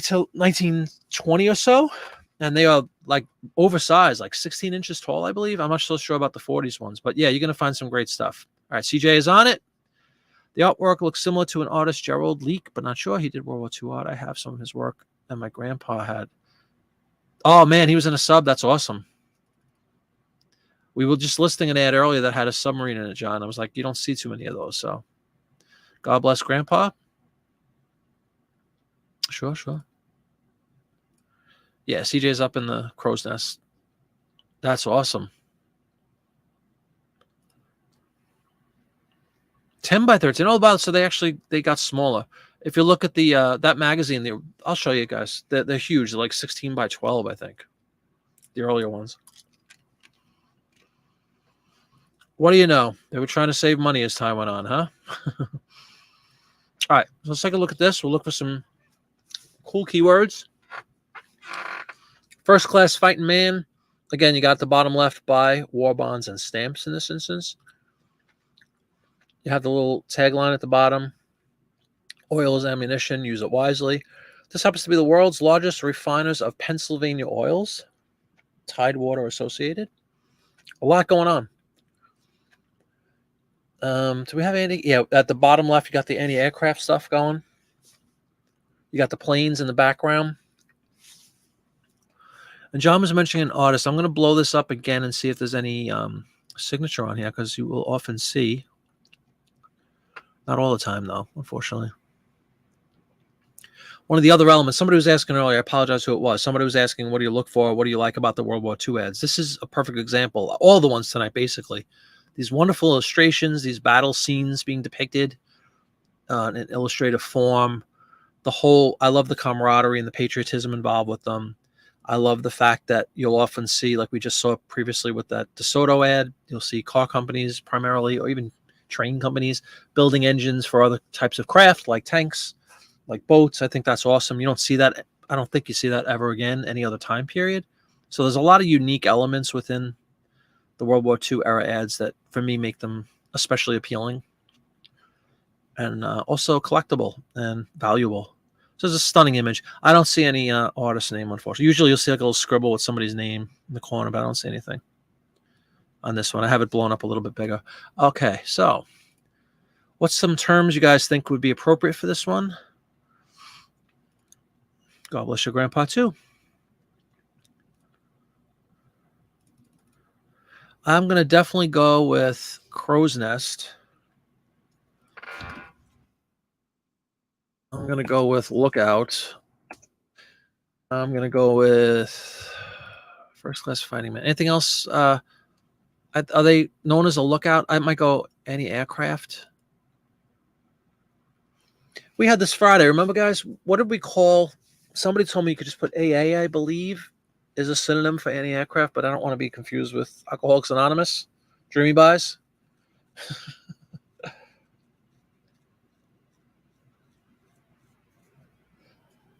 till 1920 or so. And they are like oversized, like 16 inches tall, I believe. I'm not so sure about the 40s ones, but yeah, you're going to find some great stuff. All right, CJ is on it. The artwork looks similar to an artist, Gerald Leak, but not sure. He did World War II art. I have some of his work that my grandpa had. Oh, man, he was in a sub. That's awesome. We were just listing an ad earlier that had a submarine in it, John. I was like, you don't see too many of those, so God bless Grandpa. Sure. Yeah, CJ's up in the crow's nest. That's awesome. 10 by 13. Oh, about so they got smaller. If you look at the that magazine, I'll show you guys. They're huge. They're like 16 by 12, I think. The earlier ones. What do you know? They were trying to save money as time went on, huh? All right, so let's take a look at this. We'll look for some cool keywords. First Class Fighting Man. Again, you got the bottom left, buy war bonds and stamps in this instance. You have the little tagline at the bottom. Oil is ammunition. Use it wisely. This happens to be the world's largest refiners of Pennsylvania oils. Tidewater Associated. A lot going on. Do we have any? Yeah, at the bottom left, you got the anti-aircraft stuff going. You got the planes in the background. And John was mentioning an artist. I'm going to blow this up again and see if there's any signature on here, because you will often see. Not all the time, though, unfortunately. One of the other elements, somebody was asking earlier, I apologize who it was. Somebody was asking, what do you look for? What do you like about the World War II ads? This is a perfect example. All the ones tonight, basically. These wonderful illustrations, these battle scenes being depicted in an illustrative form. I love the camaraderie and the patriotism involved with them. I love the fact that you'll often see, like we just saw previously with that DeSoto ad, you'll see car companies primarily, or even train companies, building engines for other types of craft, like tanks, like boats. I think that's awesome. You don't see that. I don't think you see that ever again, any other time period. So there's a lot of unique elements within the World War II era ads that, for me, make them especially appealing and also collectible and valuable. So it's a stunning image. I don't see any artist name, unfortunately. Usually you'll see like a little scribble with somebody's name in the corner, but I don't see anything on this one. I have it blown up a little bit bigger. Okay, so what's some terms you guys think would be appropriate for this one? God bless your grandpa, too. I'm going to definitely go with crow's nest. I'm going to go with lookout. I'm going to go with First Class Fighting Man. Anything else? Are they known as a lookout? I might go anti-aircraft. We had this Friday. Remember, guys? What did we call? Somebody told me you could just put AA, I believe, is a synonym for anti-aircraft, but I don't want to be confused with Alcoholics Anonymous. Dreamy buys.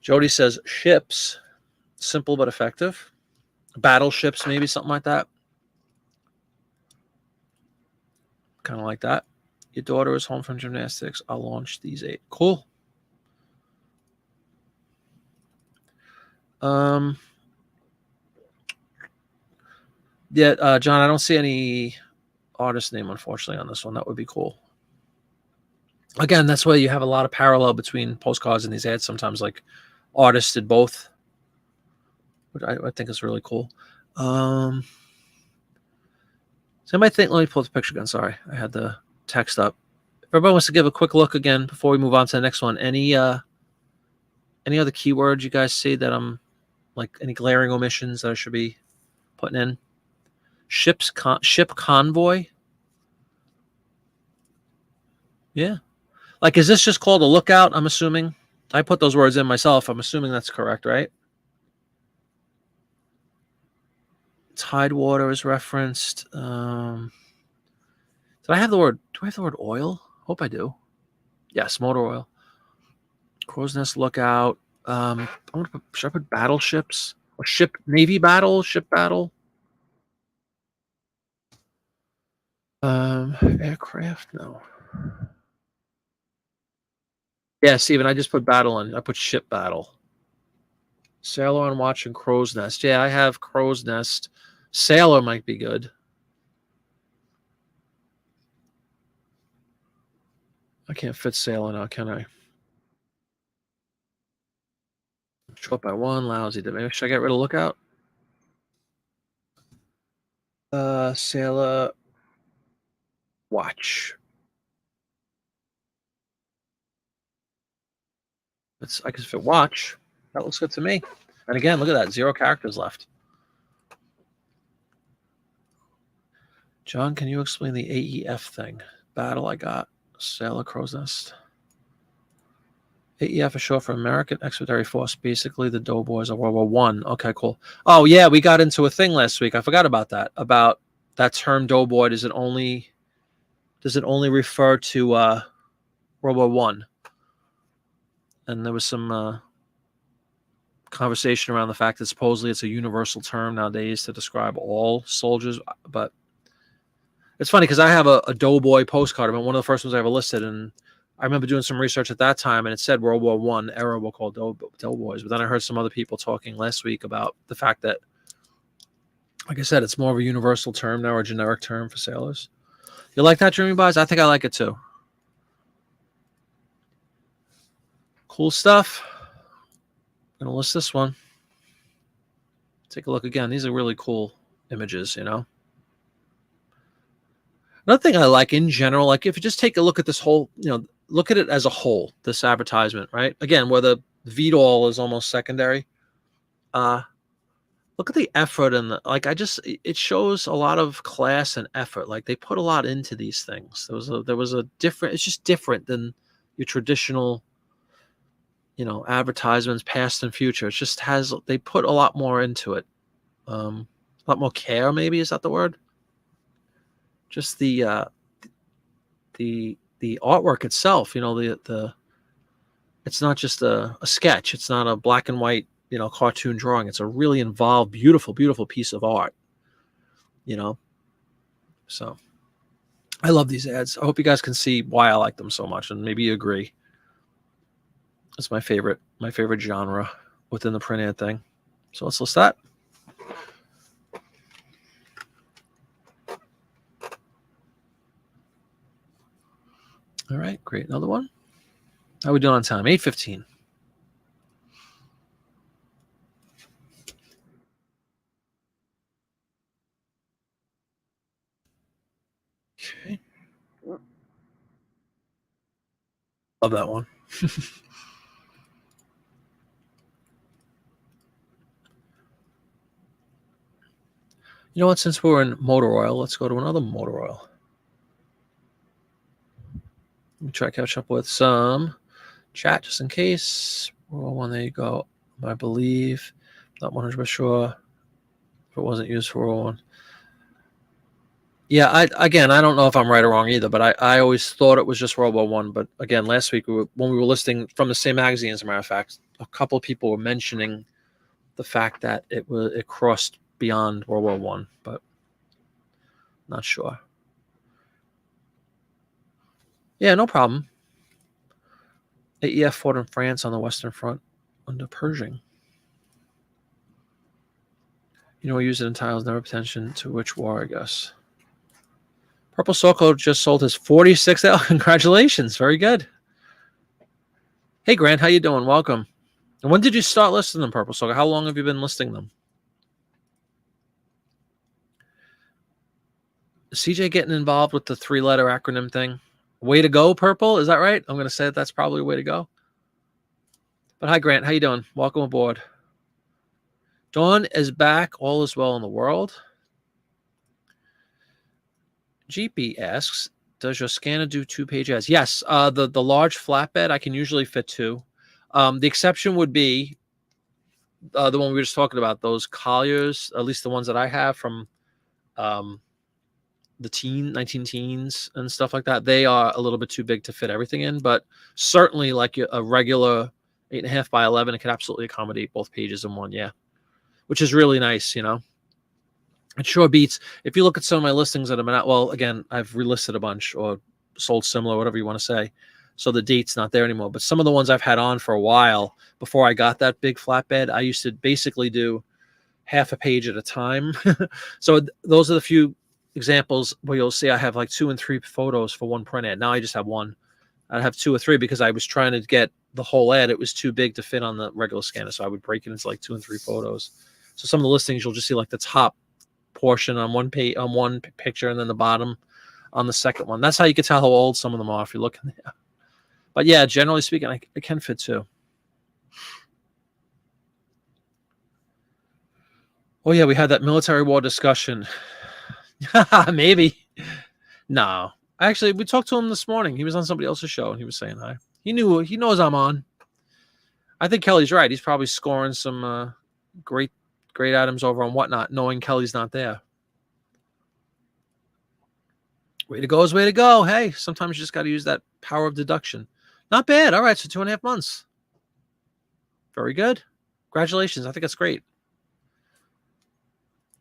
Jody says ships, simple but effective. Battleships, maybe something like that. Kind of like that. Your daughter is home from gymnastics. I'll launch these 8. Cool. Yeah, John, I don't see any artist name, unfortunately, on this one. That would be cool. Again, that's why you have a lot of parallel between postcards and these ads. Sometimes, like, artists did both, which I think is really cool. So anybody think? Let me pull the picture again. Sorry, I had the text up. If everybody wants to give a quick look again before we move on to the next one, any other keywords you guys see that I'm like any glaring omissions that I should be putting in? Ship convoy. Yeah. Like, is this just called a lookout? I'm assuming. I put those words in myself. I'm assuming that's correct, right? Tidewater is referenced. Did I have the word? Do I have the word oil? Hope I do. Yes, motor oil. Crow's Nest lookout. Should I put battleships or ship navy battle? Ship battle. Aircraft. No. Yeah, Steven, I just put battle in. I put ship battle. Sailor on watch and Crow's Nest. Yeah, I have Crow's Nest. Sailor might be good. I can't fit sailor now, can I? Short by 1, lousy. Maybe should I get rid of lookout? Sailor watch. I can fit watch. That looks good to me. And again, look at that. 0 characters left. John, can you explain the AEF thing? Battle I got. Sailor Crow's Nest. AEF is short for American Expeditionary Force. Basically, the Doughboys of World War One. Okay, cool. Oh, yeah, we got into a thing last week. I forgot about that. About that term Doughboy. Does it only refer to World War One? And there was some conversation around the fact that supposedly it's a universal term nowadays to describe all soldiers. But it's funny because I have a Doughboy postcard. I mean, one of the first ones I ever listed, and I remember doing some research at that time, and it said World War One era were called Doughboys. But then I heard some other people talking last week about the fact that, like I said, it's more of a universal term now, or a generic term for sailors. You like that, Dreamy Boys? I think I like it too. Cool stuff. I'm gonna list this one. Take a look again. These are really cool images, you know. Another thing I like in general, like if you just take a look at this whole, look at it as a whole, this advertisement, right? Again, where the VDOL is almost secondary. Look at the effort and it shows a lot of class and effort. Like they put a lot into these things. There was a different. It's just different than your traditional, advertisements, past and future. It just they put a lot more into it. A lot more care. Maybe is that the word? Just the artwork itself, it's not just a sketch. It's not a black and white, cartoon drawing. It's a really involved, beautiful, beautiful piece of art, So I love these ads. I hope you guys can see why I like them so much, and maybe you agree. It's my favorite genre within the print ad thing. So let's list that. All right, great. Another one. How are we doing on time? 8:15. Okay. Love that one. You know what? Since we're in motor oil, let's go to another motor oil. Let me try to catch up with some chat just in case. Well, one, there you go. I believe, not 100% sure if it wasn't used for one. Yeah, I don't know if I'm right or wrong either, but I always thought it was just World War One. But again, last week when we were listing from the same magazine, as a matter of fact, a couple of people were mentioning the fact that it crossed beyond World War One, but not sure. Yeah, no problem. AEF fought in France on the Western Front under Pershing. We use it in titles, never attention to which war, I guess. Purple Circle just sold his 46th. Congratulations. Very good. Hey, Grant, how you doing? Welcome. And when did you start listing them, Purple Circle? How long have you been listing them? CJ getting involved with the 3-letter acronym thing. Way to go, Purple. Is that right? I'm going to say that's probably a way to go. But hi, Grant. How you doing? Welcome aboard. Dawn is back. All is well in the world. GP asks, does your scanner do 2-page ads? Yes. The large flatbed, I can usually fit 2. The exception would be the one we were just talking about, those Colliers, at least the ones that I have from the 19 teens and stuff like that. They are a little bit too big to fit everything in, but certainly like a regular 8.5 by 11, it could absolutely accommodate both pages in one. Yeah. Which is really nice, It sure beats. If you look at some of my listings that have been out, well, again, I've relisted a bunch or sold similar, whatever you want to say. So the date's not there anymore. But some of the ones I've had on for a while before I got that big flatbed, I used to basically do half a page at a time. So those are the few examples where you'll see I have like 2 and 3 photos for one print ad. Now I just have one. I'd have 2 or 3 because I was trying to get the whole ad. It was too big to fit on the regular scanner. So I would break it into like 2 and 3 photos. So some of the listings, you'll just see like the top portion on one page, on one picture, and then the bottom on the second one. That's how you can tell how old some of them are if you're looking there. But yeah, generally speaking, I can fit 2. Oh yeah, we had that military war discussion. Maybe. No. Actually, we talked to him this morning. He was on somebody else's show and he was saying hi. He knows I'm on. I think Kelly's right. He's probably scoring some great items over on Whatnot, knowing Kelly's not there. Way to go is way to go. Hey, sometimes you just got to use that power of deduction. Not bad. All right, so 2.5 months. Very good. Congratulations. I think that's great.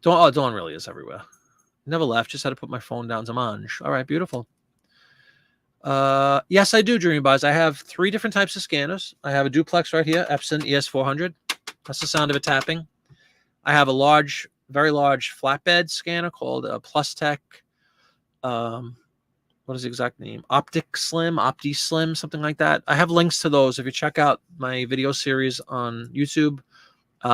Dawn really is everywhere. Never left. Just had to put my phone down to mange. All right, beautiful. Yes, I do, Dreamy Buys. I have 3 different types of scanners. I have a duplex right here, Epson ES400. That's the sound of it tapping. I have a very large flatbed scanner called a Plus Tech. What is the exact name? Opti Slim, something like that. I have links to those. If you check out my video series on YouTube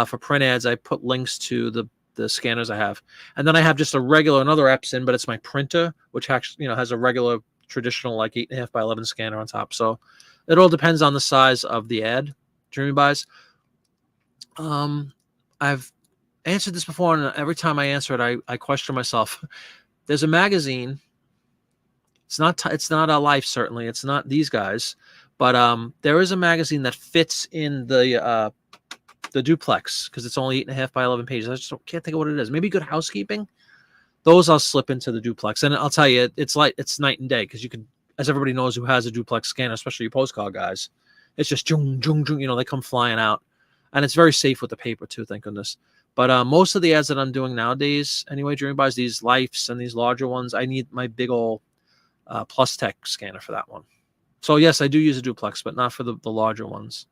for print ads, I put links to the scanners I have. And then I have just another Epson, but it's my printer, which actually, has a regular traditional like 8.5 by 11 scanner on top. So it all depends on the size of the ad, Dreamy Buys. I've answered this before, and every time I answer it, I question myself. There's a magazine. It's not a Life, certainly. It's not these guys, but there is a magazine that fits in the duplex because it's only 8.5 by 11 pages. I just can't think of what it is. Maybe Good Housekeeping. Those I'll slip into the duplex, and I'll tell you, it's night and day because you can, as everybody knows who has a duplex scanner, especially you postcard guys, it's just jung jung jung. They come flying out, and it's very safe with the paper too. Thank goodness. But most of the ads that I'm doing nowadays, anyway, Dreamy Buys, these Lifes and these larger ones, I need my big old Plus Tech scanner for that one. So yes, I do use a duplex, but not for the larger ones.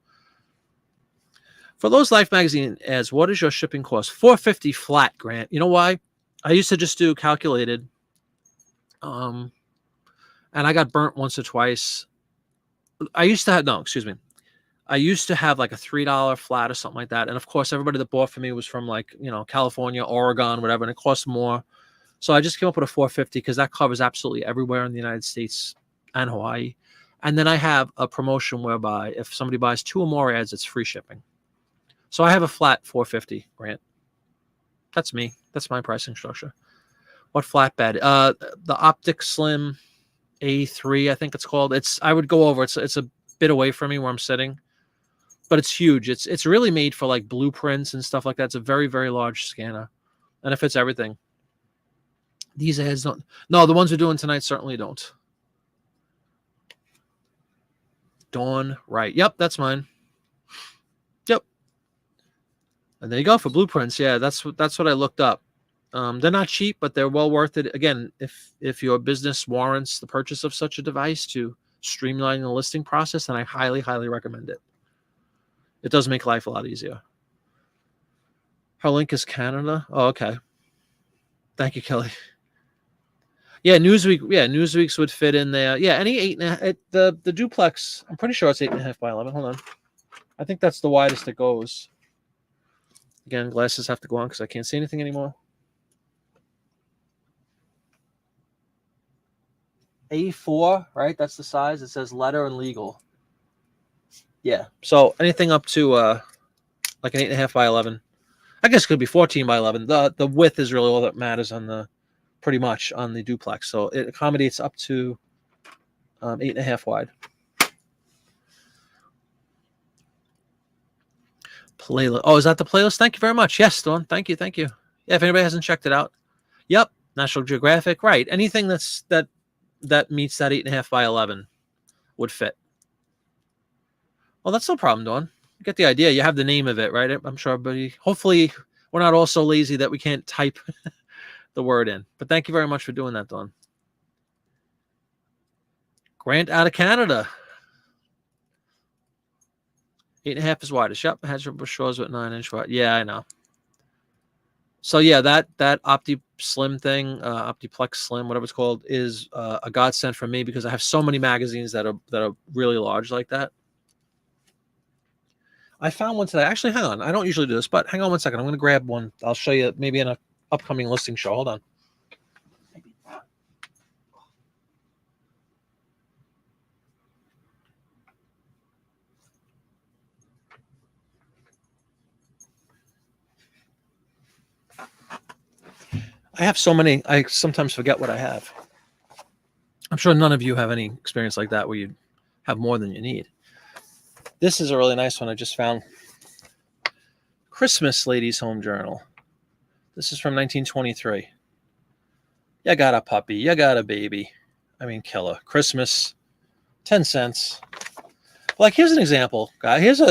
For those Life magazine ads, what is your shipping cost? $4.50 flat, Grant. You know why? I used to just do calculated, and I got burnt once or twice. I used to have like a $3 flat or something like that. And of course, everybody that bought for me was from like, California, Oregon, whatever, and it cost more. So I just came up with a $4.50 because that covers absolutely everywhere in the United States and Hawaii. And then I have a promotion whereby if somebody buys 2 or more ads, it's free shipping. So I have a flat $4.50, Grant. That's me. That's my pricing structure. What flatbed? The Optic Slim A3, I think it's called. I would go over. It's a bit away from me where I'm sitting, but it's huge. It's really made for like blueprints and stuff like that. It's a very, very large scanner, and it fits everything. These ads don't. No, the ones we're doing tonight certainly don't. Dawn, right? Yep, that's mine. And there you go for blueprints. Yeah, that's what I looked up. They're not cheap, but they're well worth it. Again, if your business warrants the purchase of such a device to streamline the listing process, then I highly, highly recommend it. It does make life a lot easier. Her link is Canada. Oh, okay. Thank you, Kelly. Yeah, Newsweek. Yeah, Newsweek's would fit in there. Yeah, any 8.5. The duplex. I'm pretty sure it's 8.5 by 11. Hold on. I think that's the widest it goes. Again, glasses have to go on because I can't see anything anymore. A4, right? That's the size. It says letter and legal. Yeah. So anything up to like an 8.5 by 11. I guess it could be 14 by 11. The width is really all that matters on the pretty much on the duplex. So it accommodates up to 8.5 wide. Playlist. Oh, is that the playlist? Thank you very much. Yes, Dawn. Thank you. Thank you. Yeah, if anybody hasn't checked it out. Yep. National Geographic. Right. Anything that meets that 8.5 by 11 would fit. Well, that's no problem, Dawn. You get the idea. You have the name of it, right? I'm sure everybody. Hopefully, we're not all so lazy that we can't type the word in. But thank you very much for doing that, Dawn. Grant out of Canada. 8.5 is widest. Yep, has shores with 9-inch wide. Yeah, I know. So yeah, that Opti Slim thing, Optiplex Slim, whatever it's called, is a godsend for me because I have so many magazines that are really large like that. I found one today. Actually, hang on. I don't usually do this, but hang on one second. I'm going to grab one. I'll show you maybe in an upcoming listing show. Hold on. I have so many, I sometimes forget what I have. I'm sure none of you have any experience like that where you have more than you need. This is a really nice one I just found. Christmas Ladies Home Journal. This is from 1923. You got a puppy. You got a baby. I mean, killer. Christmas, 10 cents. Like, here's an example, guy. Here's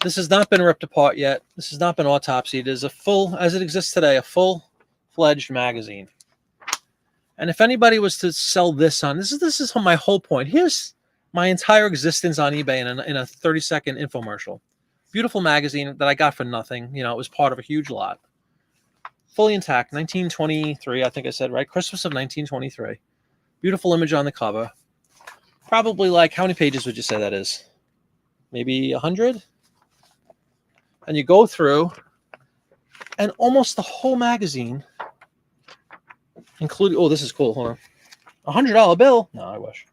this has not been ripped apart yet. This has not been autopsied. It is as it exists today, a full-fledged magazine. And if anybody was to sell this on, this is my whole point. Here's my entire existence on eBay in a 30-second infomercial. Beautiful magazine that I got for nothing. You know, it was part of a huge lot. Fully intact, 1923, I think I said, right? Christmas of 1923. Beautiful image on the cover. Probably like, how many pages would you say that is? Maybe 100? And you go through, and almost the whole magazine, including, oh, this is cool. Hold on. $100 bill? No, I wish.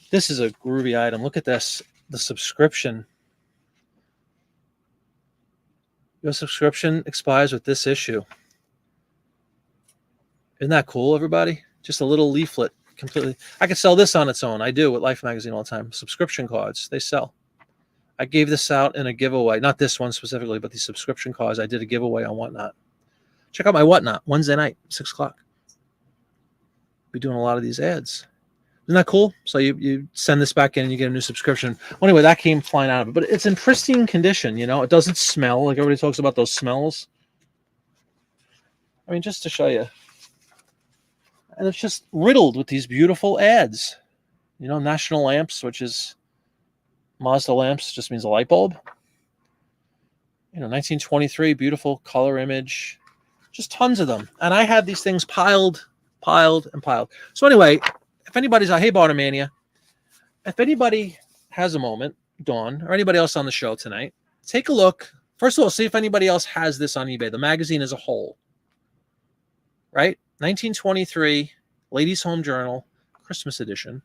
This is a groovy item. Look at this. The subscription. Your subscription expires with this issue. Isn't that cool, everybody? Just a little leaflet. Completely. I could sell this on its own. I do with Life Magazine all the time. Subscription cards. They sell. I gave this out in a giveaway. Not this one specifically, but the subscription cards. I did a giveaway on Whatnot. Check out my Whatnot. Wednesday night, 6 o'clock. Be doing a lot of these ads. Isn't that cool? So you send this back in and you get a new subscription. Well, anyway, that came flying out of it. But it's in pristine condition, you know. It doesn't smell. Like everybody talks about those smells. I mean, just to show you. And it's just riddled with these beautiful ads. You know, National Lamps, which is Mazda lamps, just means a light bulb. You know, 1923, beautiful color image. Just tons of them. And I had these things piled. So anyway, if anybody's a Hey Bartermania, if anybody has a moment, Dawn, or anybody else on the show tonight, take a look. First of all, see if anybody else has this on eBay. The magazine as a whole. Right? 1923, Ladies Home Journal, Christmas edition.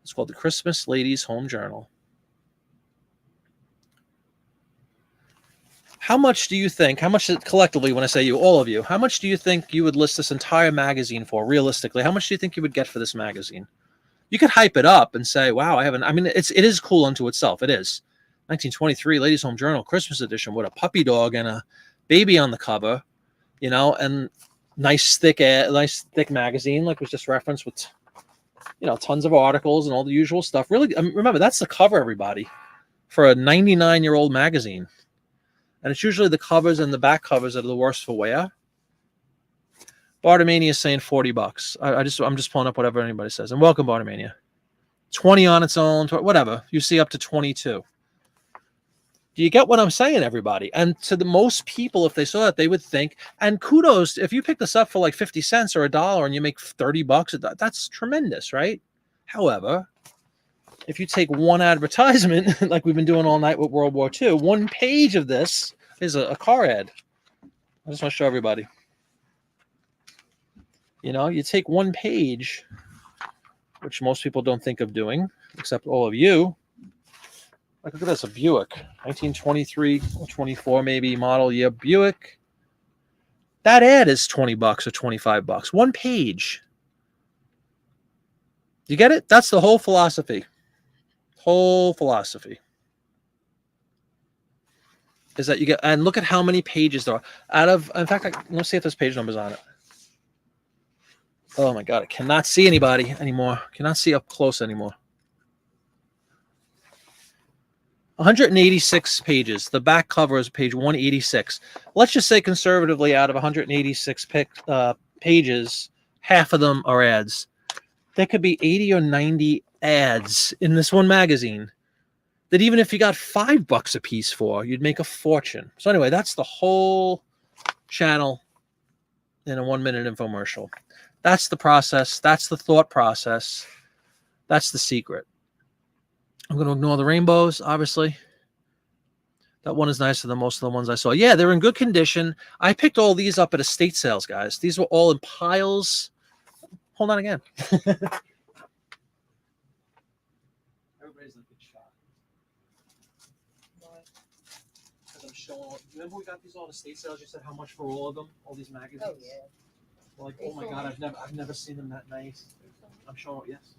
It's called the Christmas Ladies Home Journal. How much do you think, collectively, when I say you, all of you, how much do you think you would list this entire magazine for, realistically? How much do you think you would get for this magazine? You could hype it up and say, wow, it is cool unto itself. It is. 1923, Ladies Home Journal, Christmas edition, with a puppy dog and a baby on the cover, you know, and nice thick magazine, like was just referenced with, you know, tons of articles and all the usual stuff. Really, remember, that's the cover, everybody. for a 99-year-old magazine. And it's usually the covers and the back covers that are the worst for wear. Bartomania is saying $40. I'm just pulling up whatever anybody says. And welcome, Bartomania. 20 on its own, whatever. You see up to 22. Do you get what I'm saying, everybody? And to the most people, if they saw that, they would think, and kudos, if you pick this up for like 50 cents or $1 and you make $30, that's tremendous, right? However, if you take one advertisement, like we've been doing all night with World War II, one page of this is a car ad. I just want to show everybody. You know, you take one page, which most people don't think of doing, except all of you. Like, look at this, a Buick, 1923 or 24 maybe model year Buick. That ad is $20 or $25. One page. You get it? That's the whole philosophy. Whole philosophy. Is that you get, and look at how many pages there are. Out of, in fact, let's see if there's page numbers on it. Oh my God, I cannot see anybody anymore. Cannot see up close anymore. 186 pages. The back cover is page 186. Let's just say conservatively, out of 186 pages, half of them are ads. There could be 80 or 90 ads in this one magazine that even if you got $5 a piece for, you'd make a fortune. So anyway, that's the whole channel in a 1-minute infomercial. That's the process. That's the thought process. That's the secret. I'm going to ignore the rainbows, obviously. That one is nicer than most of the ones I saw. Yeah, they're in good condition. I picked all these up at estate sales, guys. These were all in piles. Hold on again. Everybody's in a good shot. Because I'm showing. Remember we got these all at estate sales? You said how much for all of them? All these magazines? Oh, yeah. Like, oh my God, I've never seen them that nice. I'm showing, yes.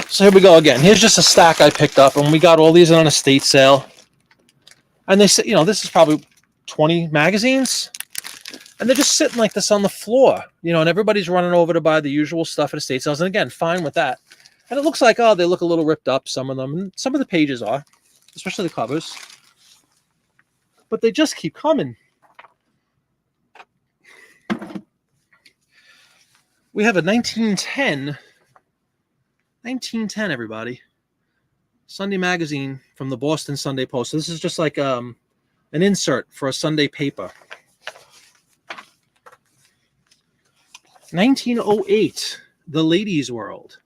So here we go again. Here's just a stack I picked up, and we got all these on an estate sale. And they said, you know, this is probably 20 magazines, and they're just sitting like this on the floor, you know, and everybody's running over to buy the usual stuff at estate sales. And again, fine with that. And it looks like, oh, they look a little ripped up, some of them. And some of the pages are, especially the covers. But they just keep coming. We have a 1910, everybody. Sunday magazine from the Boston Sunday Post. So this is just like an insert for a Sunday paper. 1908, The Ladies' World.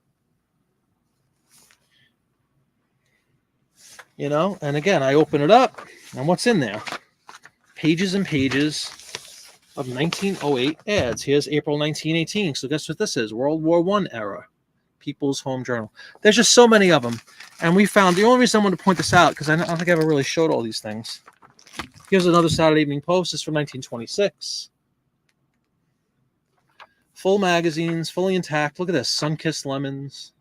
You know, and again, I open it up, and what's in there? Pages and pages of 1908 ads. Here's April 1918. So guess what this is? World War I era. People's Home Journal. There's just so many of them. And we found, the only reason I wanted to point this out, because I don't think I ever really showed all these things. Here's another Saturday Evening Post. It's from 1926. Full magazines, fully intact. Look at this. Sun-Kissed Lemons.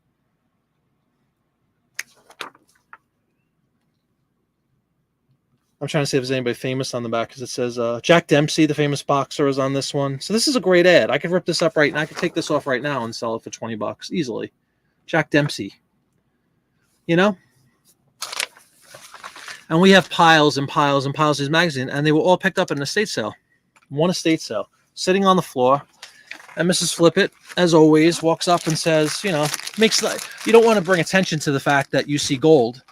I'm trying to see if there's anybody famous on the back, because it says Jack Dempsey, the famous boxer, is on this one. So this is a great ad. I could rip this up right now. I could take this off right now and sell it for $20 easily. Jack Dempsey. You know? And we have piles and piles and piles of these magazines, and they were all picked up at an estate sale. One estate sale. Sitting on the floor. And Mrs. Flippett, as always, walks up and says, you know, makes like, you don't want to bring attention to the fact that you see gold.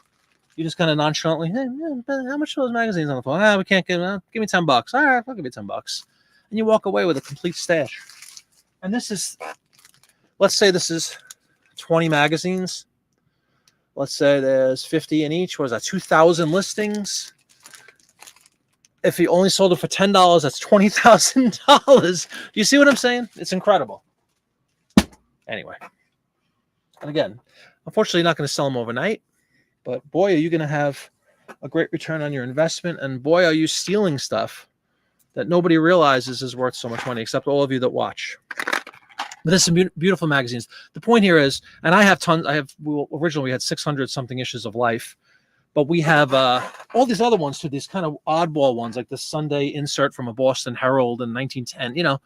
You just kind of nonchalantly, hey, how much are those magazines on the phone? We can't give me $10. All right, I'll give you $10. And you walk away with a complete stash. And this is, let's say this is 20 magazines. Let's say there's 50 in each. What is that? 2,000 listings. If you only sold it for $10, that's $20,000. Do you see what I'm saying? It's incredible. Anyway. And again, unfortunately, you're not going to sell them overnight. But boy, are you going to have a great return on your investment. And boy, are you stealing stuff that nobody realizes is worth so much money, except all of you that watch. But there's some beautiful magazines. The point here is, and I have tons, originally we had 600 something issues of Life, but we have all these other ones too, these kind of oddball ones, like the Sunday insert from a Boston Herald in 1910. You know,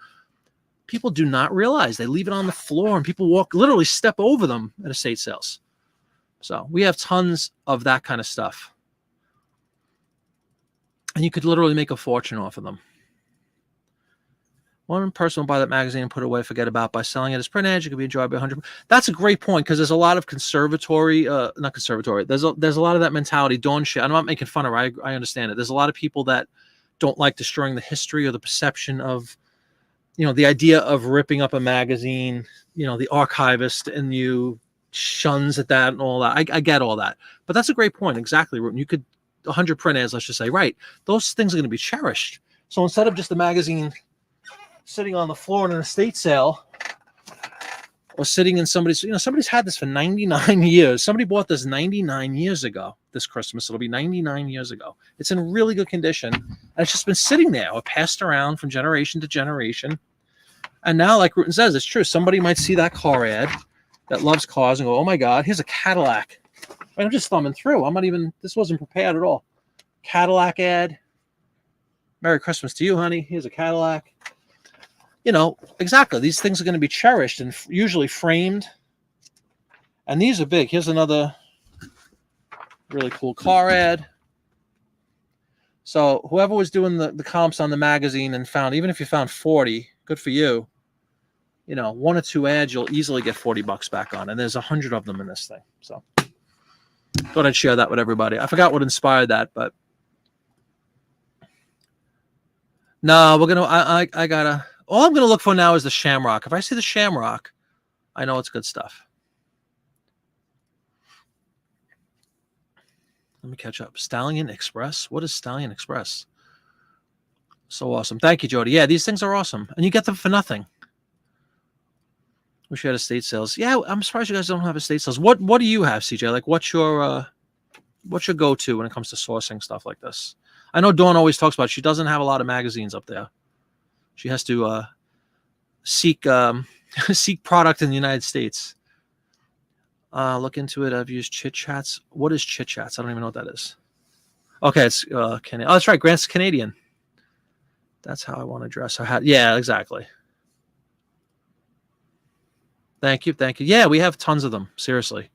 People do not realize they leave it on the floor and people literally step over them at estate sales. So we have tons of that kind of stuff. And you could literally make a fortune off of them. One person will buy that magazine and put it away, forget about. By selling it as print ads, it could be enjoyed by 100. That's a great point, because there's a lot of not conservatory. There's a lot of that mentality. Dawn shit. I'm not making fun of her. I understand it. There's a lot of people that don't like destroying the history or the perception of, the idea of ripping up a magazine. The archivist and you shuns at that and all that. I get all that, but that's a great point. Exactly, Rutan. You could 100 print ads. Let's just say, right? Those things are going to be cherished. So instead of just a magazine sitting on the floor in an estate sale, or sitting in somebody's had this for 99 years. Somebody bought this 99 years ago this Christmas. It'll be 99 years ago. It's in really good condition. And it's just been sitting there or passed around from generation to generation. And now, like Rutan says, it's true. Somebody might see that car ad that loves cars and go, oh my God, here's a Cadillac. I'm just thumbing through. This wasn't prepared at all. Cadillac ad. Merry Christmas to you, honey. Here's a Cadillac. Exactly. These things are going to be cherished and usually framed. And these are big. Here's another really cool car ad. So whoever was doing the comps on the magazine and found, even if you found 40, good for you. 1 or 2 ads, you'll easily get $40 back on. And there's 100 of them in this thing. So thought I'd share that with everybody. I forgot what inspired that, but no, we're going to, I gotta, all I'm going to look for now is the Shamrock. If I see the Shamrock, I know it's good stuff. Let me catch up. Stallion Express. What is Stallion Express? So awesome. Thank you, Jody. Yeah, these things are awesome. And you get them for nothing. Wish you had estate sales. Yeah, I'm surprised you guys don't have estate sales. What do you have, CJ? Like, what's your go-to when it comes to sourcing stuff like this? I know Dawn always talks about she doesn't have a lot of magazines up there. She has to seek product in the United States. Look into it. I've used Chit Chats. What is Chit Chats? I don't even know what that is. Okay, it's Canadian. Oh, that's right. Grant's Canadian. That's how I want to dress her hat. Yeah, exactly. Thank you. Yeah, we have tons of them. Seriously.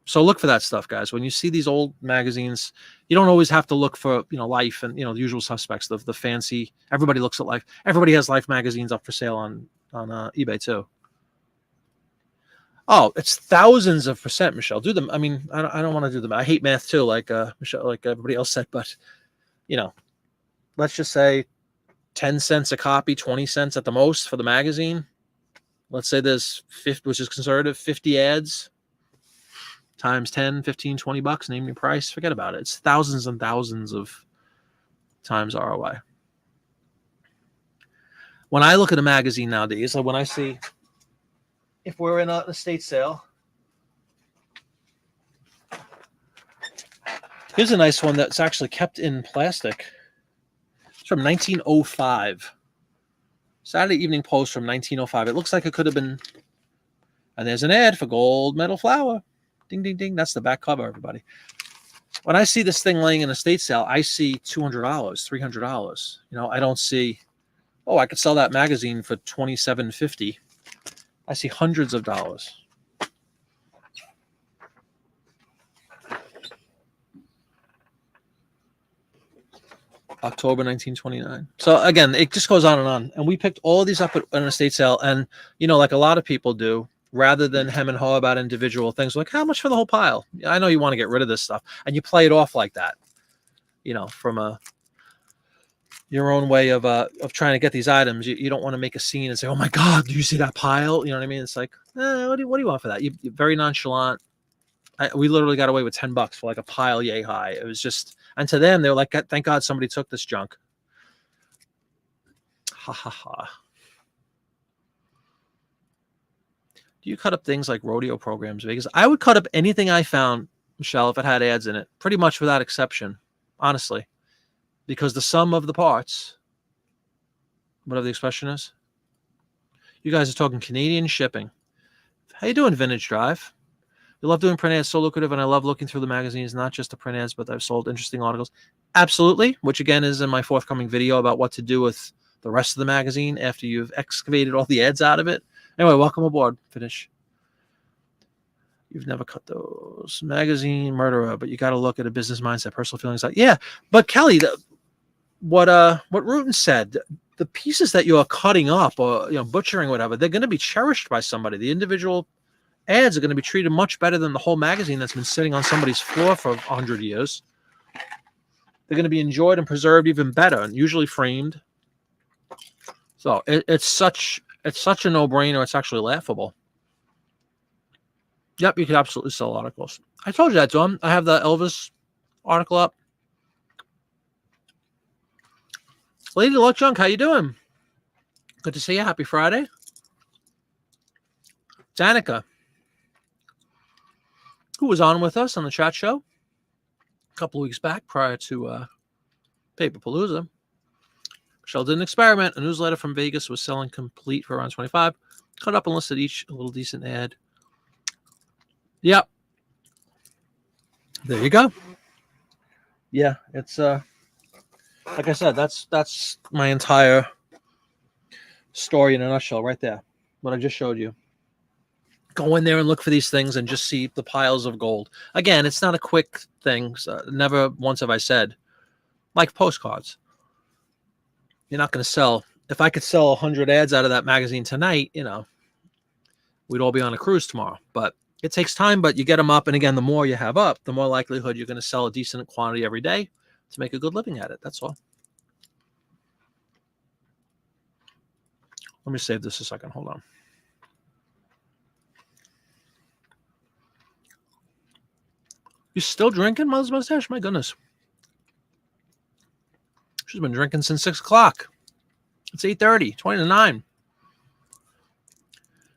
So look for that stuff, guys. When you see these old magazines, you don't always have to look for, Life and, the usual suspects, the fancy. Everybody looks at Life. Everybody has Life magazines up for sale on eBay too. Oh, it's thousands of %, Michelle. Do them. I mean, I don't want to do them. I hate math too, like Michelle, like everybody else said. But, let's just say 10 cents a copy, 20 cents at the most for the magazine. Let's say there's 50, which is conservative, 50 ads times 10, 15, $20. Name your price. Forget about it. It's thousands and thousands of times ROI. When I look at a magazine nowadays, like when I see, if we're in an estate sale, here's a nice one that's actually kept in plastic. It's from 1905. Saturday Evening Post from 1905. It looks like it could have been, and there's an ad for gold medal flour. Ding, ding, ding. That's the back cover, everybody. When I see this thing laying in a estate sale, I see $200, $300. I don't see, oh, I could sell that magazine for $27.50. I see hundreds of dollars. October 1929. So again, it just goes on and on. And we picked all of these up at an estate sale. And, like a lot of people do, rather than hem and haw about individual things, like how much for the whole pile? I know you want to get rid of this stuff. And you play it off like that, from your own way of trying to get these items. You don't want to make a scene and say, oh my God, do you see that pile? You know what I mean? It's like, what do you want for that? You're very nonchalant. We literally got away with $10 for like a pile yay high. It was just, and to them, they were like, thank God somebody took this junk. Ha ha ha. Do you cut up things like rodeo programs, Vegas? I would cut up anything I found, Michelle, if it had ads in it, pretty much without exception, honestly, because the sum of the parts, whatever the expression is, you guys are talking Canadian shipping. How you doing, Vintage Drive? You love doing print ads, so lucrative, and I love looking through the magazines, not just the print ads, but I've sold interesting articles. Absolutely, which again is in my forthcoming video about what to do with the rest of the magazine after you've excavated all the ads out of it. Anyway, welcome aboard. Finish. You've never cut those. Magazine murderer, but you got to look at a business mindset, personal feelings. Like, yeah, but Kelly, what Rutan said, the pieces that you're cutting up or butchering, whatever, they're going to be cherished by somebody. The individual ads are going to be treated much better than the whole magazine that's been sitting on somebody's floor for 100 years. They're going to be enjoyed and preserved even better, and usually framed. So it's such a no-brainer. It's actually laughable. Yep, you could absolutely sell articles. I told you that, Tom. I have the Elvis article up. Lady Luck Junk, how you doing? Good to see you. Happy Friday. Danica, who was on with us on the chat show a couple of weeks back prior to Paperpalooza. Michelle did an experiment. A newsletter from Vegas was selling complete for around $25. Cut up and listed each a little decent ad. Yep. There you go. Yeah, it's like I said, that's my entire story in a nutshell right there. What I just showed you. Go in there and look for these things and just see the piles of gold. Again, it's not a quick thing. So never once have I said, like postcards. You're not going to sell. If I could sell 100 ads out of that magazine tonight, we'd all be on a cruise tomorrow. But it takes time, but you get them up. And again, the more you have up, the more likelihood you're going to sell a decent quantity every day to make a good living at it. That's all. Let me save this a second. Hold on. You still drinking, Mother's Mustache? My goodness. She's been drinking since 6 o'clock. It's 8:30, 20 to 9.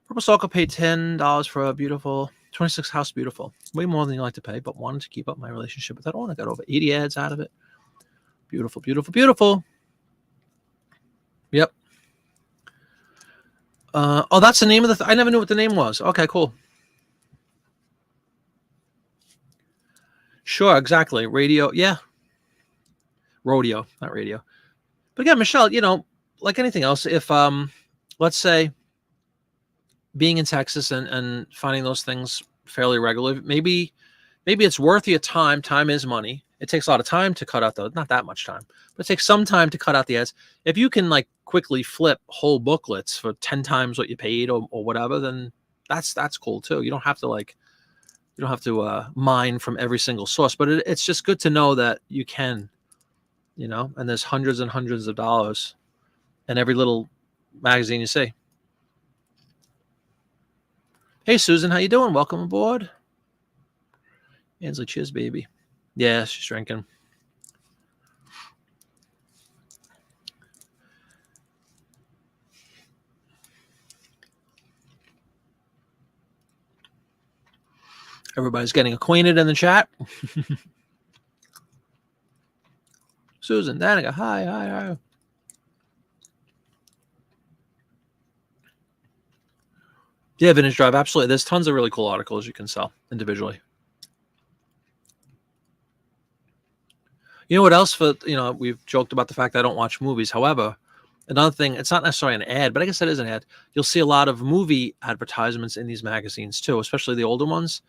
Purple Stalker paid $10 for a beautiful 26 House Beautiful. Way more than you like to pay, but wanted to keep up my relationship with that one. I got over 80 ads out of it. Beautiful, beautiful, beautiful. Yep. Oh, that's the name of the... I never knew what the name was. Okay, cool. Sure, exactly. Radio, yeah. Rodeo, not radio. But again, Michelle, like anything else, if, let's say, being in Texas and finding those things fairly regularly, maybe it's worth your time. Time is money. It takes a lot of time to cut out not that much time, but it takes some time to cut out the ads. If you can quickly flip whole booklets for 10 times what you paid or whatever, then that's cool too. You don't have to mine from every single source, but it's just good to know that you can, and there's hundreds and hundreds of dollars in every little magazine you see. Hey, Susan, how you doing? Welcome aboard. Ansley, cheers, baby. Yeah, she's drinking. Everybody's getting acquainted in the chat. Susan, Danica, hi. Yeah, Vintage Drive, absolutely. There's tons of really cool articles you can sell individually. You know what else? We've joked about the fact that I don't watch movies. However, another thing, it's not necessarily an ad, but I guess it is an ad. You'll see a lot of movie advertisements in these magazines too, especially the older ones.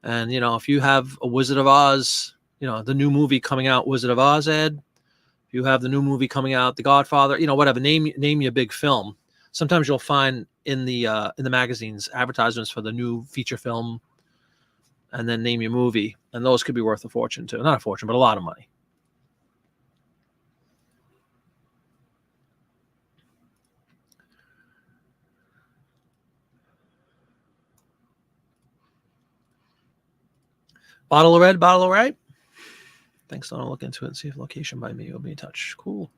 And, if you have a Wizard of Oz, the new movie coming out, Wizard of Oz ad, if you have the new movie coming out, The Godfather, whatever, name your big film. Sometimes you'll find in the magazines advertisements for the new feature film, and then name your movie. And those could be worth a fortune too. Not a fortune, but a lot of money. Bottle of red, bottle of right. Thanks. I'll look into it and see if location by me will be in touch. Cool.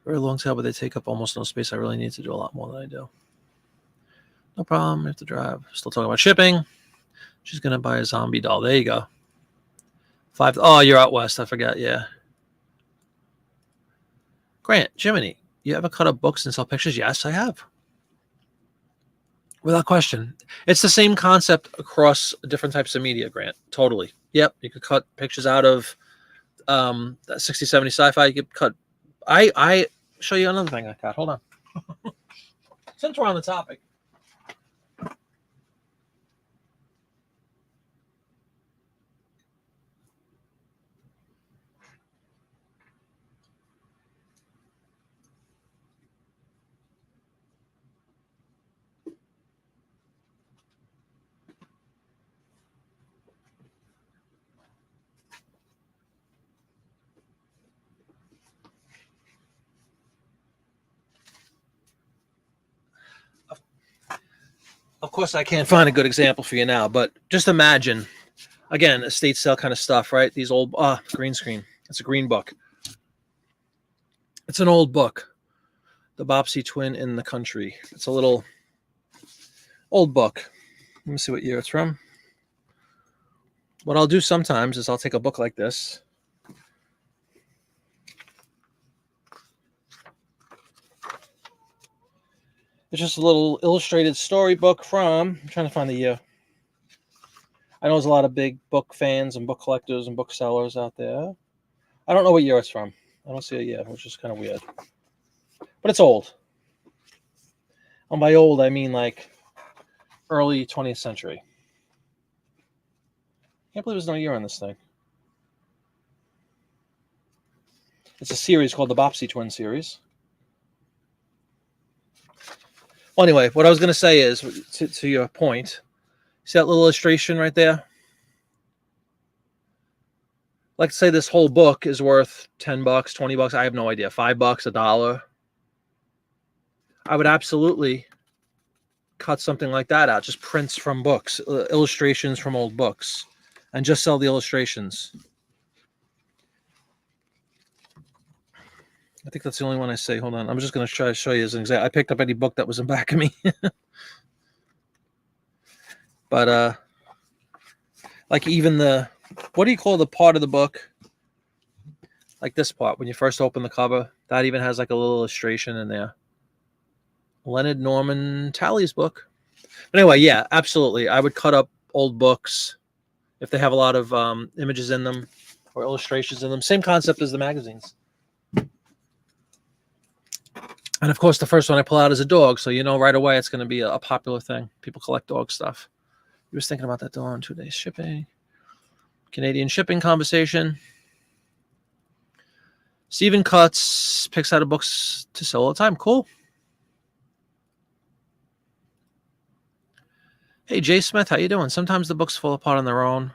Very long tail, but they take up almost no space. I really need to do a lot more than I do. No problem. I have to drive. Still talking about shipping. She's going to buy a zombie doll. There you go. Oh, you're out west. I forgot. Yeah. Grant, Jiminy, you ever cut up books and sell pictures? Yes, I have. Without question. It's the same concept across different types of media, Grant. Totally. Yep. You could cut pictures out of 60, 70 sci-fi. You could cut. I show you another thing I got. Hold on. Since we're on the topic. Of course, I can't find a good example for you now, but just imagine, again, estate sale kind of stuff, right? These old green screen. It's a green book. It's an old book. The Bobbsey Twin in the Country. It's a little old book. Let me see what year it's from. What I'll do sometimes is I'll take a book like this. It's just a little illustrated storybook from, I'm trying to find the year. I know there's a lot of big book fans and book collectors and booksellers out there. I don't know what year it's from. I don't see a year, which is kind of weird. But it's old. And by old, I mean like early 20th century. Can't believe there's no year on this thing. It's a series called the Bobbsey Twin series. Well, anyway, what I was going to say is, to your point, see that little illustration right there? Like, say this whole book is worth $10, $20. I have no idea. $5, $1. I would absolutely cut something like that out. Just prints from books, illustrations from old books, and just sell the illustrations. I think that's the only one I say. Hold on. I'm just going to try to show you as an example. I picked up any book that was in back of me. But, like even the, what do you call the part of the book? Like this part, when you first open the cover, that even has like a little illustration in there. Leonard Norman Talley's book. But anyway, yeah, absolutely. I would cut up old books if they have a lot of images in them or illustrations in them. Same concept as the magazines. And of course, the first one I pull out is a dog. So you know right away it's going to be a popular thing. People collect dog stuff. He was thinking about that though on 2 days shipping. Canadian shipping conversation. Stephen cuts, picks out of books to sell all the time. Cool. Hey, Jay Smith, how you doing? Sometimes the books fall apart on their own.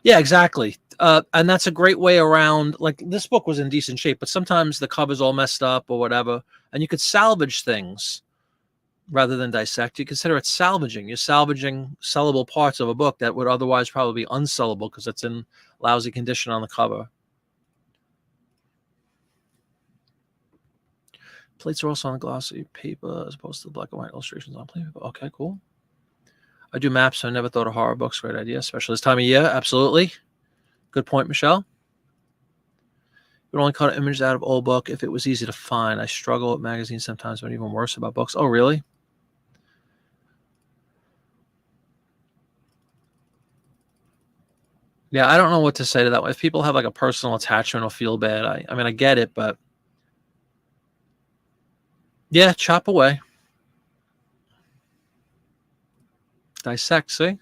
Yeah, exactly. And that's a great way around. Like this book was in decent shape, but sometimes the cover's all messed up or whatever, and you could salvage things rather than dissect. You consider it salvaging. You're salvaging sellable parts of a book that would otherwise probably be unsellable because it's in lousy condition on the cover. Plates are also on glossy paper as opposed to the black and white illustrations on plain paper. Okay, cool. I do maps, so I never thought of horror books. Great idea, especially this time of year. Absolutely. Good point, Michelle. You would only cut an image out of old book if it was easy to find. I struggle with magazines sometimes, but even worse about books. Oh, really? Yeah, I don't know what to say to that. If people have like a personal attachment or feel bad, I mean, I get it, but yeah, chop away. Dissect, see?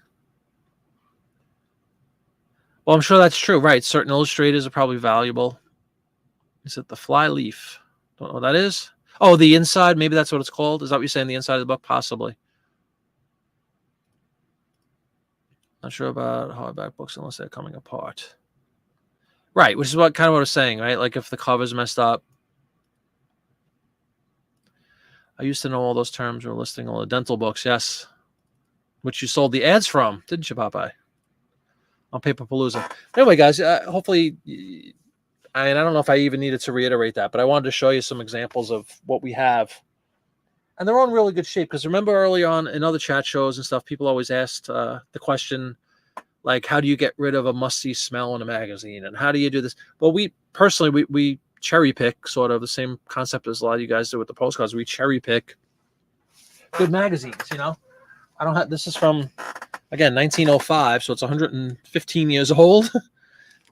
Well, I'm sure that's true, right? Certain illustrators are probably valuable. Is it the fly leaf? Don't know what that is. Oh, the inside. Maybe that's what it's called. Is that what you're saying? The inside of the book? Possibly. Not sure about hardback books unless they're coming apart. Right, which is what kind of what I was saying, right? Like if the cover's messed up. I used to know all those terms. We're listing all the dental books, yes. Which you sold the ads from, didn't you, Popeye? On Paperpalooza. Anyway, guys, hopefully, I don't know if I even needed to reiterate that, but I wanted to show you some examples of what we have. And they're all in really good shape because remember early on in other chat shows and stuff, people always asked the question, like, how do you get rid of a musty smell in a magazine? And how do you do this? Well, we personally, we cherry pick, sort of the same concept as a lot of you guys do with the postcards. We cherry pick good magazines, you know? I don't have. This is from, again, 1905, so it's 115 years old.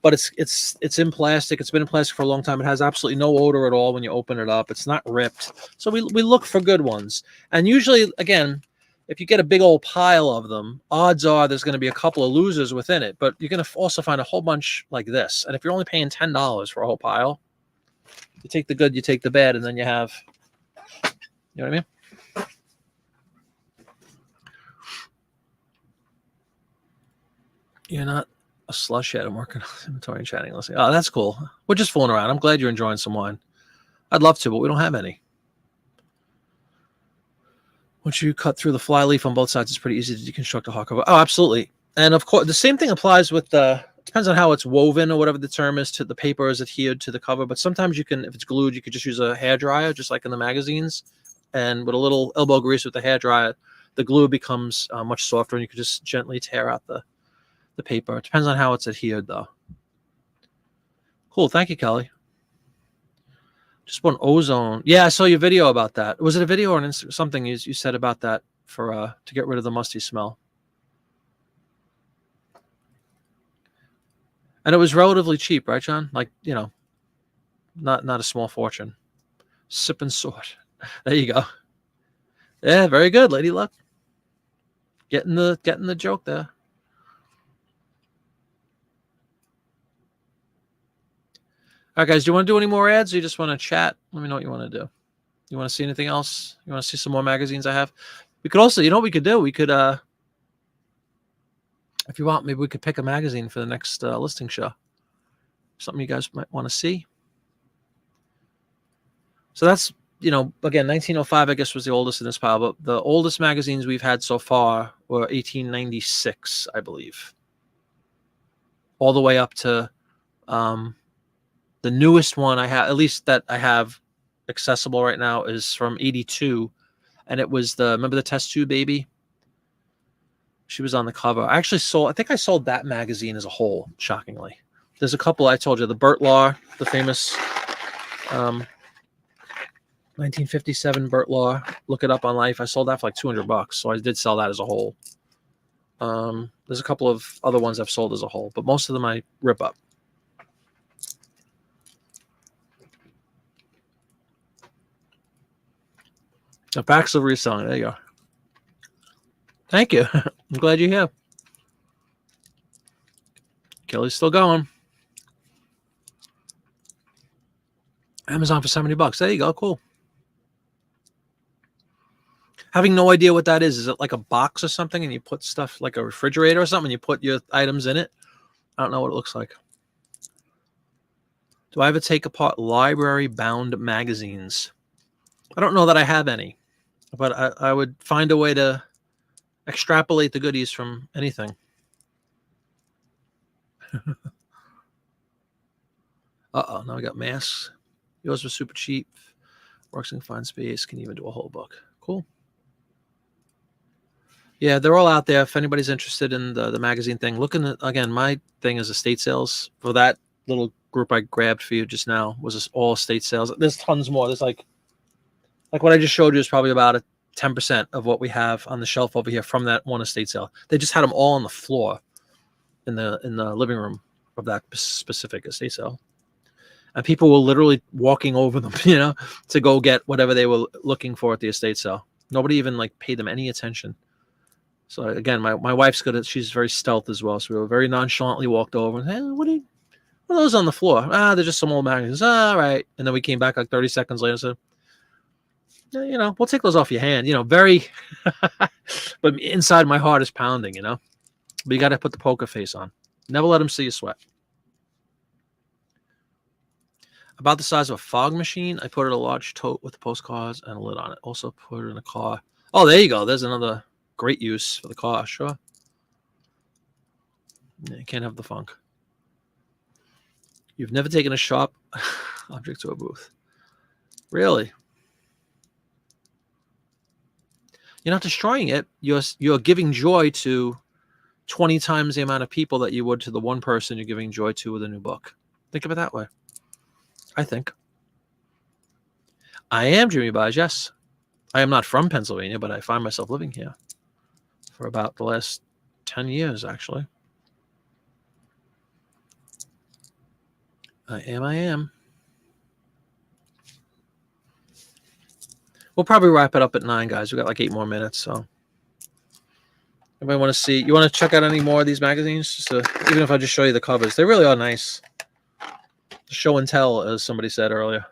But it's in plastic. It's been in plastic for a long time. It has absolutely no odor at all when you open it up. It's not ripped. So we look for good ones. And usually, again, if you get a big old pile of them, odds are there's going to be a couple of losers within it. But you're going to also find a whole bunch like this. And if you're only paying $10 for a whole pile, you take the good, you take the bad, and then you have, you know what I mean? You're not a slush yet. I'm working on inventory and chatting. Let's see. Oh, that's cool. We're just fooling around. I'm glad you're enjoying some wine. I'd love to, but we don't have any. Once you cut through the fly leaf on both sides, it's pretty easy to deconstruct a hardcover. Oh, absolutely. And of course, the same thing applies with the, depends on how it's woven or whatever the term is, to the paper is adhered to the cover. But sometimes you can, if it's glued, you could just use a hairdryer, just like in the magazines. And with a little elbow grease with the hairdryer, the glue becomes much softer, and you could just gently tear out the paper. It depends on how it's adhered, though. Cool. Thank you, Kelly. Just one ozone. Yeah, I saw your video about that. Was it a video or something you said about that for to get rid of the musty smell? And it was relatively cheap, right, John? Like, you know, not a small fortune. Sip and sort. There you go. Yeah, very good, Lady Luck. Getting the joke there. All right, guys, do you want to do any more ads, or you just want to chat? Let me know what you want to do. You want to see anything else? You want to see some more magazines I have? We could also, you know what we could do? We could, if you want, maybe we could pick a magazine for the next listing show. Something you guys might want to see. So that's, you know, again, 1905, I guess, was the oldest in this pile, but the oldest magazines we've had so far were 1896, I believe. All the way up to the newest one I have, at least that I have accessible right now, is from 82. And it was remember the test tube baby? She was on the cover. I think I sold that magazine as a whole, shockingly. There's a couple I told you. The Burt Law, the famous 1957 Burt Law. Look it up on Life. I sold that for like $200, so I did sell that as a whole. There's a couple of other ones I've sold as a whole, but most of them I rip up. The packs of reselling. There you go. Thank you. I'm glad you're here. Kelly's still going. Amazon for $70. There you go. Cool. Having no idea what that is. Is it like a box or something, and you put stuff like a refrigerator or something, and you put your items in it? I don't know what it looks like. Do I ever take apart library-bound magazines? I don't know that I have any, but I would find a way to extrapolate the goodies from anything. Uh-oh, now we got masks. Yours was super cheap. Works in fine space. Can even do a whole book. Cool. Yeah, they're all out there. If anybody's interested in the magazine thing, looking at, again, my thing is estate sales. For that little group I grabbed for you just now was all estate sales. There's tons more. There's like what I just showed you is probably about a 10% of what we have on the shelf over here from that one estate sale. They just had them all on the floor in the living room of that specific estate sale. And people were literally walking over them, you know, to go get whatever they were looking for at the estate sale. Nobody even like paid them any attention. So again, my wife's good at, she's very stealth as well. So we were very nonchalantly walked over and, hey, what are those on the floor? They're just some old magazines. All right. And then we came back like 30 seconds later and said, you know, we'll take those off your hand, you know, very, but inside my heart is pounding, you know, but you got to put the poker face on. Never let them see you sweat. About the size of a fog machine, I put it in a large tote with postcards and a lid on it. Also put it in a car. Oh, there you go. There's another great use for the car. Sure. Yeah, you can't have the funk. You've never taken a sharp object to a booth. Really? You're not destroying it. You're giving joy to 20 times the amount of people that you would to the one person you're giving joy to with a new book. Think of it that way. I think. I am Jimmy Baj, yes. I am not from Pennsylvania, but I find myself living here. for about the last 10 years, actually. I am. We'll probably wrap it up at 9, guys. We've got like 8 more minutes, so. Anybody want to see? You want to check out any more of these magazines? Just even if I just show you the covers. They really are nice. Show and tell, as somebody said earlier.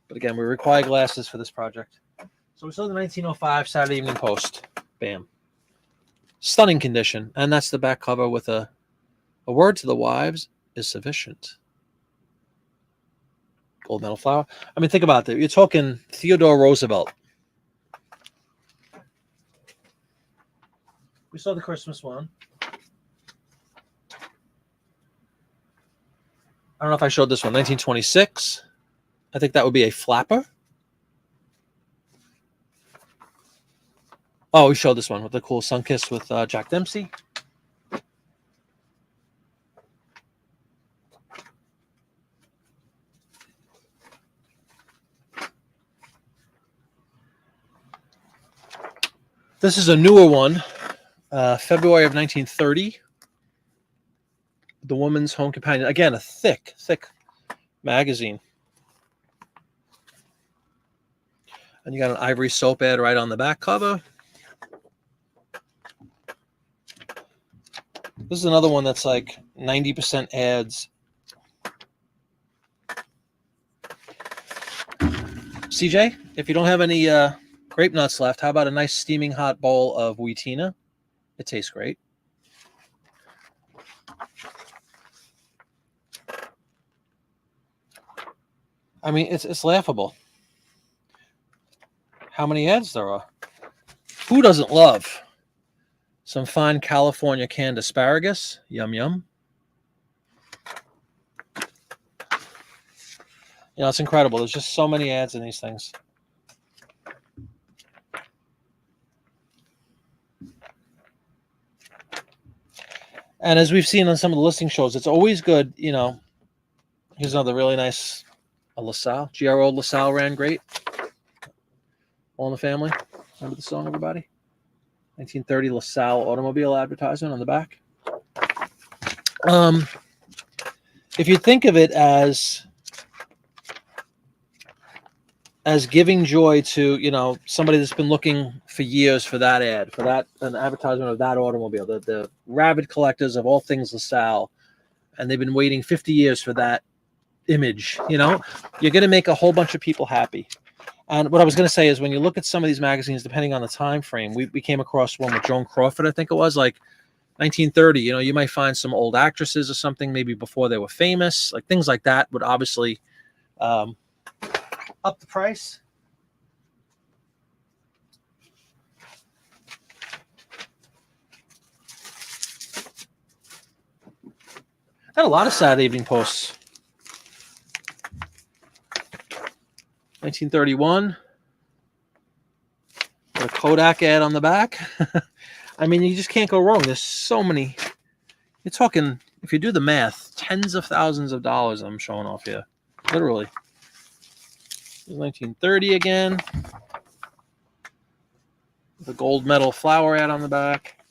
But again, we require glasses for this project. So we saw the 1905 Saturday Evening Post. Bam. Stunning condition. And that's the back cover with a word to the wives is sufficient. Gold medal flower. I mean, think about that. You're talking Theodore Roosevelt. We saw the Christmas one. I don't know if I showed this one. 1926. I think that would be a flapper. Oh, we showed this one with the cool sun kiss with Jack Dempsey. This is a newer one, February of 1930. The Woman's Home Companion. Again, a thick magazine. And you got an Ivory soap ad right on the back cover. This is another one that's like 90% ads. CJ, if you don't have any grape nuts left, how about a nice steaming hot bowl of Wheatina? It tastes great. I mean, it's laughable how many ads there are. Who doesn't love some fine California canned asparagus? Yum, yum. You know, it's incredible. There's just so many ads in these things. And as we've seen on some of the listing shows, it's always good, you know. Here's another really nice LaSalle. GRO LaSalle ran great. All in the Family. Remember the song, everybody? 1930 LaSalle automobile advertisement on the back. If you think of it as giving joy to, you know, somebody that's been looking for years for that ad, for that an advertisement of that automobile, the rabid collectors of all things LaSalle, and they've been waiting 50 years for that image, you know, you're going to make a whole bunch of people happy. And what I was going to say is when you look at some of these magazines, depending on the time frame, we came across one with Joan Crawford, I think it was, like 1930. You know, you might find some old actresses or something, maybe before they were famous, like things like that would obviously up the price. Had a lot of Saturday Evening Posts. 1931. A Kodak ad on the back. I mean, you just can't go wrong. There's so many. You're talking, if you do the math, tens of thousands of dollars I'm showing off here. Literally. 1930 again. The gold medal flower ad on the back.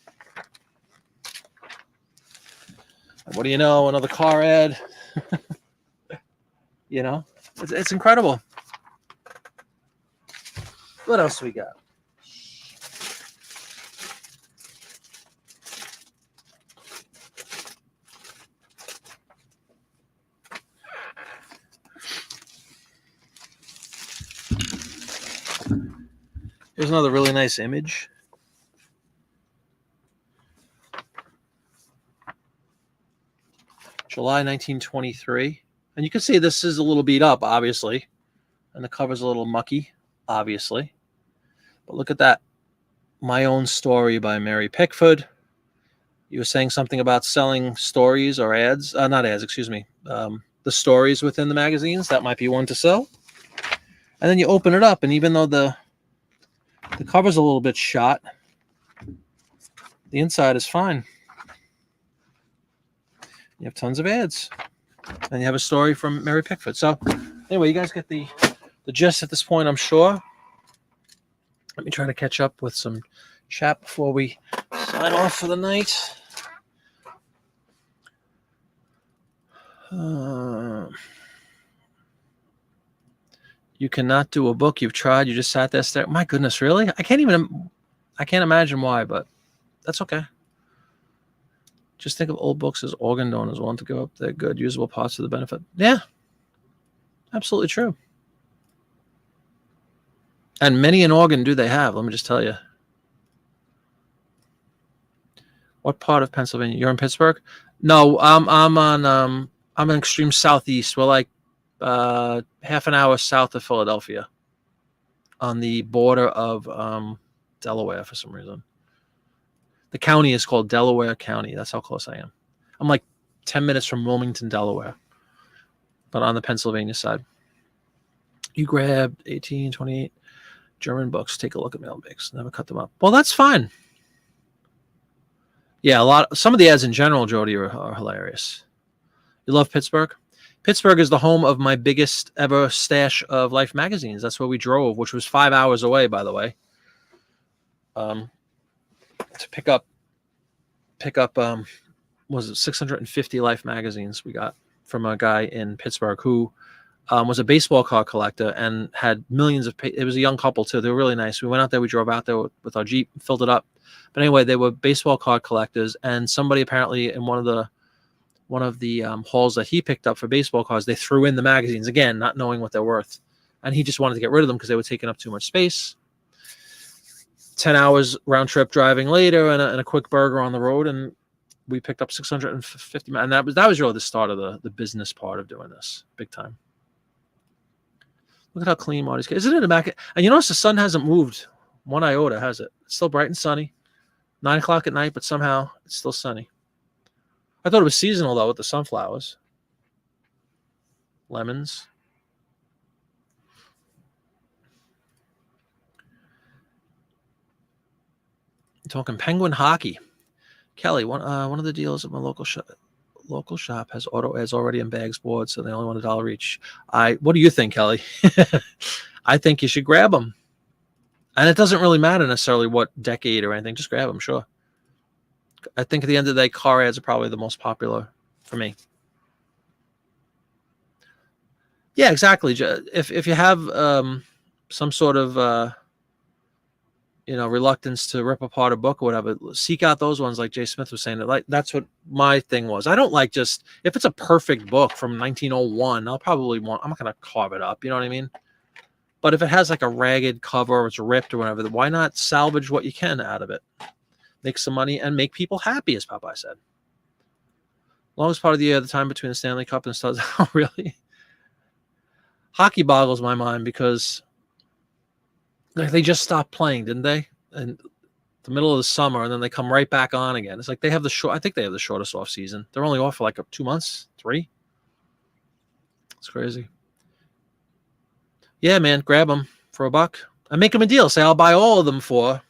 And what do you know? Another car ad. You know, it's incredible. What else we got? Here's another really nice image. July 1923. And you can see this is a little beat up, obviously. And the cover's a little mucky, obviously. But look at that. My Own Story by Mary Pickford. You were saying something about selling stories or ads. Not ads, excuse me. The stories within the magazines. That might be one to sell. And then you open it up, and even though the cover's a little bit shot, the inside is fine. You have tons of ads. And you have a story from Mary Pickford. So anyway, you guys get the gist at this point, I'm sure. Let me try to catch up with some chat before we sign off for the night. You cannot do a book. You've tried. You just sat there staring. My goodness, really? I can't imagine why, but that's okay. Just think of old books as organ donors willing to give up their good, usable parts for the benefit. Yeah, absolutely true. And many an organ do they have, let me just tell you. What part of Pennsylvania? You're in Pittsburgh? No, I'm in extreme southeast. We're like half an hour south of Philadelphia, on the border of Delaware for some reason. The county is called Delaware County. That's how close I am. I'm like 10 minutes from Wilmington, Delaware, but on the Pennsylvania side. You grabbed 18, 28 German books. Take a look at mailbags. Never cut them up. Well, that's fine. Yeah, some of the ads in general, Jody, are hilarious. You love Pittsburgh? Pittsburgh is the home of my biggest ever stash of Life magazines. That's where we drove, which was 5 hours away, by the way. To pick up was it 650 Life magazines we got from a guy in Pittsburgh who was a baseball card collector and had millions of it was a young couple too. They were really nice. We went out there, we drove out there with our Jeep, filled it up. But anyway, they were baseball card collectors, and somebody apparently in one of the halls that he picked up for baseball cards, they threw in the magazines again, not knowing what they're worth. And he just wanted to get rid of them because they were taking up too much space. 10 hours round trip driving later, and a quick burger on the road, and we picked up 650. And that was really the start of the business part of doing this, big time. Look at how clean Marty's. Isn't it a back? And you notice the sun hasn't moved one iota, has it? It's still bright and sunny. 9 o'clock at night, but somehow it's still sunny. I thought it was seasonal though with the sunflowers, lemons. Talking Penguin hockey. Kelly, one of the deals at my local shop has auto ads already in bags board, so they only want $1 each. What do you think, Kelly? I think you should grab them. And it doesn't really matter necessarily what decade or anything. Just grab them, sure. I think at the end of the day, car ads are probably the most popular for me. Yeah, exactly. If you have some sort of reluctance to rip apart a book or whatever, seek out those ones like Jay Smith was saying. That's what my thing was. I don't like just if it's a perfect book from 1901, I'm not going to carve it up. You know what I mean? But if it has like a ragged cover or it's ripped or whatever, why not salvage what you can out of it? Make some money and make people happy, as Popeye said. Longest part of the year, the time between the Stanley Cup and studs. Oh, really? Hockey boggles my mind because they just stopped playing, didn't they? In the middle of the summer, and then they come right back on again. It's like they have I think they have the shortest off season. They're only off for like 2 months, 3. It's crazy. Yeah, man, grab them for $1 and make them a deal. Say, I'll buy all of them for,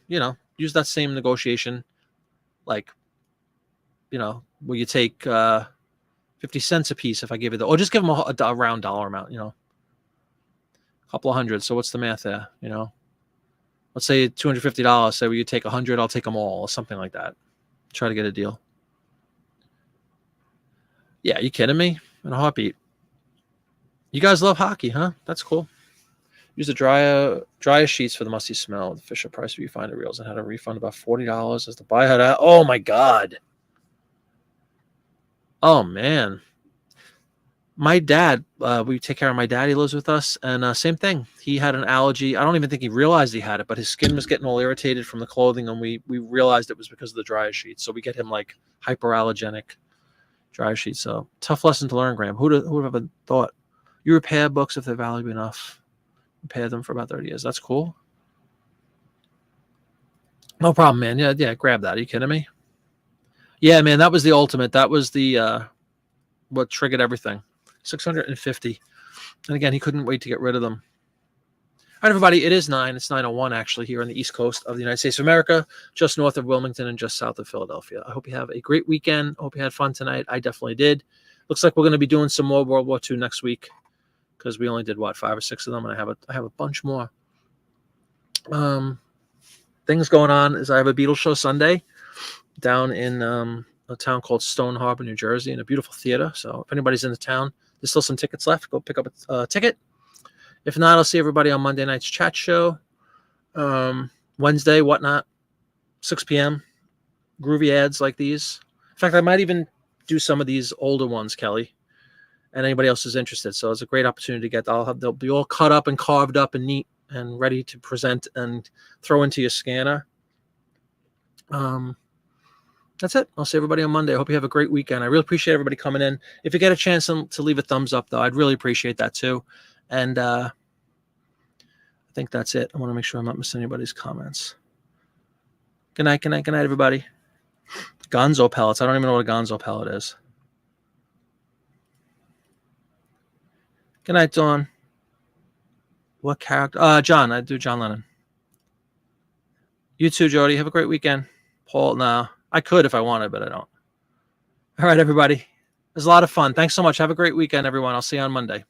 use that same negotiation, like, where you take 50 cents a piece if I give you or just give them a round dollar amount, a couple of hundred. So what's the math there, Let's say $250. Say, well, you take 100, I'll take them all, or something like that. Try to get a deal. Yeah, you kidding me? In a heartbeat. You guys love hockey, huh? That's cool. Use the dryer sheets for the musty smell. The Fisher Price viewfinder reels and had a refund about $40 as the buyer had. Oh my God. Oh man. My dad, we take care of my dad. He lives with us, and same thing. He had an allergy. I don't even think he realized he had it, but his skin was getting all irritated from the clothing, and we realized it was because of the dryer sheets. So we get him like hyperallergenic dryer sheets. So tough lesson to learn, Graham. Who would have ever thought? You repair books if they're valuable enough. Repair them for about 30 years. That's cool. No problem, man. Yeah, grab that. Are you kidding me? Yeah, man, that was the ultimate. That was the what triggered everything. 650. And again, he couldn't wait to get rid of them. All right, everybody, it is 9. It's 9:01 actually here on the East Coast of the United States of America, just north of Wilmington and just south of Philadelphia. I hope you have a great weekend. I hope you had fun tonight. I definitely did. Looks like we're going to be doing some more World War II next week because we only did 5 or 6 of them, and I have a bunch more. things going on is I have a Beatles show Sunday down in a town called Stone Harbor, New Jersey, in a beautiful theater. So if anybody's in the town, there's still some tickets left. Go pick up a ticket. If not, I'll see everybody on Monday night's chat show. Wednesday, whatnot, 6 p.m. Groovy ads like these. In fact, I might even do some of these older ones, Kelly, and anybody else who's interested. So it's a great opportunity to get. They'll be all cut up and carved up and neat and ready to present and throw into your scanner. That's it. I'll see everybody on Monday. I hope you have a great weekend. I really appreciate everybody coming in. If you get a chance to leave a thumbs up, though, I'd really appreciate that too. And I think that's it. I want to make sure I'm not missing anybody's comments. Good night, everybody. Gonzo pellets. I don't even know what a Gonzo pellet is. Good night, Dawn. What character? John. I do John Lennon. You too, Jody. Have a great weekend. Paul, no. I could if I wanted, but I don't. All right, everybody. It was a lot of fun. Thanks so much. Have a great weekend, everyone. I'll see you on Monday.